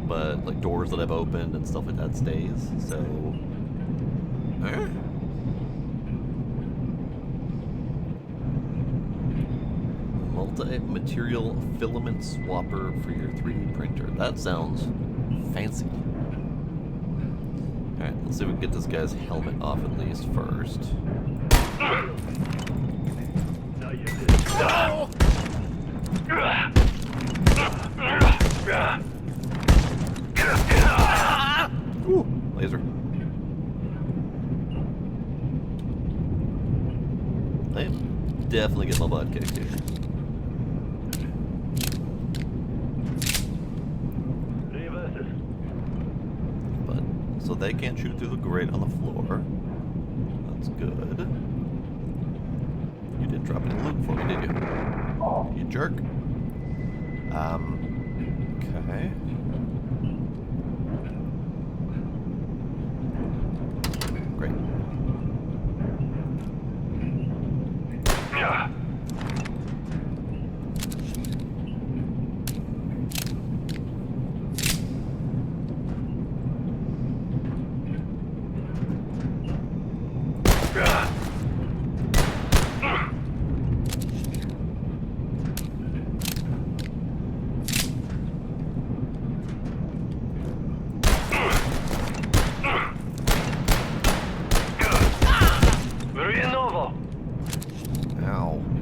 But like doors that I've opened and stuff like that stays. So, multi-material filament swapper for your 3D printer. That sounds fancy. Alright, let's see if we can get this guy's helmet off at least first. Ooh, laser. I am definitely getting my butt kicked here. But, so they can't shoot through the grate on the floor. That's good. You didn't drop any loot for me, did you? You jerk. Okay. Great.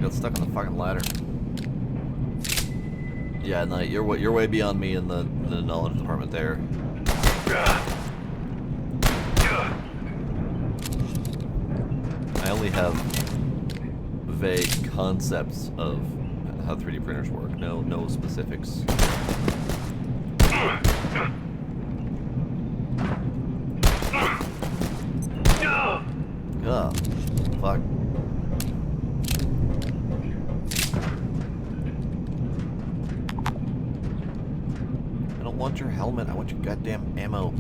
Stuck on the fucking ladder. Yeah, no, you're way beyond me in the knowledge department there. I only have vague concepts of how 3D printers work. No specifics. Oh, fuck. I want your helmet. I want your goddamn ammo.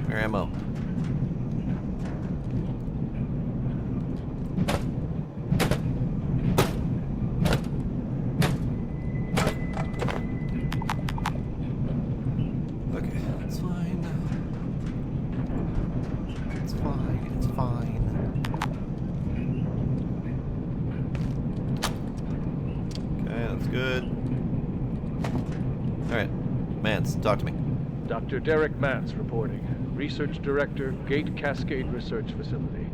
Your ammo. Okay, it's fine. It's fine. It's fine. Okay, that's good. Alright. Mance, talk to me. Dr. Derek Mance reporting. Research Director, Gate Cascade Research Facility.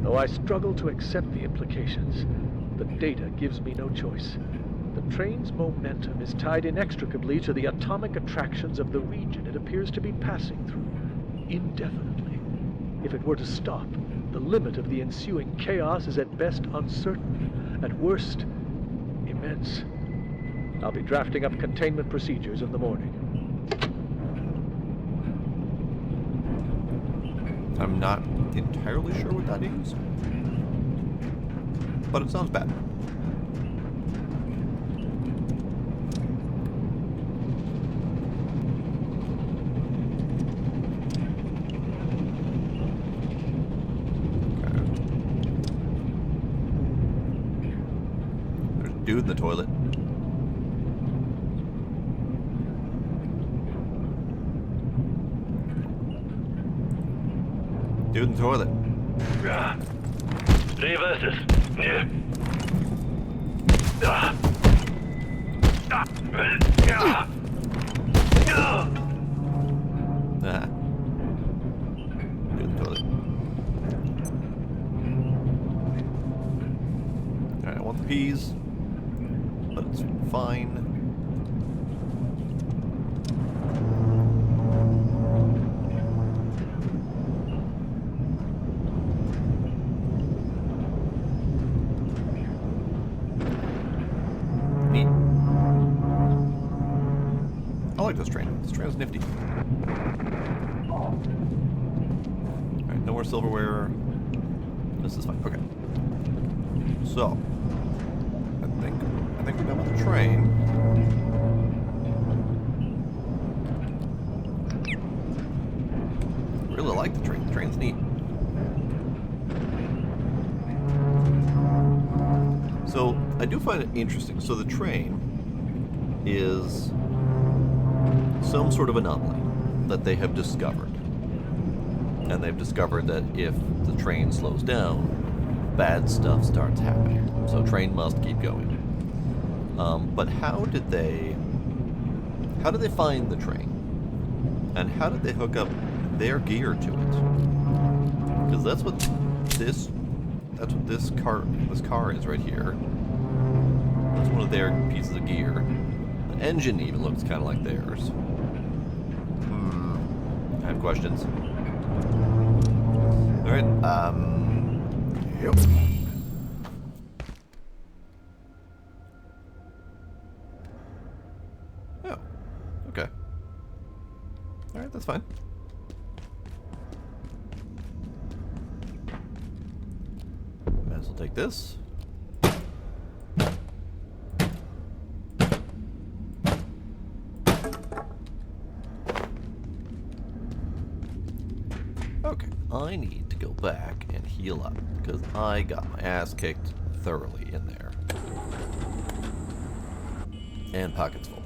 Though I struggle to accept the implications, the data gives me no choice. The train's momentum is tied inextricably to the atomic attractions of the region it appears to be passing through, indefinitely. If it were to stop, the limit of the ensuing chaos is at best uncertain, at worst, immense. I'll be drafting up containment procedures in the morning. I'm not entirely sure what that is, but it sounds bad. Okay. There's a dude in the toilet. Dude in the toilet. Reverse this. Yeah. Nah. Dude in the toilet. Alright, I want the peas, but it's fine. Neat. I like this train. This train is nifty. Alright, no more silverware. This is fine. Okay. So, I think we're done with the train. Really like the train. The train's neat. So, I do find it interesting. So the train is some sort of anomaly that they have discovered. And they've discovered that if the train slows down, bad stuff starts happening. So train must keep going. But how did they find the train? And how did they hook up their gear to it? Because that's what this car is right here. That's one of their pieces of gear. The engine even looks kind of like theirs. I have questions. All right. Yep. Oh. Okay. All right, that's fine. Might as well take this. Okay, I need to go back and heal up because I got my ass kicked thoroughly in there. And pockets full.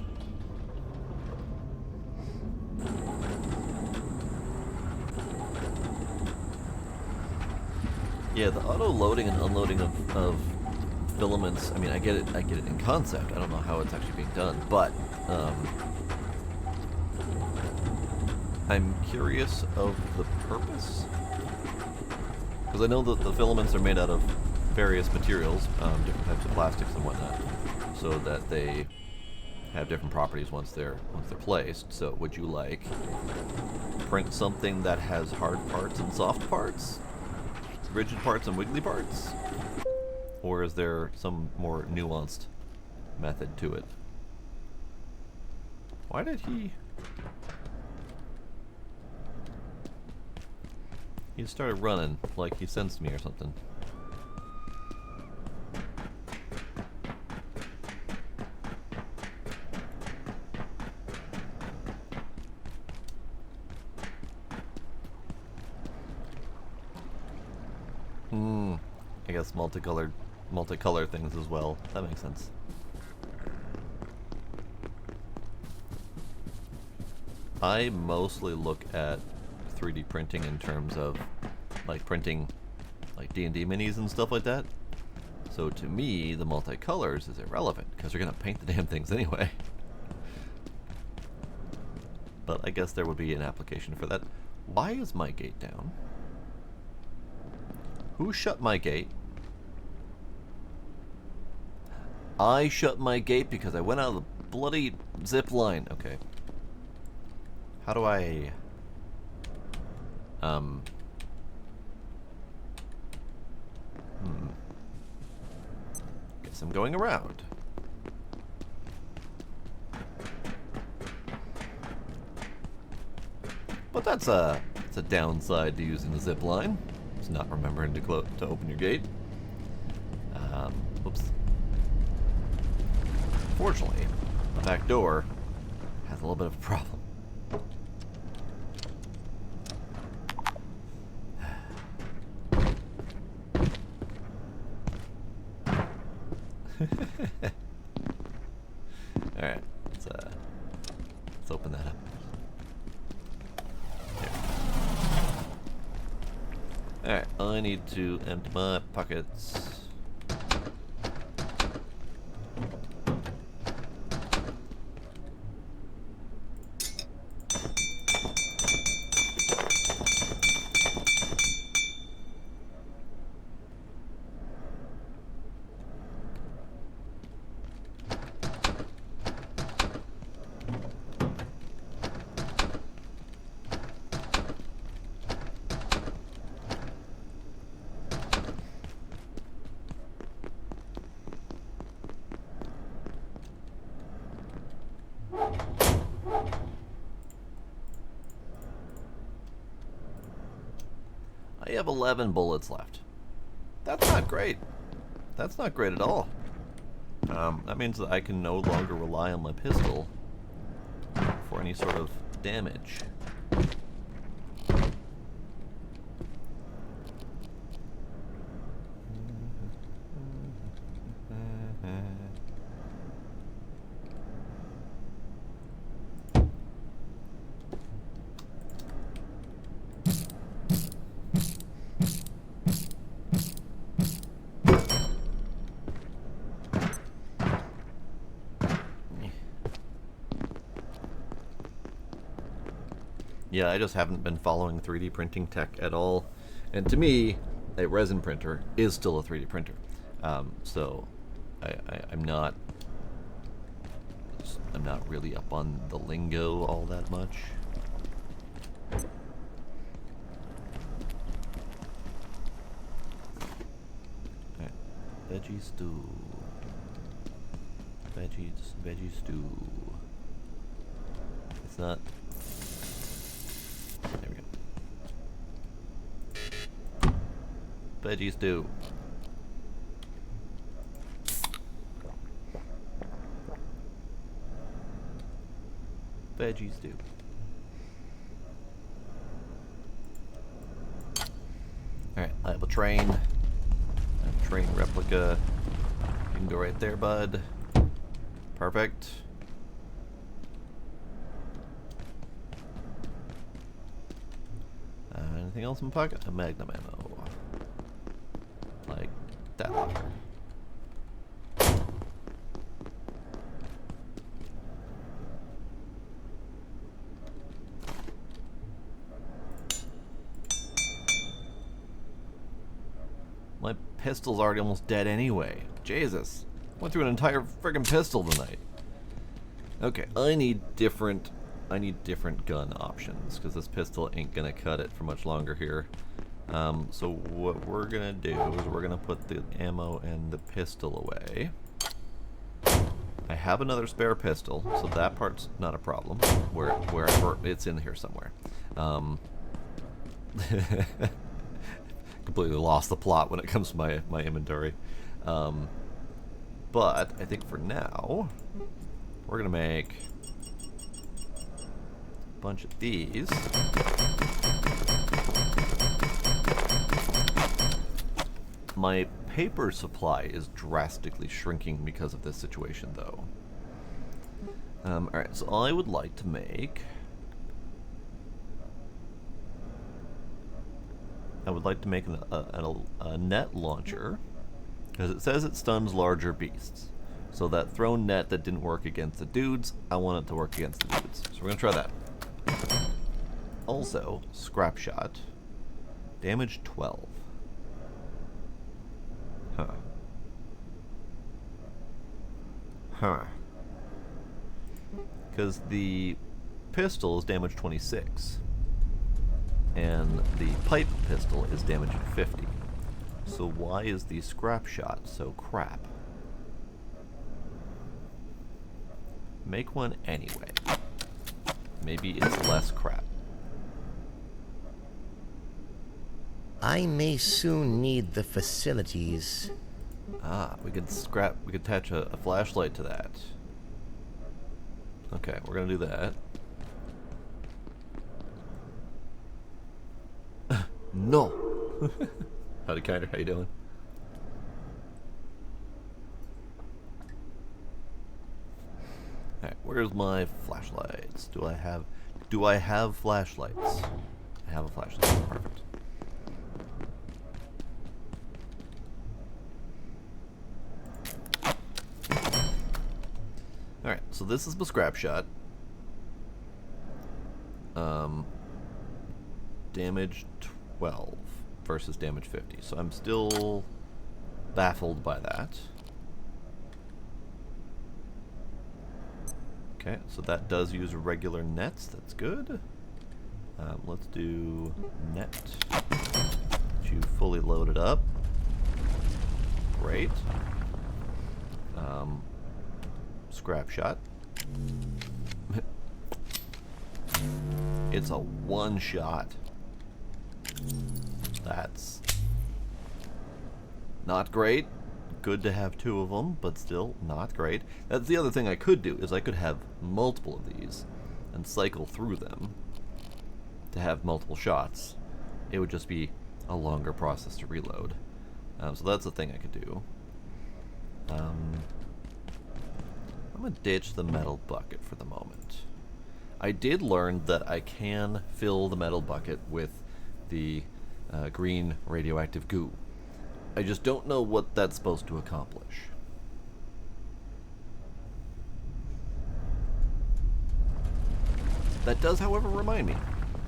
Yeah, the auto loading and unloading of filaments, I mean, I get it in concept. I don't know how it's actually being done, but I'm curious of the purpose. Because I know that the filaments are made out of various materials, different types of plastics and whatnot, so that they have different properties once they're placed. So would you like print something that has hard parts and soft parts? Rigid parts and wiggly parts? Or is there some more nuanced method to it? Why did he... He started running like he sensed me or something. I guess multicolor things as well. That makes sense. I mostly look at 3D printing in terms of like printing like D&D minis and stuff like that. So to me, the multicolors is irrelevant, because you're going to paint the damn things anyway. But I guess there would be an application for that. Why is my gate down? Who shut my gate? I shut my gate because I went out of the bloody zip line. Okay. How do I... Guess I'm going around. But that's a downside to using the zip line. It's not remembering to open your gate. Oops. Fortunately, the back door has a little bit of a problem. Alright, let's open that up. Alright, I need to empty my pockets. I have 11 bullets left. That's not great. That's not great at all. That means that I can no longer rely on my pistol for any sort of damage. Yeah, I just haven't been following 3D printing tech at all. And to me, a resin printer is still a 3D printer. So I'm not really up on the lingo all that much. Alright. Veggie stew. Veggie stew. It's not... There we go. Veggie stew. Veggie stew. Alright, I have a train. I have a train replica. You can go right there, bud. Perfect. Anything else in my pocket? A magnum ammo. Like that locker. My pistol's already almost dead anyway. Jesus. Went through an entire friggin' pistol tonight. Okay, I need different gun options, because this pistol ain't gonna cut it for much longer here. So what we're gonna do is we're gonna put the ammo and the pistol away. I have another spare pistol, so that part's not a problem. Wherever it's in here somewhere. Completely lost the plot when it comes to my inventory. But I think for now, we're gonna make bunch of these. My paper supply is drastically shrinking because of this situation, though. Alright, so I would like to make... a net launcher Because it says it stuns larger beasts. So that thrown net that didn't work against the dudes, I want it to work against the dudes. So we're going to try that. Also, scrap shot. Damage 12. Huh. Huh. Because the pistol is damage 26. And the pipe pistol is damage 50. So why is the scrap shot so crap? Make one anyway. Maybe it's less crap. I may soon need the facilities. Ah, we could attach a flashlight to that. Okay, we're gonna do that. No! Howdy, Kinder, how you doing? Alright, where's my flashlights? Do I have flashlights? I have a flashlight, perfect. Alright, so this is the scrap shot. Damage 12 versus damage 50. So I'm still baffled by that. Okay, so that does use regular nets. That's good. Let's do net. Get you fully loaded up. Great. Scrap shot. It's a one shot. That's not great. Good to have two of them, but still not great. That's the other thing I could do, is I could have multiple of these and cycle through them to have multiple shots. It would just be a longer process to reload. So that's the thing I could do. I'm gonna ditch the metal bucket for the moment. I did learn that I can fill the metal bucket with the green radioactive goo. I just don't know what that's supposed to accomplish. That does, however, remind me.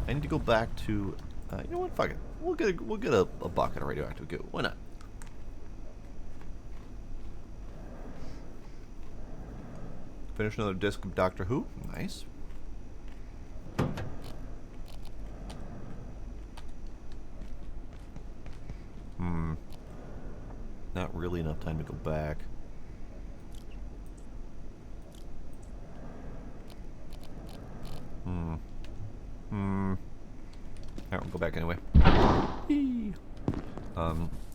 I need to go back to... you know what? Fuck it. We'll get a bucket of radioactive goo. Why not? Finish another disc of Doctor Who. Nice. Not really enough time to go back. Alright, we'll go back anyway.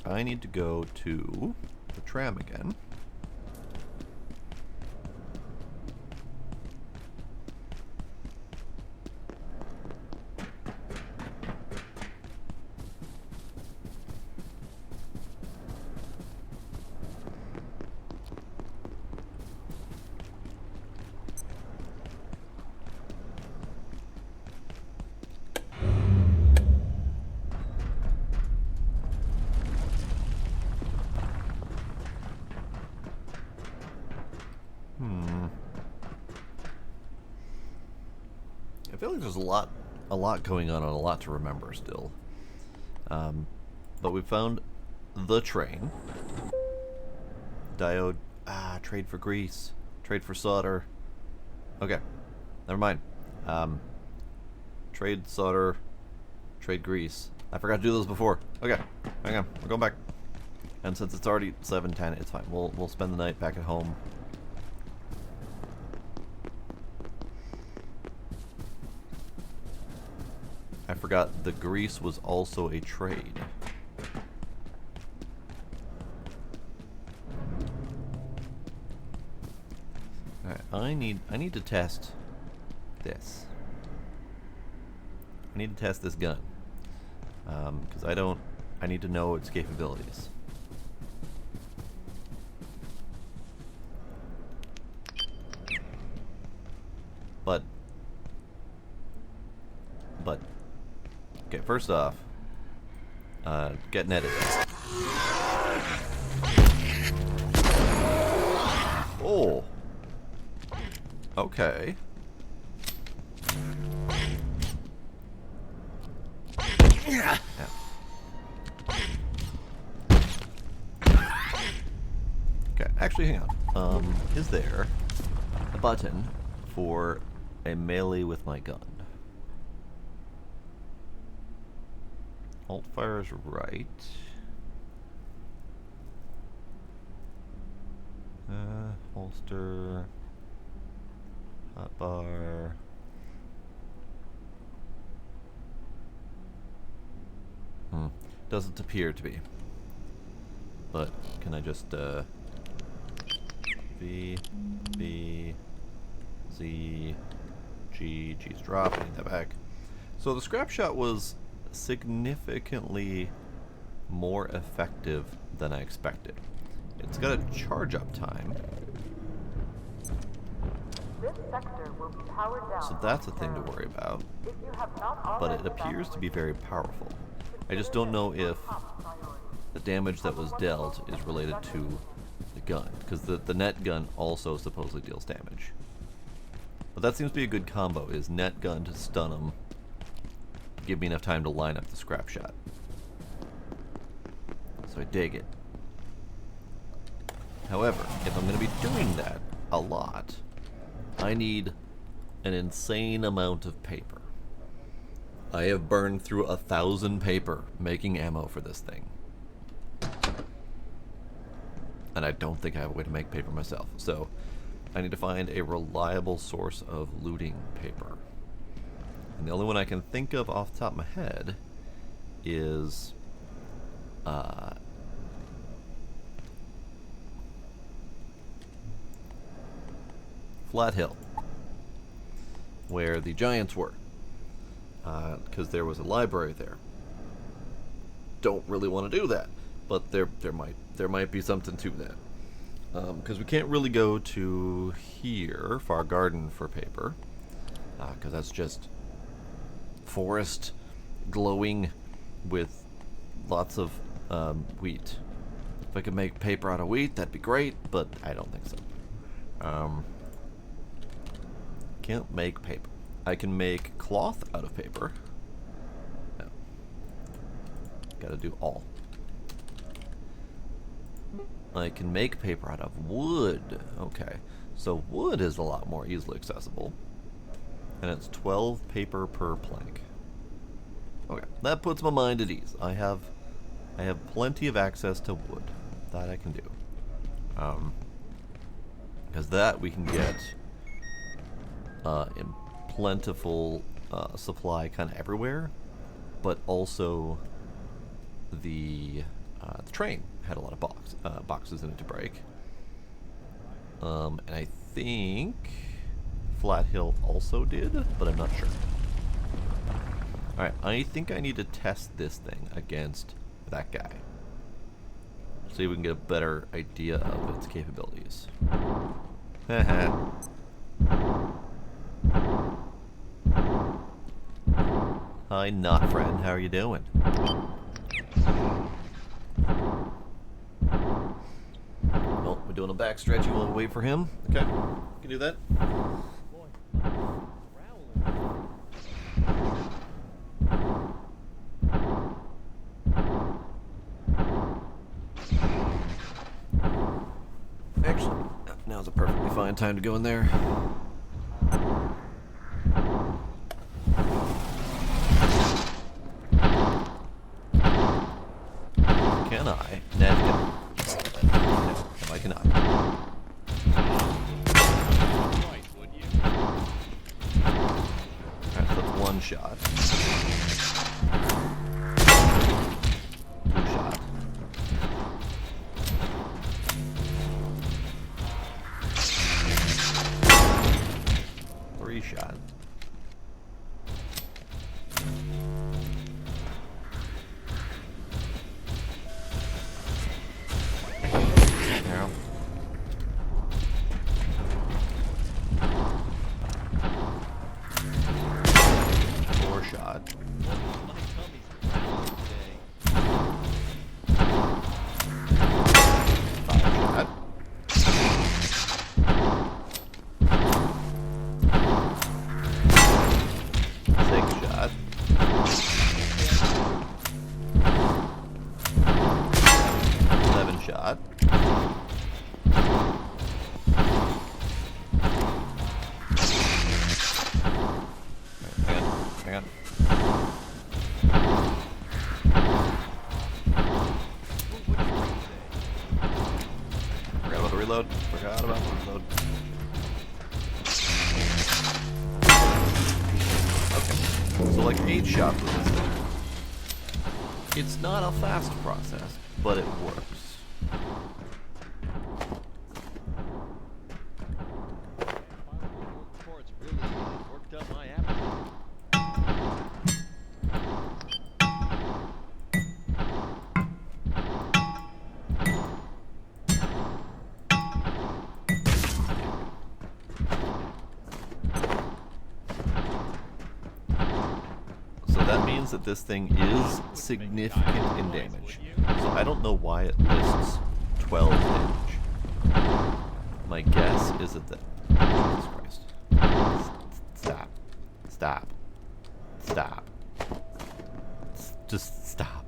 I need to go to the tram again. I feel like there's a lot going on and a lot to remember still. But we found the train. Diode. Trade for grease. Trade for solder. Okay. Never mind. Trade solder. Trade grease. I forgot to do those before. Okay. Hang on. We're going back. And since it's already 7:10, it's fine. We'll spend the night back at home. I forgot the grease was also a trade. Alright, I need to test this. I need to test this gun. Because I need to know its capabilities. But okay, first off, get netted. Okay. Yeah. Okay, actually, hang on. Is there a button for a melee with my gun? Alt fire is right. Holster. Hotbar. Doesn't appear to be. But can I just V, B, Z, G, G's drop, I need that back. So the scrap shot was significantly more effective than I expected. It's got a charge up time. This sector will be powered down. So that's a thing to worry about. If you have not But it already appears to be very powerful. I just don't know if the damage that was dealt is related to the gun, because the net gun also supposedly deals damage. But that seems to be a good combo, is net gun to stun them, give me enough time to line up the scrap shot. So I dig it. However, if I'm going to be doing that a lot, I need an insane amount of paper. I have burned through 1,000 paper making ammo for this thing. And I don't think I have a way to make paper myself. So I need to find a reliable source of looting paper. And the only one I can think of off the top of my head is Flat Hill, where the Giants were. Because there was a library there. Don't really want to do that, but there might be something to that. Because we can't really go to here, Far Garden, for paper, because that's just forest glowing with lots of wheat. If I could make paper out of wheat, that'd be great, but I don't think so. Can't make paper. I can make cloth out of paper. No. Gotta do all. I can make paper out of wood. Okay. So wood is a lot more easily accessible. And it's 12 paper per plank. Okay. That puts my mind at ease. I have plenty of access to wood. That I can do. Because that we can get in plentiful supply kind of everywhere, but also the train had a lot of boxes in it to break. And I think Flat Hill also did, but I'm not sure. Alright, I think I need to test this thing against that guy. See if we can get a better idea of its capabilities. Haha. Hi, not friend. How are you doing? Oh, we're doing a back stretch. You want to wait for him? Okay, can do that. Actually, now's a perfectly fine time to go in there. Can I? No, I cannot. Alright, so that's one shot. Two shot. Three shot. Forgot about this mode. Okay, so like 8 shots with this thing. It's not a fast process, but it works. Reports really worked up my appetite. So that means that this thing is significant in damage. So I don't know why it lists 12 damage. My guess is that Jesus Christ. Stop. Stop. Stop. Just stop.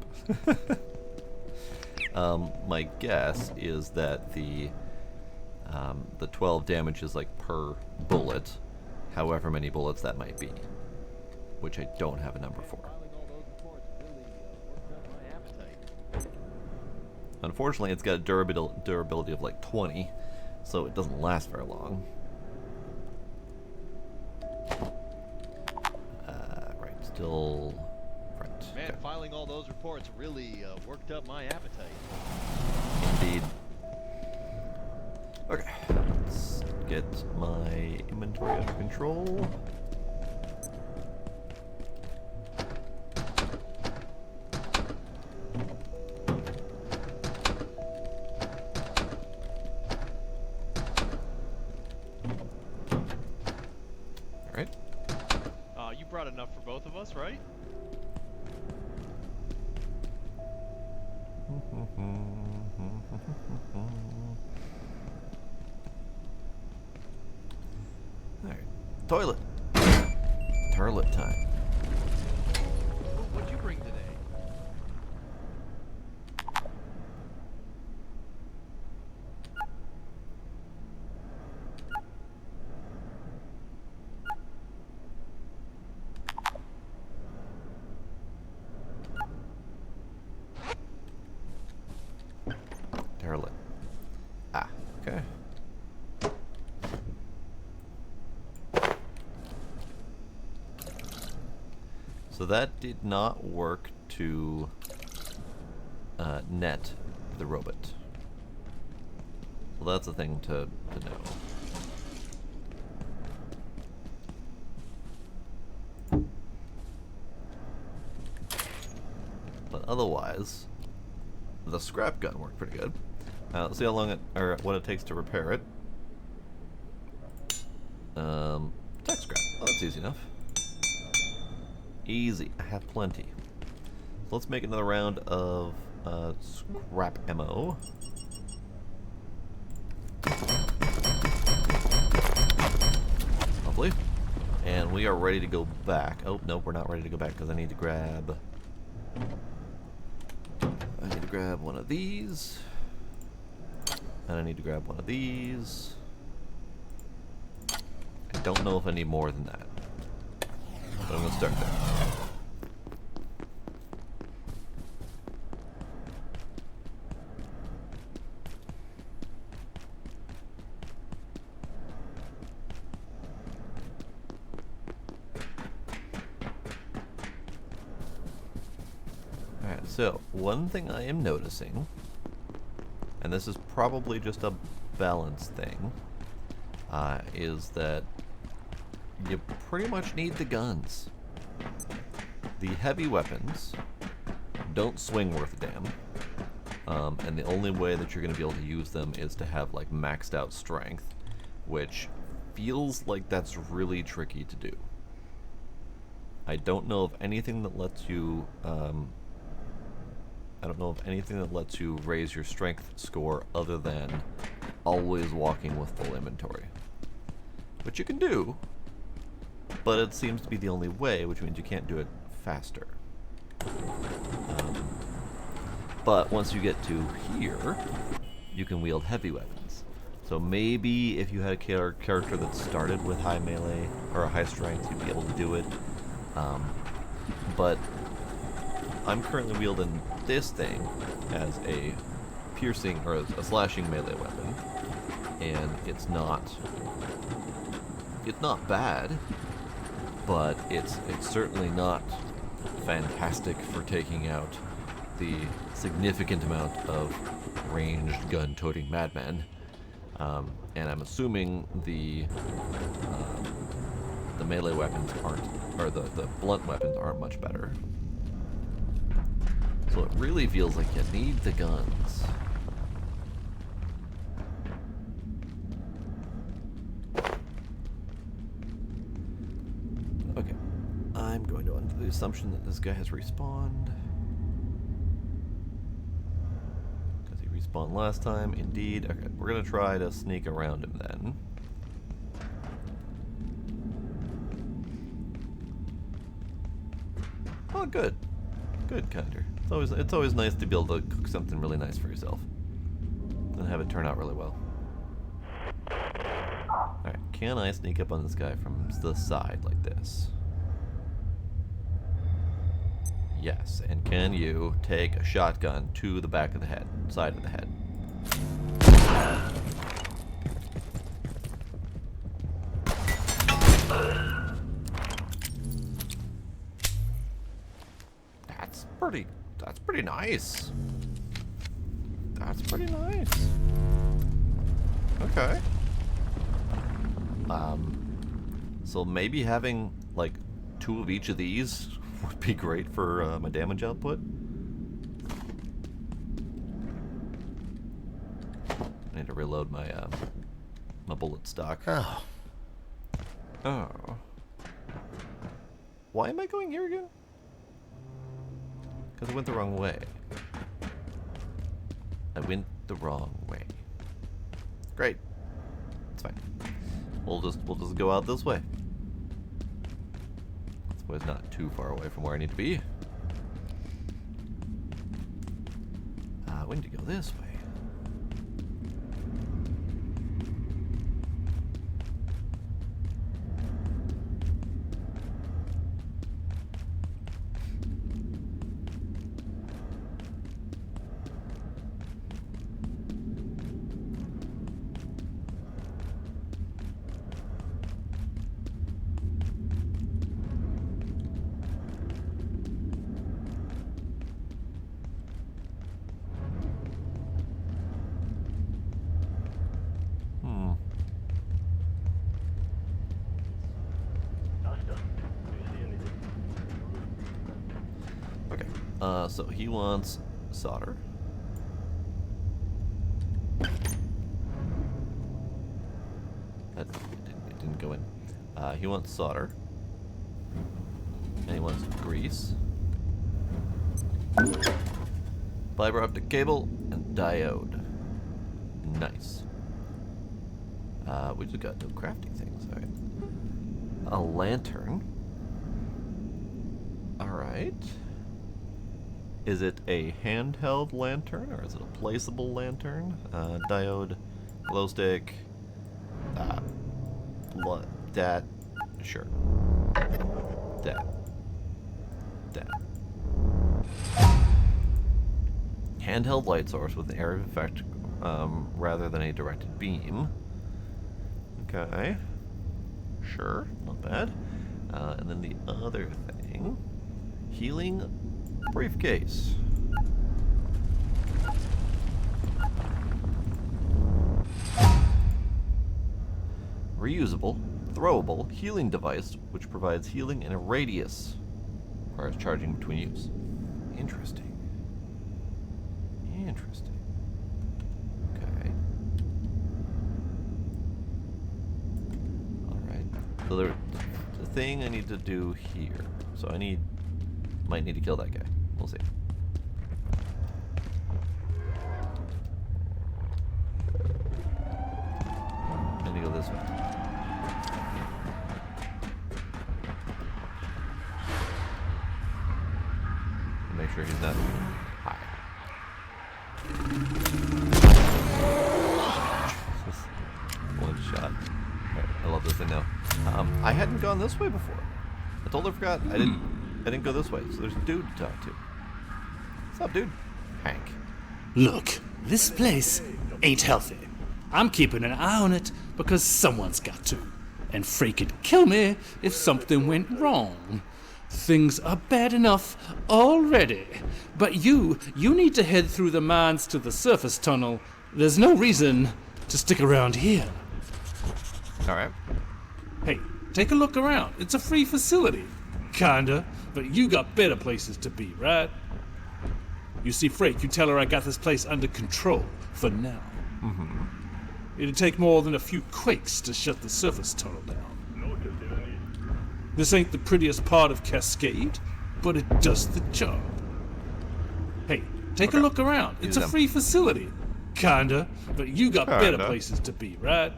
My guess is that the 12 damage is like per bullet, however many bullets that might be, which I don't have a number for. Unfortunately, it's got a durability of like 20, so it doesn't last very long. Right, still front. Man, Okay. filing all those reports really worked up my appetite. Indeed. Okay, let's get my inventory under control. Alright. You brought enough for both of us, right? Alright. Toilet. Toilet time. What'd you bring today? Toilet. Ah, okay. So that did not work to net the robot. Well, that's a thing to know. But otherwise, the scrap gun worked pretty good. Let's see how long or what it takes to repair it. Tech scrap. Oh, that's easy enough. Easy. I have plenty. So let's make another round of scrap ammo. Lovely. And we are ready to go back. Oh, nope, we're not ready to go back because I need to grab... one of these. And I need to grab one of these. I don't know if I need more than that. But I'm going to start there. Alright, so one thing I am noticing, and this is probably just a balance thing, is that you pretty much need the guns. The heavy weapons don't swing worth a damn, and the only way that you're going to be able to use them is to have like maxed out strength, which feels like that's really tricky to do. I don't know of anything that lets you raise your strength score other than always walking with full inventory. Which you can do, but it seems to be the only way, which means you can't do it faster. But once you get to here, you can wield heavy weapons. So maybe if you had a character that started with high melee or a high strength, you'd be able to do it. But I'm currently wielding this thing as a piercing or a slashing melee weapon, and it's not bad, but it's certainly not fantastic for taking out the significant amount of ranged gun-toting madmen. And I'm assuming the melee weapons aren't, or the blunt weapons aren't much better. So it really feels like you need the guns. Okay, I'm going to under the assumption that this guy has respawned. Because he respawned last time, indeed. Okay, we're going to try to sneak around him then. Oh, good. Good, Kinder. It's always nice to be able to cook something really nice for yourself. And have it turn out really well. Alright, can I sneak up on this guy from the side like this? Yes, and can you take a shotgun to the back of the head, side of the head? That's pretty nice. That's pretty nice. Okay. So maybe having like 2 of each of these would be great for my damage output. I need to reload my my bullet stock. Oh. Oh. Why am I going here again? Because I went the wrong way. I went the wrong way. Great. It's fine. We'll just go out this way. This way's not too far away from where I need to be. We need to go this way. So he wants solder. It didn't go in. He wants solder. And he wants grease. Fiber optic cable and diode. Nice. We just got no crafting things. Alright. A lantern. Alright. Is it a handheld lantern or is it a placeable lantern? Diode, glow stick, that, sure. That. Handheld light source with an area of effect rather than a directed beam. Okay. Sure, not bad. And then the other thing, healing briefcase. Reusable, throwable healing device which provides healing in a radius. Requires charging between use. Interesting. Interesting. Okay. Alright. So there's a thing I need to do here. So might need to kill that guy. We'll see. I need to go this way. Make sure he's not high. One shot. Alright, I love this thing now. I hadn't gone this way before. I totally forgot. I didn't go this way, so there's a dude to talk to. What's up, dude? Hank. Look, this place ain't healthy. I'm keeping an eye on it because someone's got to. And Frey could kill me if something went wrong. Things are bad enough already. But you need to head through the mines to the surface tunnel. There's no reason to stick around here. Alright. Hey, take a look around. It's a free facility. Kinda, but you got better places to be, right? You see, Frey, you tell her I got this place under control for now. Mm-hmm. It'd take more than a few quakes to shut the surface tunnel down. This ain't the prettiest part of Cascade, but it does the job. Hey, take a look around. It's a free facility. Kinda, but you got better places to be, right?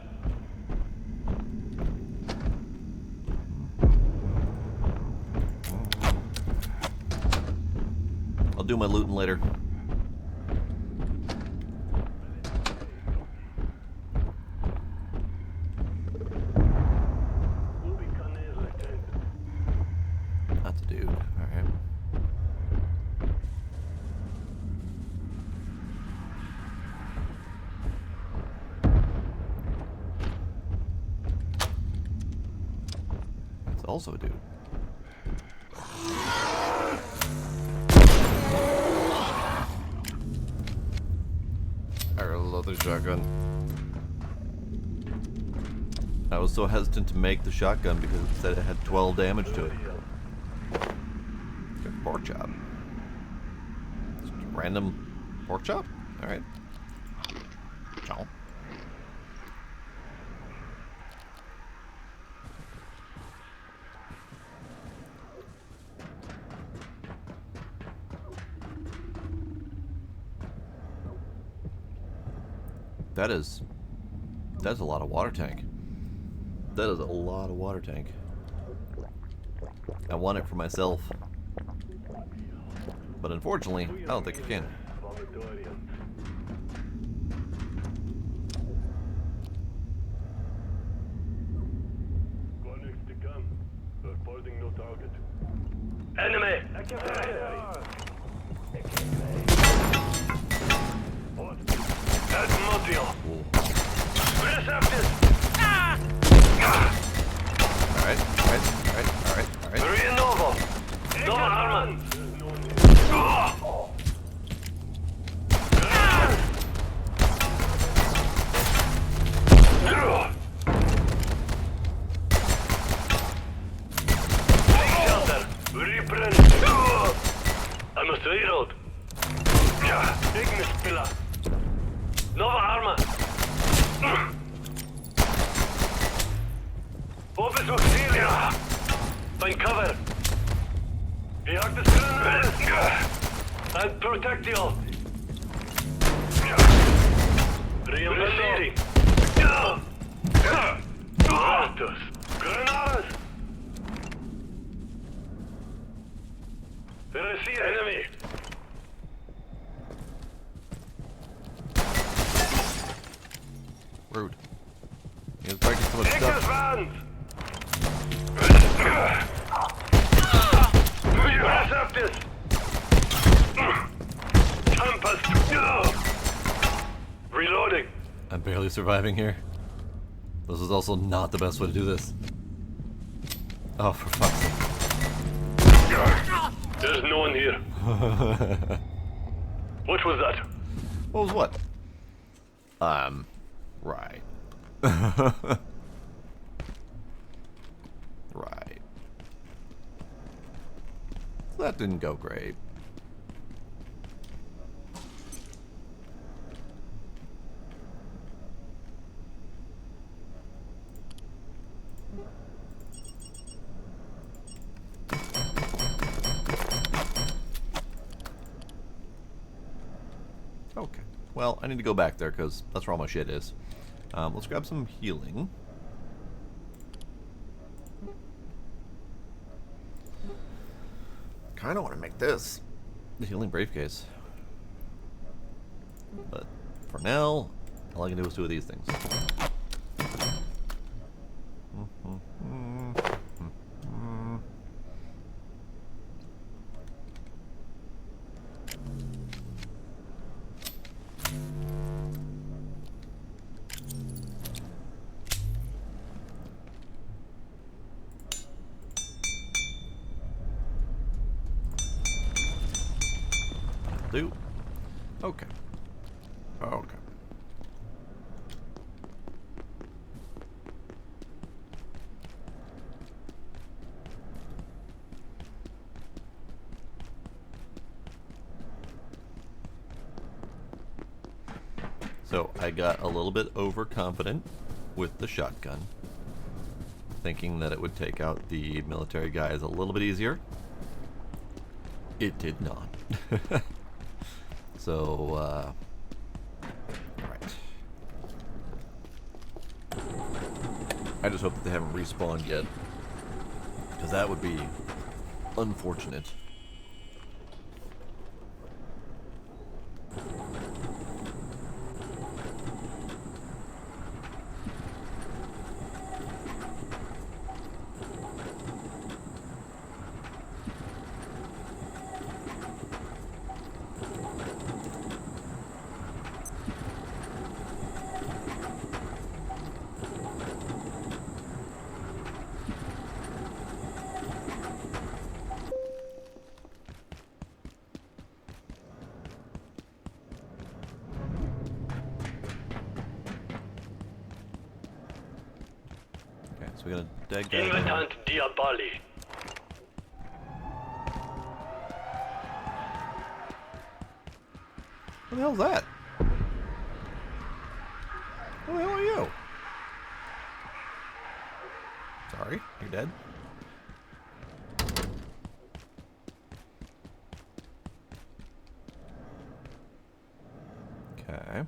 I'll do my looting later. That's a dude. Alright. That's also a dude. I love the shotgun. I was so hesitant to make the shotgun because it said it had 12 damage to it. Good pork chop. Just a random pork chop? Alright. Ciao. That's a lot of water tank. That is a lot of water tank. I want it for myself. But unfortunately, I don't think I can. Enemy! That's Montreal. Receptive! Alright. Maria Novo! Nova Arman! Shelter! Replenish! I must reload! Ignis pillar! Nova Arma! Opus Auxilia! Find cover! Jagd des Granates! And Protectio! Reinforcing! Altus! Granadas! There I see an enemy! Rude. He was breaking so much stuff. Receptus! Campus! Reloading! I'm barely surviving here. This is also not the best way to do this. Oh, for fuck's sake. There's no one here. What was that? What was what? Right. Right. That didn't go great. Okay. Well, I need to go back there because that's where all my shit is. Let's grab some healing. Kinda want to make this the healing briefcase. But for now, all I can do is 2 of these things. do. Okay. Okay. So I got a little bit overconfident with the shotgun, thinking that it would take out the military guys a little bit easier. It did not. So, alright. I just hope that they haven't respawned yet, because that would be unfortunate. So we got a dead guy there. Invitant Diaboli. What the hell is that? Who the hell are you? Sorry, you're dead. Okay.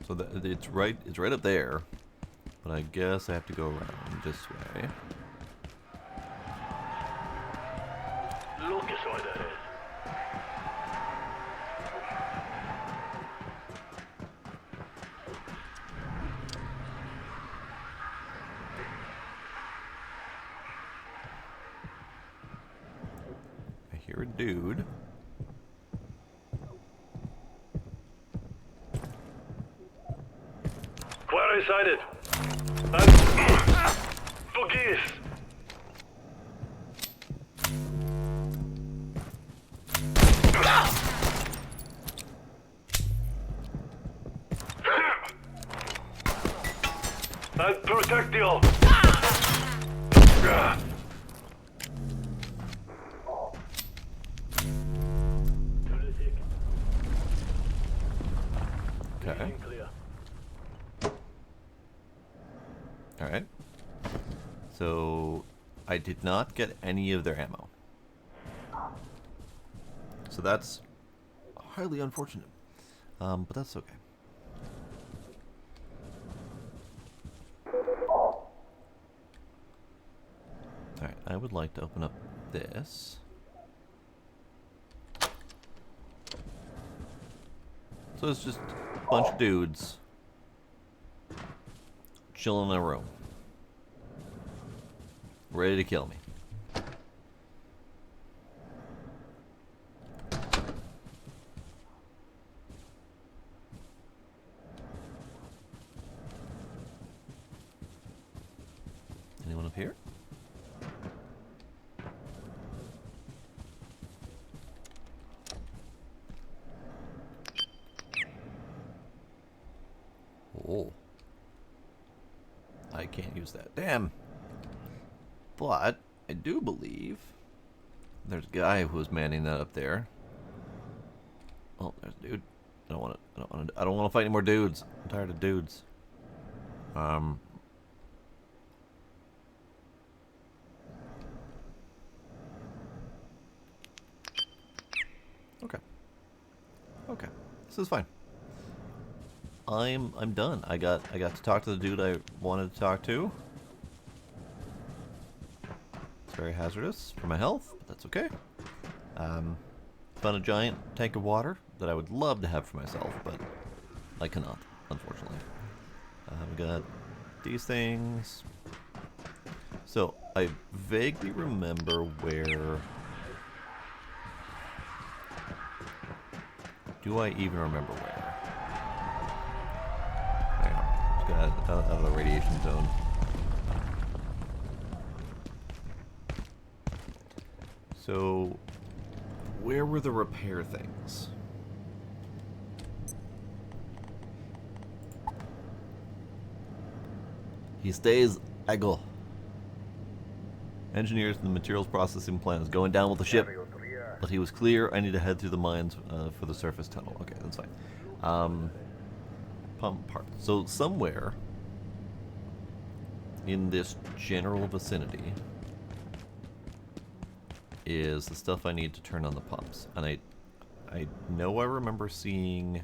So it's right up there, but I guess I have to go around this way. Lucas order. I hear a dude. Quarry sighted. Forgive. I'll protect you. Okay. Alright. So I did not get any of their ammo. So that's highly unfortunate. But that's okay. Alright, I would like to open up this. So it's just a bunch of dudes chilling in a room, ready to kill me. Anyone up here? Oh. I can't use that. Damn. But I do believe there's a guy who was manning that up there. Oh, there's a dude. I don't want to fight any more dudes. I'm tired of dudes. Okay. Okay. This is fine. I'm done. I got to talk to the dude I wanted to talk to. It's very hazardous for my health, but that's okay. Found a giant tank of water that I would love to have for myself, but I cannot, unfortunately. We got these things. So I vaguely remember where. Do I even remember where? Just got out of the radiation zone. So, where were the repair things? He stays, I go. Engineers in the materials processing plant is going down with the ship. But he was clear, I need to head through the mines for the surface tunnel. Okay, that's fine. Pump parts. So somewhere in this general vicinity is the stuff I need to turn on the pumps. And I know I remember seeing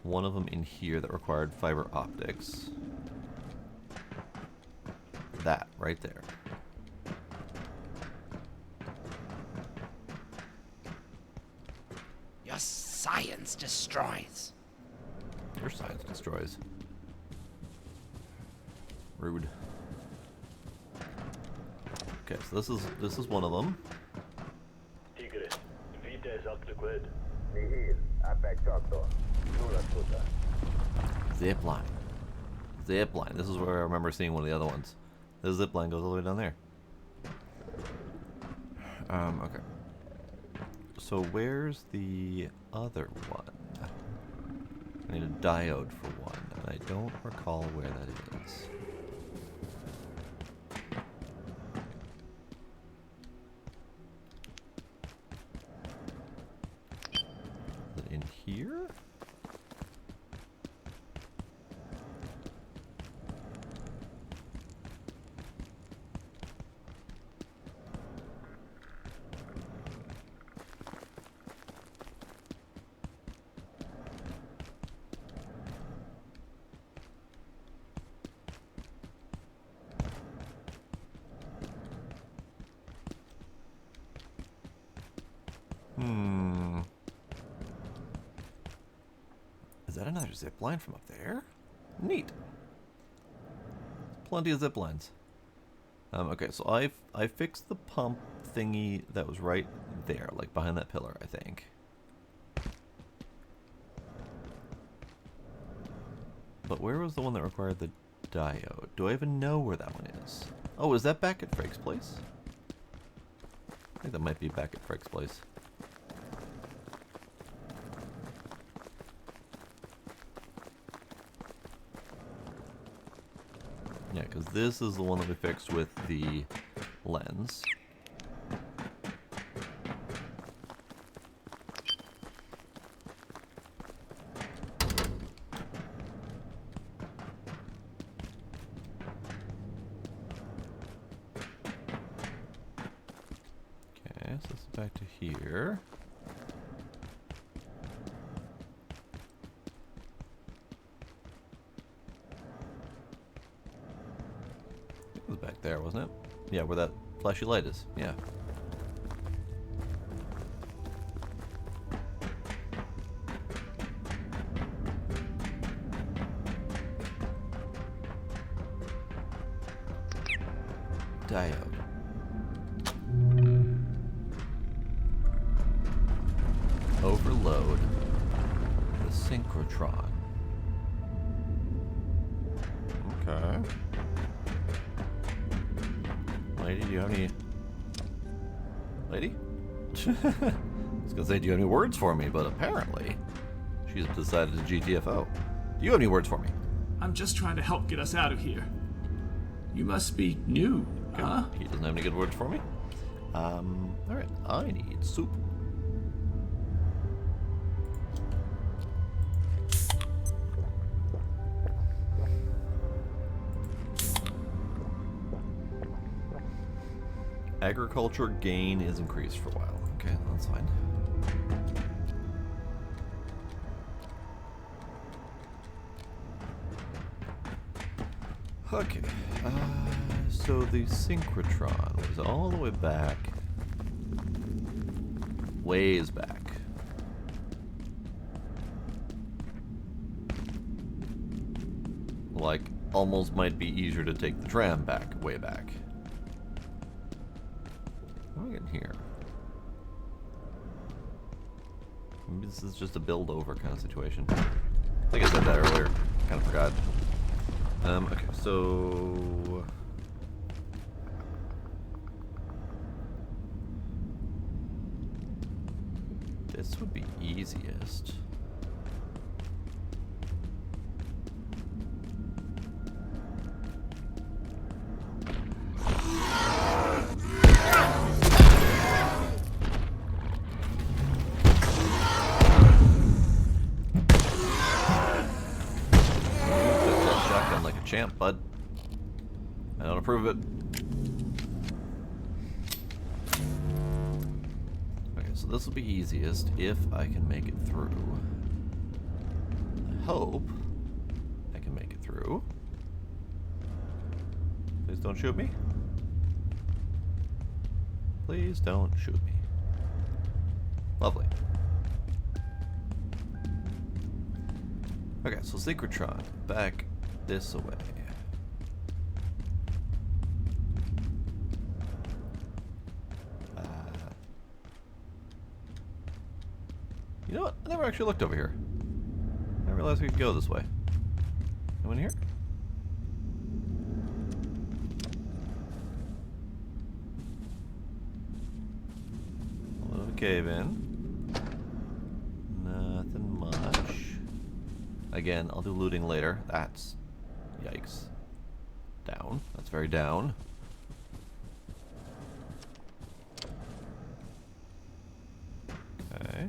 one of them in here that required fiber optics. That, right there. Your science destroys. Your science destroys. Rude. Okay, so this is one of them. Zip line. Zip line. This is where I remember seeing one of the other ones. The zip line goes all the way down there. Okay. So where's the other one? I need a diode for one, and I don't recall where that is. Is it in here? Is that another zip line from up there? Neat. Plenty of zip lines. Okay, so I fixed the pump thingy that was right there, like behind that pillar, I think. But where was the one that required the diode? Do I even know where that one is? Oh, is that back at Frake's place? I think that might be back at Frake's place. Yeah, because this is the one that we fixed with the lens. Okay, so this is back to here. It was back there, wasn't it? Yeah, where that flashy light is. Yeah. Diode. Overload the synchrotron. Okay. Lady, do you have any... Lady? I was gonna say, do you have any words for me? But apparently, she's decided to GTFO. Do you have any words for me? I'm just trying to help get us out of here. You must be new, huh? He doesn't have any good words for me. Alright, I need soup. Agriculture gain is increased for a while. Okay, that's fine. Okay, so the synchrotron was all the way back, ways back. Like, almost might be easier to take the tram back, way back. What am I getting here? Maybe this is just a build over kind of situation. I think I said that earlier. Kind of forgot. Okay, so... This would be easiest. Shotgun like a champ, bud. I don't approve of it. Okay, so this will be easiest if I can make it through. I hope I can make it through. Please don't shoot me. Please don't shoot me. Lovely. Okay, so Synchrotron, back this way. You know what? I never actually looked over here. I realized we could go this way. Anyone here? A little cave in. Nothing much. Again, I'll do looting later. That's... yikes. Down. That's very down. Okay.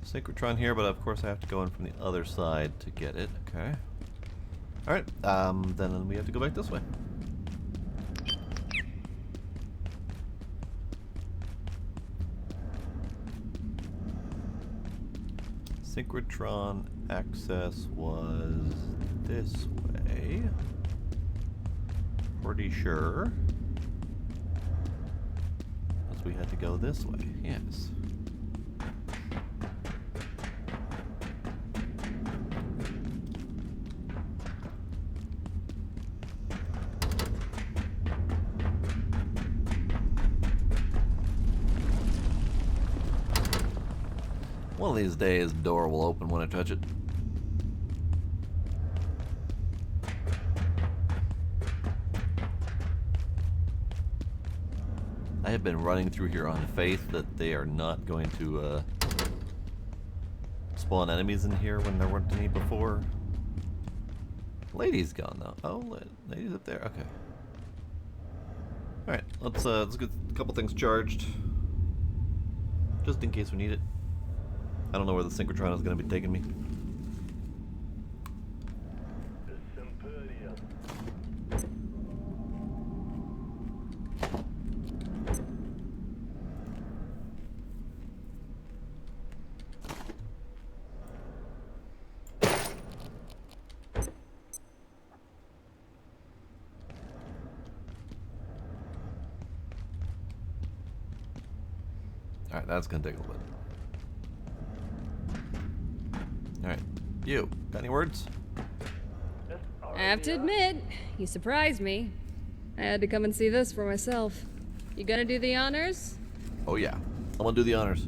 Synchrotron here, but of course I have to go in from the other side to get it. Okay. Alright, then we have to go back this way. Synchrotron access was this way. Pretty sure. Because we had to go this way, yes. One of these days, the door will open when I touch it. I have been running through here on faith that they are not going to spawn enemies in here when there weren't any before. Lady's gone though. Oh, lady's up there. Okay. All right, let's get a couple things charged, just in case we need it. I don't know where the Synchrotron is going to be taking me. Alright, that's going to take a little bit. Alright, you, got any words? I have to admit, you surprised me. I had to come and see this for myself. You gonna do the honors? Oh yeah, I'm gonna do the honors.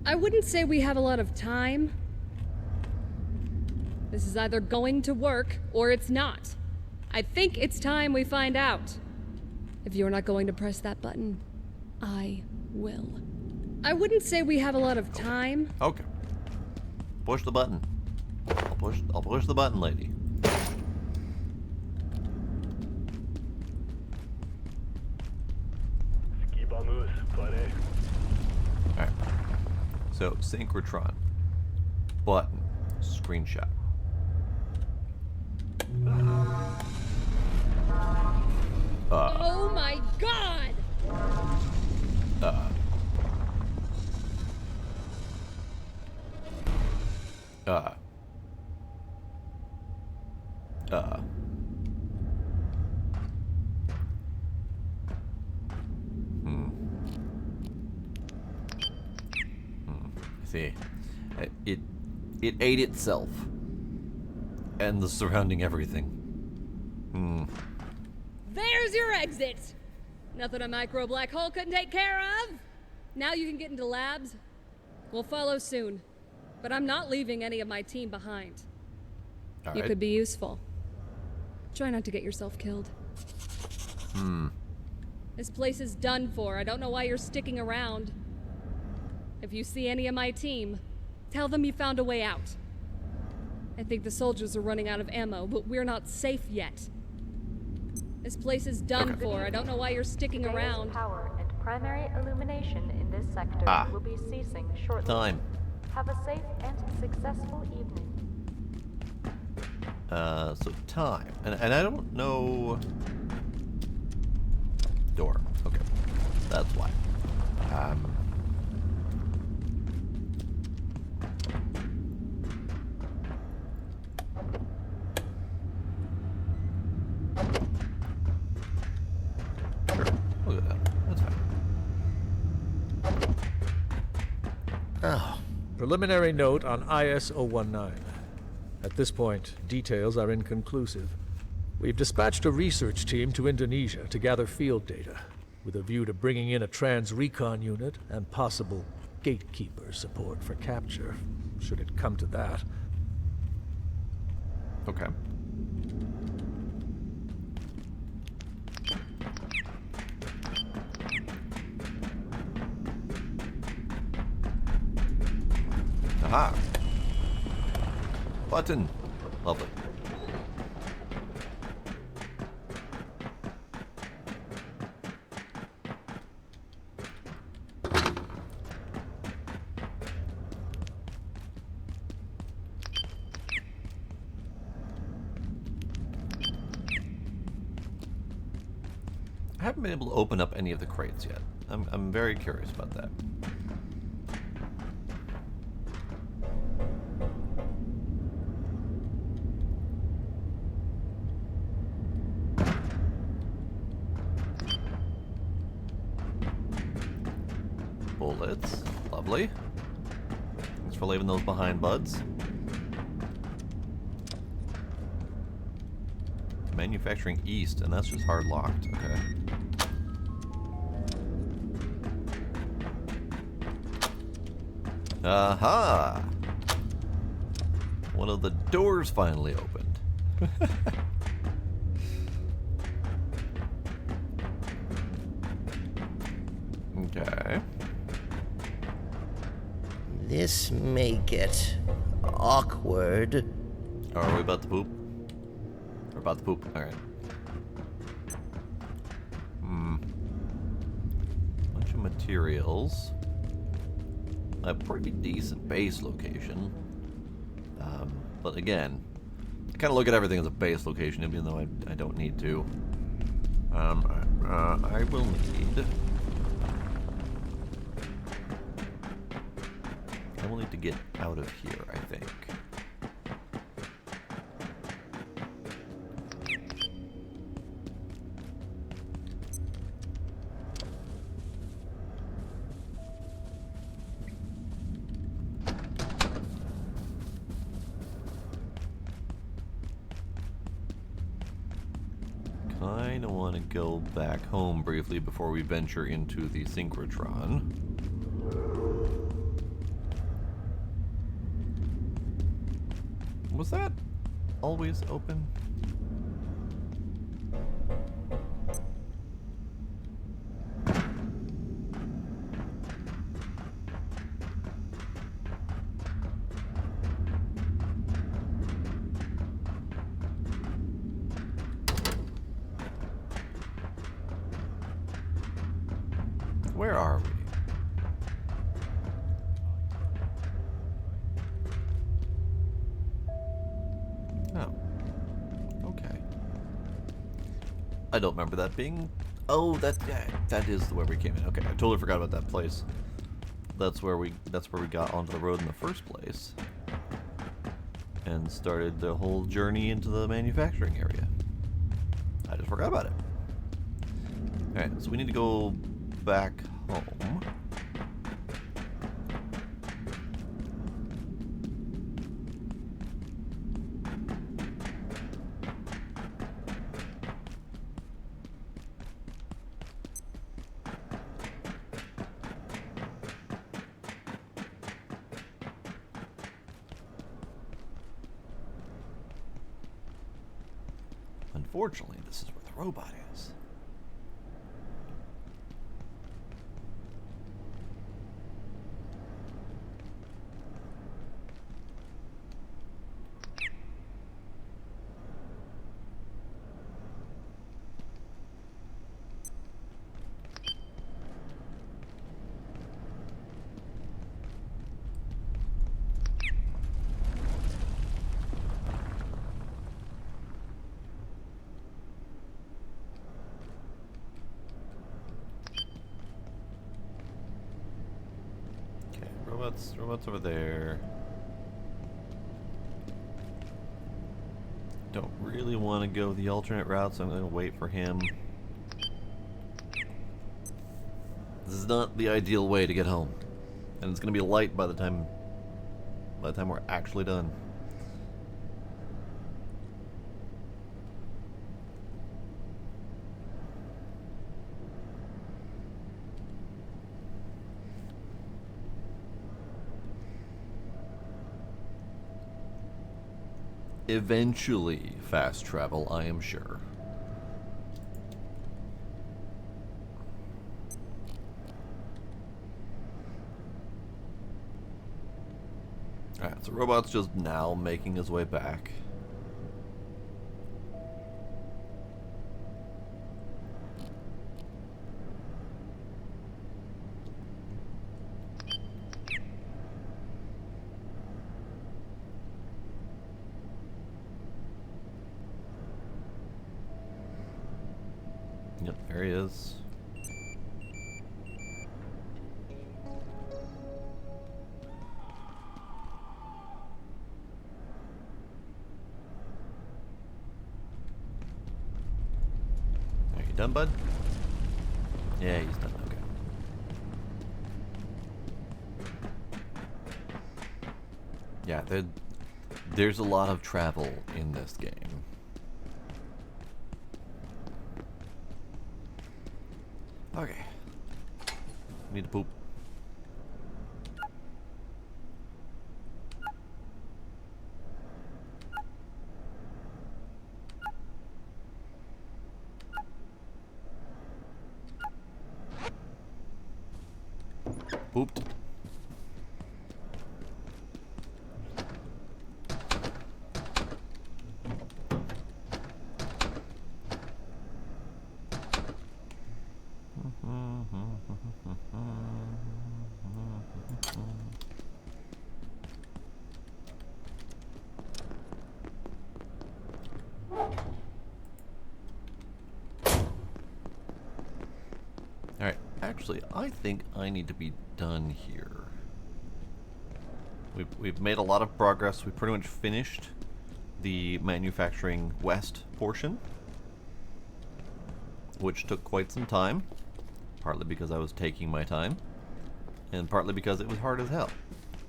I wouldn't say we have a lot of time. This is either going to work, or it's not. I think it's time we find out. If you're not going to press that button, I will. I wouldn't say we have a lot of time. Okay. Push the button. I'll push the button, lady. Alright. So, Synchrotron. Button. Screenshot. Oh my god! See, it ate itself and the surrounding everything. There's your exit! Nothing a micro black hole couldn't take care of! Now you can get into labs. We'll follow soon. But I'm not leaving any of my team behind. All You right. could be useful. Try not to get yourself killed. Hmm. This place is done for. I don't know why you're sticking around. If you see any of my team, tell them you found a way out. I think the soldiers are running out of ammo, but we're not safe yet. This place is done for. I don't know why you're sticking Today's around. Power and primary illumination in this sector will be ceasing shortly. Time. Have a safe and successful evening. So time. And I don't know... Door. Okay. That's why. Sure. Look at that. That's fine. Oh, Preliminary note on IS-019. At this point, details are inconclusive. We've dispatched a research team to Indonesia to gather field data, with a view to bringing in a trans-recon unit and possible gatekeeper support for capture, should it come to that. Okay. Aha! Button! Lovely. I haven't been able to open up any of the crates yet. I'm very curious about that. Bullets. Lovely. Thanks for leaving those behind, buds. Manufacturing East, and that's just hard locked. Okay. Aha! One of the doors finally opened. Okay. this may get awkward. Are we about to poop? We're about to poop. Alright. Bunch of materials. A pretty decent base location. But again, I kind of look at everything as a base location, even though I don't need to. I will need to get out of here, I think. Kinda want to go back home briefly before we venture into the synchrotron. Was that always open? Where are we? Oh. Okay. I don't remember that being... Oh, that is where we came in. Okay, I totally forgot about that place. That's where we got onto the road in the first place. And started the whole journey into the manufacturing area. I just forgot about it. Alright, so we need to go back home. Unfortunately, this is where the robot is. robots. Robots over there. Don't really want to go the alternate route, so I'm going to wait for him. This is not the ideal way to get home, and it's going to be light by the time we're actually done. Eventually fast travel, I am sure. Alright, so robot's just now making his way back. Yep, there he is. Are you done, bud? Yeah, he's done. Okay. Yeah, there's a lot of travel in this game. Okay. Need to poop. Pooped. Alright, actually, I think I need to be done here. We've made a lot of progress. We pretty much finished the manufacturing west portion, which took quite some time, partly because I was taking my time, and partly because it was hard as hell,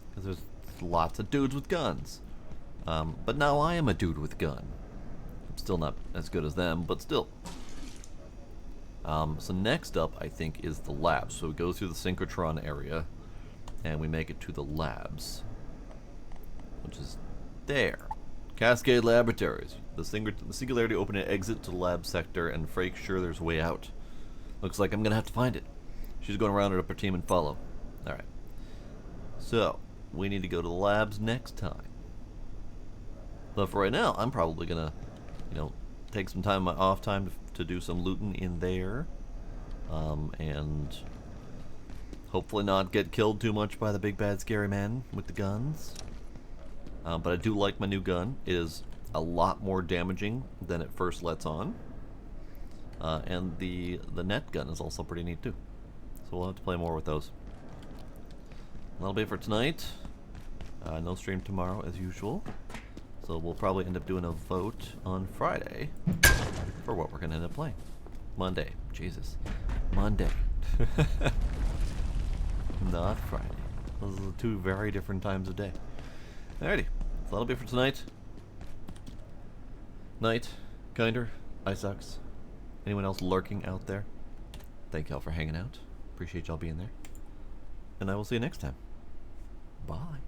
because there's lots of dudes with guns. But now I am a dude with gun. I'm still not as good as them, but still. So next up, I think, is the labs. So we go through the synchrotron area, and we make it to the labs, which is there. Cascade Laboratories. The Singularity open an exit to the lab sector, and Frake's sure there's a way out. Looks like I'm gonna have to find it. She's going to round it up her team and follow. Alright. So, we need to go to the labs next time. But for right now, I'm probably gonna, take some time, my off time, to do some looting in there. And hopefully not get killed too much by the big bad scary man with the guns. But I do like my new gun. It is a lot more damaging than it first lets on. And the net gun is also pretty neat too. So we'll have to play more with those. That'll be it for tonight. No stream tomorrow as usual. So we'll probably end up doing a vote on Friday for what we're going to end up playing. Monday. Jesus. Monday. Not Friday. Those are two very different times of day. Alrighty. So that'll be it for tonight. Night. Kinder. iSucks. Anyone else lurking out there? Thank y'all for hanging out. Appreciate y'all being there. And I will see you next time. Bye.